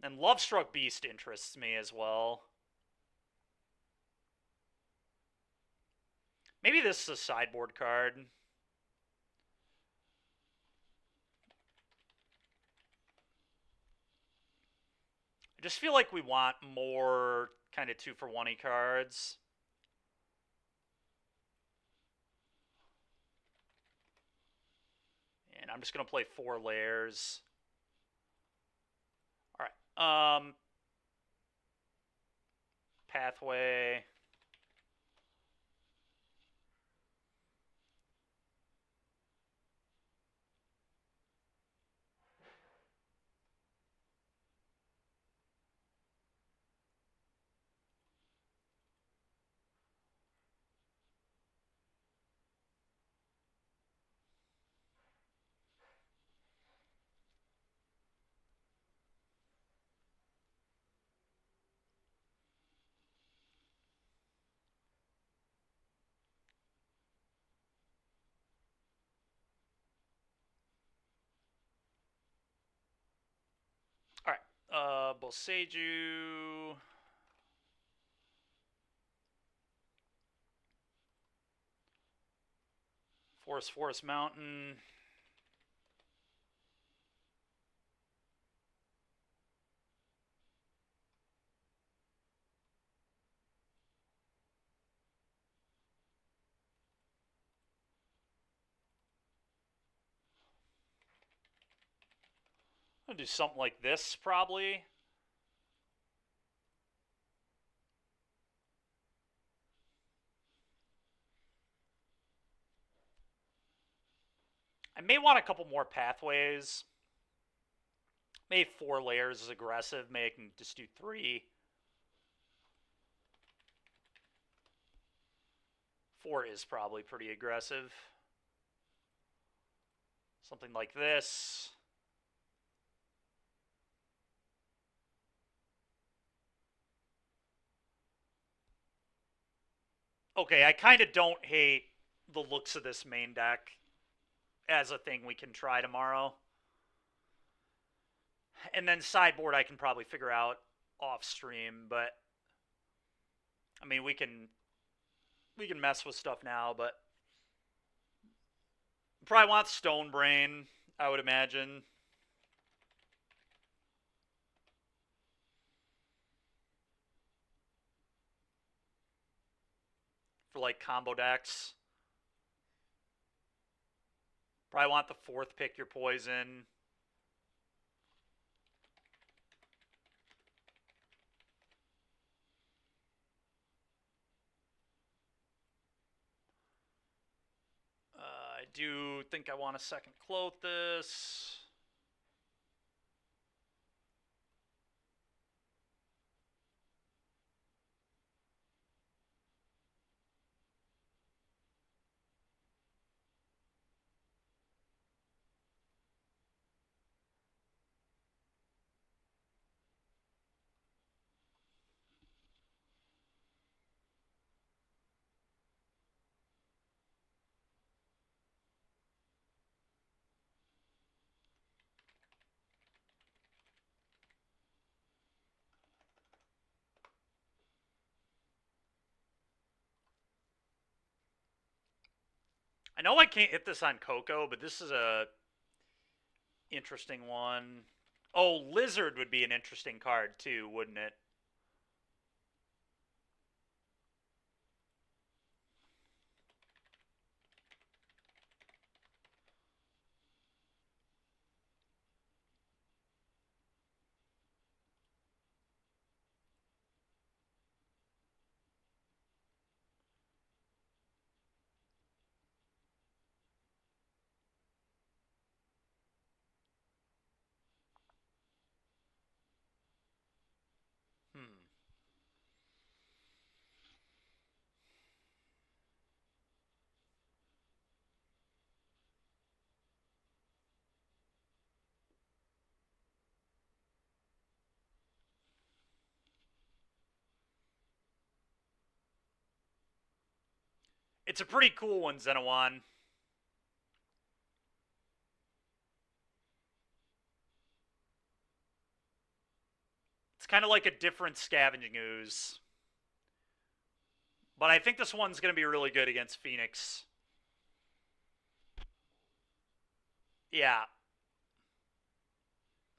[SPEAKER 1] And Lovestruck Beast interests me as well. Maybe this is a sideboard card. I just feel like we want more kind of 2-for-1-y cards. And I'm just going to play 4 layers. Alright. Pathway. Alright. Boseiju. Forest Mountain. gonna do something like this, probably. I may want a couple more pathways. Maybe 4 layers is aggressive. Maybe I can just do 3. 4 is probably pretty aggressive. Something like this. Okay, I kind of don't hate the looks of this main deck as a thing we can try tomorrow. And then sideboard I can probably figure out off stream, but I mean we can mess with stuff now, but probably want Stone Brain, I would imagine. For like combo decks. Probably want the 4th pick your poison. I do think I want to second cloth this. I know I can't hit this on Coco, but this is a interesting one. Oh, Lizard would be an interesting card too, wouldn't it? Hmm. It's a pretty cool one, Xenowan. It's kind of like a different Scavenging Ooze. But I think this one's going to be really good against Phoenix. Yeah.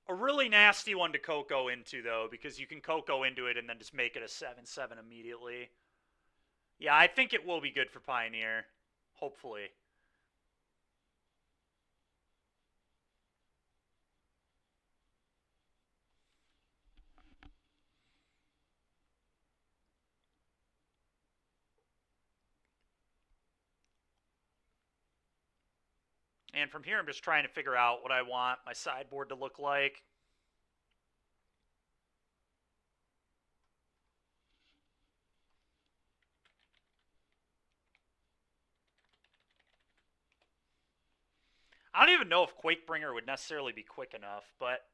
[SPEAKER 1] A really nasty one to Coco into, though, because you can Coco into it and then just make it a 7/7 immediately. Yeah, I think it will be good for Pioneer. Hopefully. And from here, I'm just trying to figure out what I want my sideboard to look like. I don't even know if Quakebringer would necessarily be quick enough, but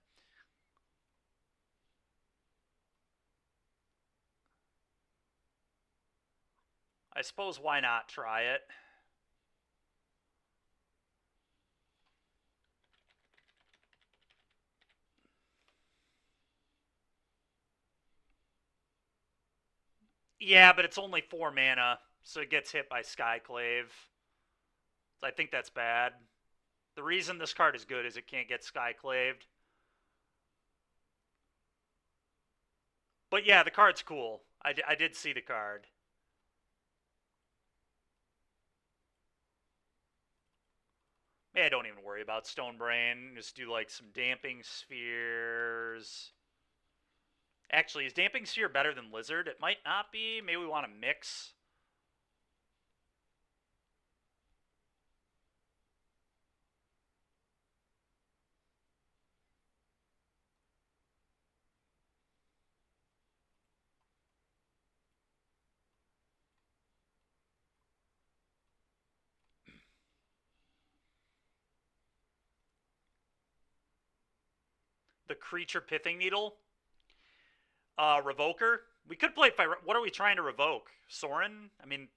[SPEAKER 1] I suppose why not try it? Yeah, but it's only 4 mana, so it gets hit by Skyclave. So I think that's bad. The reason this card is good is it can't get Skyclaved. But yeah, the card's cool. I did see the card. Yeah, don't even worry about Stone Brain. Just do like some Damping Spheres. Actually, is Damping Sphere better than Lizard? It might not be. Maybe we want to mix. The Creature Pithing Needle. Revoker. We could play. What are we trying to revoke? Sorin? I mean,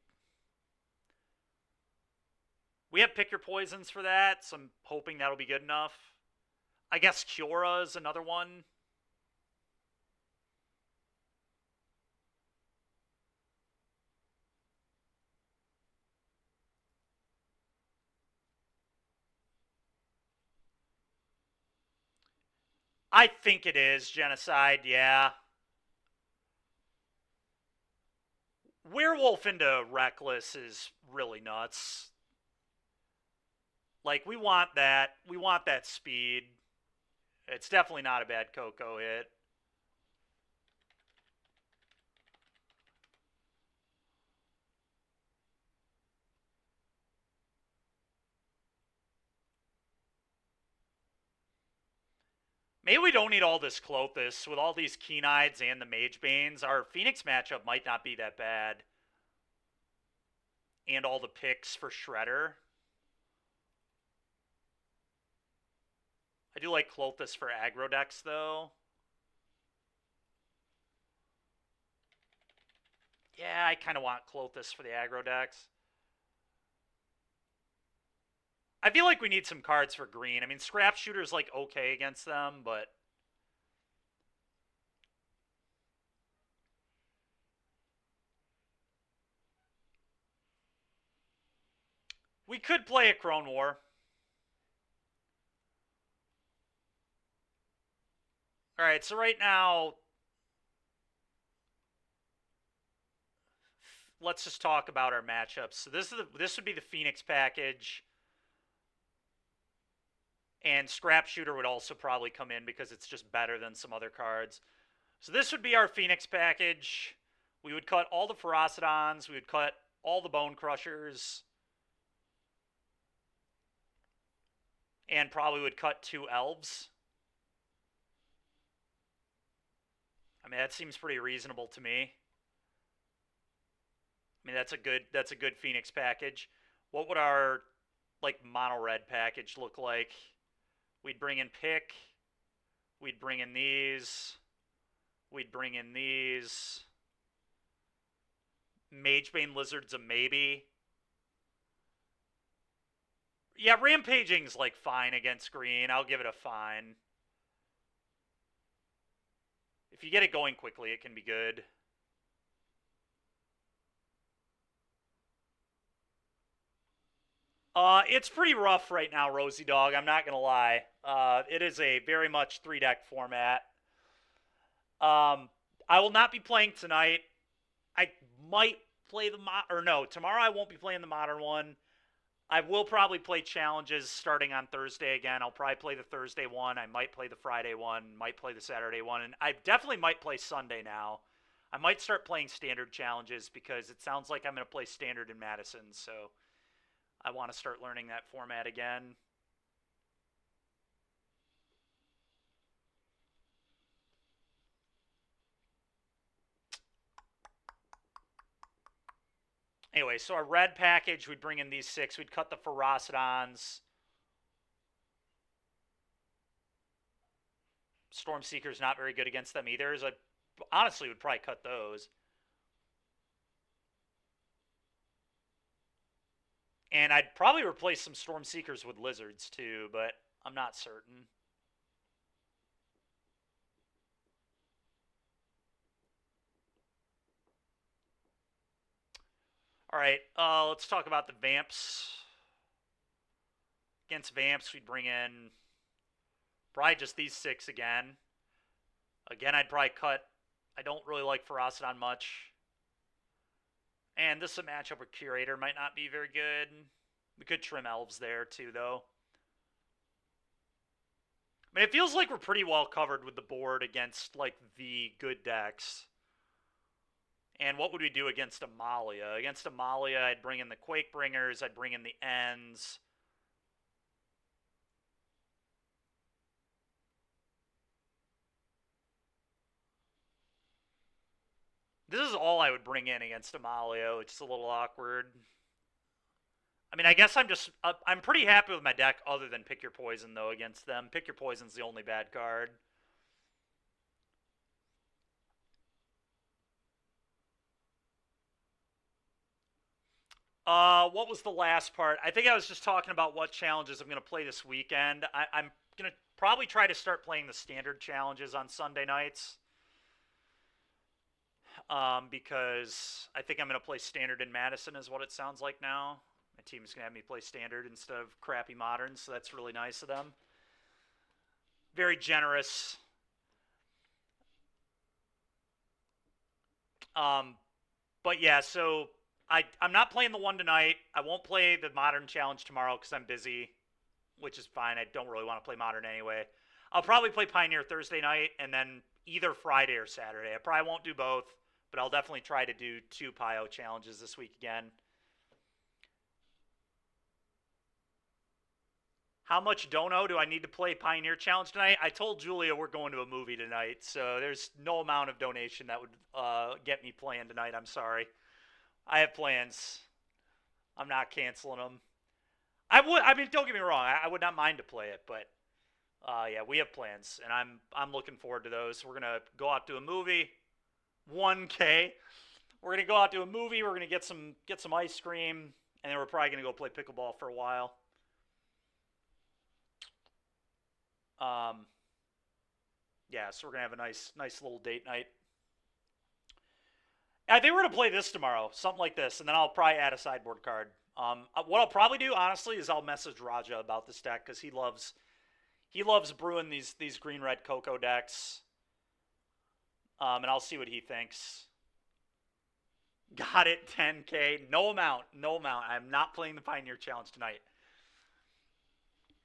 [SPEAKER 1] we have Pick Your Poisons for that, so I'm hoping that'll be good enough. I guess Kiora is another one. I think it is Genocide, yeah. Werewolf into Reckless is really nuts. Like, we want that. We want that speed. It's definitely not a bad Coco hit. Maybe we don't need all this Klothys. With all these Keen-Eyes and the Mage Banes, our Phoenix matchup might not be that bad. And all the picks for Shredder. I do like Klothys for aggro decks, though. Yeah, I kind of want Klothys for the aggro decks. I feel like we need some cards for green. I mean, Scrap Shooter's like okay against them, but we could play a Crone War. All right, so right now, let's just talk about our matchups. So this would be the Phoenix package, and Scrap Shooter would also probably come in because it's just better than some other cards. So this would be our Phoenix package. We would cut all the Ferocidons. We would cut all the Bone Crushers. And probably would cut 2 Elves. I mean, that seems pretty reasonable to me. I mean, that's a good Phoenix package. What would our like mono red package look like? We'd bring in Pick. We'd bring in these. We'd bring in these. Magebane Lizard's a maybe. Yeah, Rampaging's like fine against green. I'll give it a fine. If you get it going quickly, it can be good. It's pretty rough right now, Rosie Dog. I'm not gonna lie. It is a very much 3-deck format. I will not be playing tonight. I might play tomorrow I won't be playing the modern one. I will probably play challenges starting on Thursday again. I'll probably play the Thursday one. I might play the Friday one. Might play the Saturday one, and I definitely might play Sunday now. I might start playing standard challenges because it sounds like I'm going to play standard in Madison. So I want to start learning that format again. Anyway, so our red package, we'd bring in these 6. We'd cut the Ferocidons. Stormseeker's not very good against them either. So I honestly would probably cut those. And I'd probably replace some Stormseekers with Lizards too, but I'm not certain. All right, let's talk about the Vamps. Against Vamps, we'd bring in probably just these 6 again. Again, I'd probably cut. I don't really like Ferocidon much. And this is a matchup with Curator. Might not be very good. We could trim Elves there too, though. I mean, it feels like we're pretty well covered with the board against like the good decks. And what would we do against Amalia? Against Amalia, I'd bring in the Quake Bringers, I'd bring in the Ends. This is all I would bring in against Amalia, which is a little awkward. I mean, I guess I'm pretty happy with my deck other than Pick Your Poison, though, against them. Pick Your Poison's the only bad card. What was the last part? I think I was just talking about what challenges I'm going to play this weekend. I'm going to probably try to start playing the standard challenges on Sunday nights. Because I think I'm going to play standard in Madison, is what it sounds like now. My team's going to have me play standard instead of crappy modern, so that's really nice of them. Very generous. But yeah, so I'm not playing the one tonight. I won't play the modern challenge tomorrow because I'm busy, which is fine. I don't really want to play modern anyway. I'll probably play Pioneer Thursday night and then either Friday or Saturday. I probably won't do both, but I'll definitely try to do 2 Pio challenges this week again. How much dono do I need to play Pioneer Challenge tonight? I told Julia we're going to a movie tonight, so there's no amount of donation that would get me playing tonight. I'm sorry. I have plans. I'm not canceling them. I mean, don't get me wrong. I would not mind to play it, but yeah, we have plans, and I'm looking forward to those. We're gonna go out to a movie. 1K. We're gonna go out to a movie. We're gonna get some ice cream, and then we're probably gonna go play pickleball for a while. Um, yeah, so we're gonna have a nice little date night. I think we're gonna play this tomorrow, something like this, and then I'll probably add a sideboard card. What I'll probably do, honestly, is I'll message Raja about this deck because he loves brewing these green red cocoa decks. And I'll see what he thinks. Got it, 10K. No amount. I'm not playing the Pioneer Challenge tonight.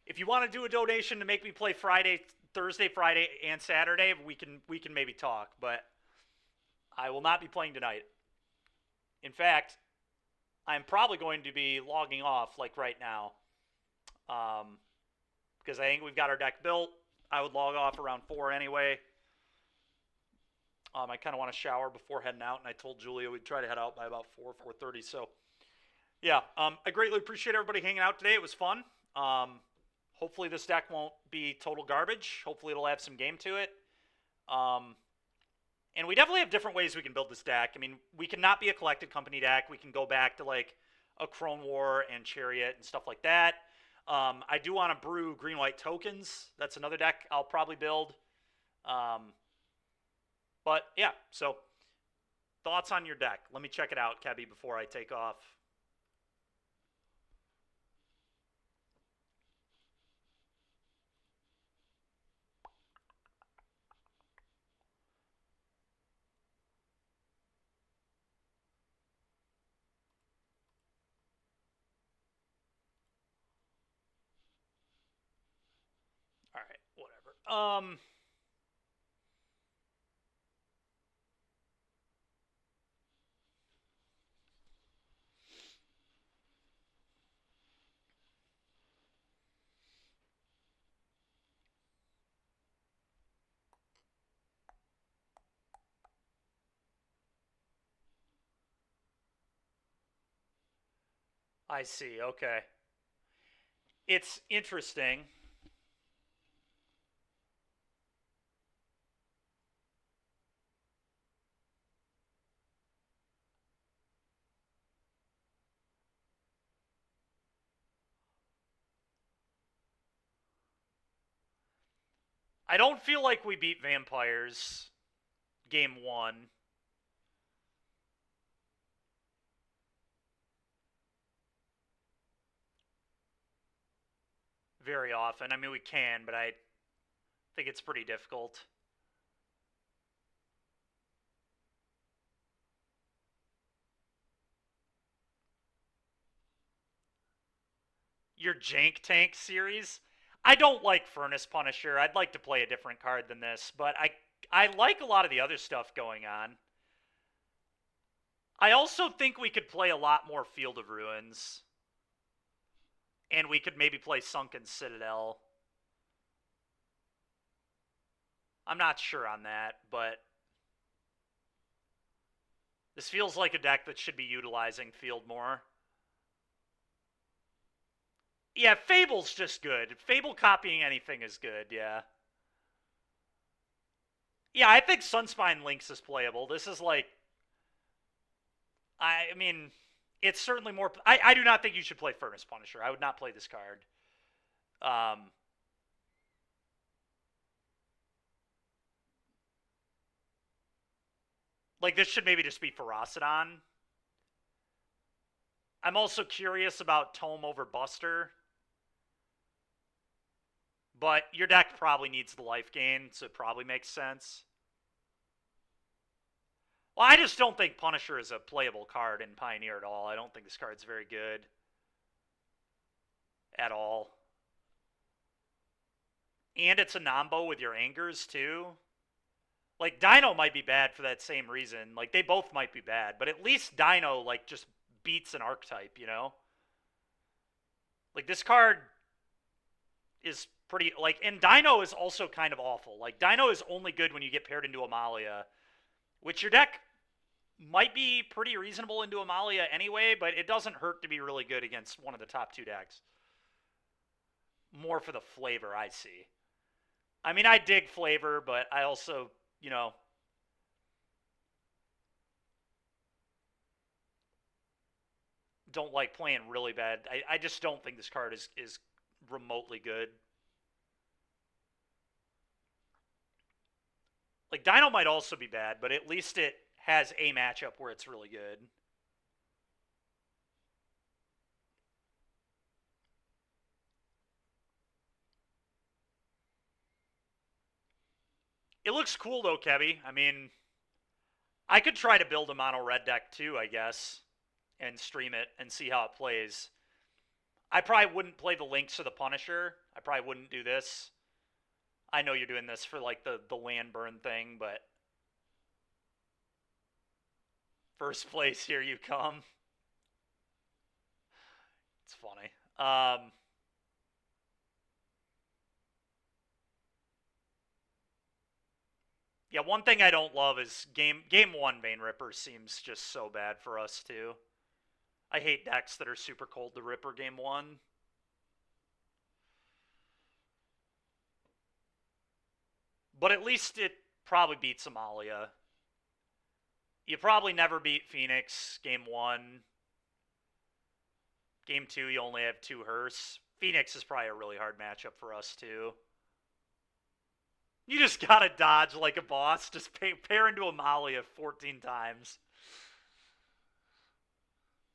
[SPEAKER 1] If you want to do a donation to make me play Thursday, Friday, and Saturday, we can maybe talk. But I will not be playing tonight. In fact, I'm probably going to be logging off like right now. Because I think we've got our deck built. I would log off around 4 anyway. I kind of want to shower before heading out, and I told Julia we'd try to head out by about 4:30. So, yeah, I greatly appreciate everybody hanging out today. It was fun. Hopefully this deck won't be total garbage. Hopefully it'll have some game to it. And we definitely have different ways we can build this deck. I mean, we cannot be a collected company deck. We can go back to like a Crone War and Chariot and stuff like that. I do want to brew green-white tokens. That's another deck I'll probably build. But yeah, so thoughts on your deck? Let me check it out, Kebby, before I take off. All right, whatever. I see. Okay. It's interesting. I don't feel like we beat vampires game 1. Very often. I mean, we can, but I think it's pretty difficult. Your Jank Tank series? I don't like Furnace Punisher. I'd like to play a different card than this, but I like a lot of the other stuff going on. I also think we could play a lot more Field of Ruins. And we could maybe play Sunken Citadel. I'm not sure on that, but this feels like a deck that should be utilizing Field more. Yeah, Fable's just good. Fable copying anything is good, yeah. Yeah, I think Sunspine Lynx is playable. This is like... I mean, it's certainly more... I do not think you should play Furnace Punisher. I would not play this card. Like, this should maybe just be Ferocidon. I'm also curious about Tome over Buster. But your deck probably needs the life gain, so it probably makes sense. Well, I just don't think Punisher is a playable card in Pioneer at all. I don't think this card's very good. At all. And it's a Nombo with your Angers, too. Like, Dino might be bad for that same reason. Like, they both might be bad. But at least Dino, like, just beats an archetype, you know? Like, this card is pretty... Like, and Dino is also kind of awful. Like, Dino is only good when you get paired into Amalia, which your deck might be pretty reasonable into Amalia anyway, but it doesn't hurt to be really good against one of the top two decks. More for the flavor, I see. I mean, I dig flavor, but I also, you know... don't like playing really bad. I just don't think this card is remotely good. Like, Dino might also be bad, but at least it has a matchup where it's really good. It looks cool, though, Kebby. I mean, I could try to build a mono red deck, too, I guess, and stream it and see how it plays. I probably wouldn't play the Lynx or the Punisher. I probably wouldn't do this. I know you're doing this for, like, the land burn thing, but... First place, here you come. It's funny. Yeah, one thing I don't love is game one Vein Ripper seems just so bad for us too. I hate decks that are super cold to Ripper game one. But at least it probably beats Amalia. You probably never beat Phoenix game one. Game two, you only have two Hearse. Phoenix is probably a really hard matchup for us too. You just gotta dodge like a boss. Just pair into Amalia 14 times.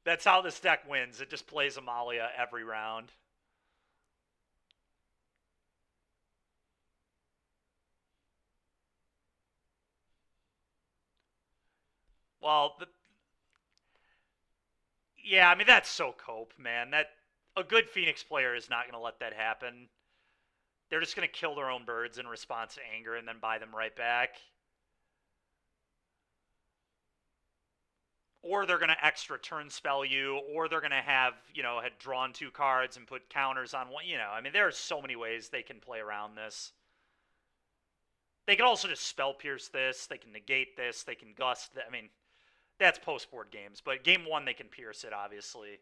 [SPEAKER 1] That's how this deck wins. It just plays Amalia every round. Well, yeah, I mean, that's so cope, man. That a good Phoenix player is not going to let that happen. They're just going to kill their own birds in response to anger and then buy them right back. Or they're going to extra turn spell you, or they're going to have, you know, had drawn two cards and put counters on one. You know, I mean, there are so many ways they can play around this. They can also just spell pierce this. They can negate this. They can gust. I mean, that's post board games, but game one they can pierce it, obviously.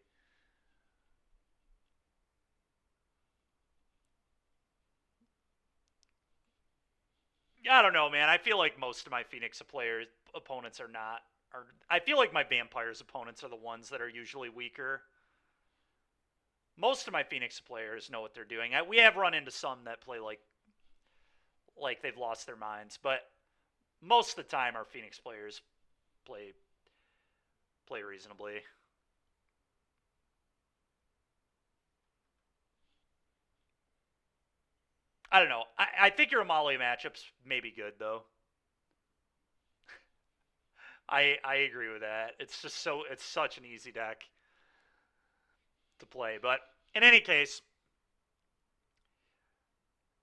[SPEAKER 1] I don't know, man. I feel like most of my Phoenix players opponents are not. Are I feel like my Vampires opponents are the ones that are usually weaker. Most of my Phoenix players know what they're doing. We have run into some that play like they've lost their minds, but most of the time our Phoenix players play reasonably. I don't know. I think your Amalia matchups may be good though. I agree with that. It's just it's such an easy deck to play. But in any case,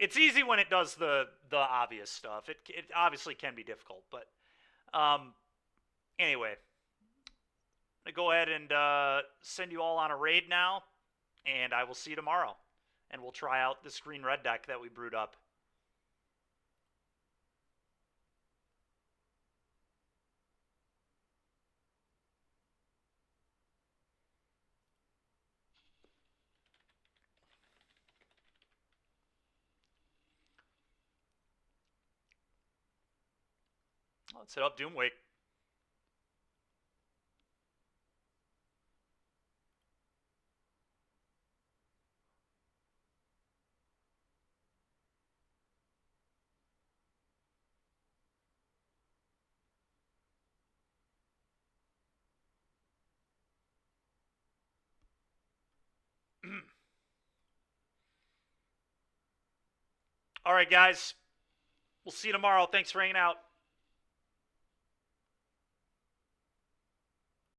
[SPEAKER 1] it's easy when it does the obvious stuff. It obviously can be difficult, but anyway, I'm gonna go ahead and send you all on a raid now, and I will see you tomorrow, and we'll try out this green red deck that we brewed up. Let's hit up Doomwake. All right, guys. We'll see you tomorrow. Thanks for hanging out.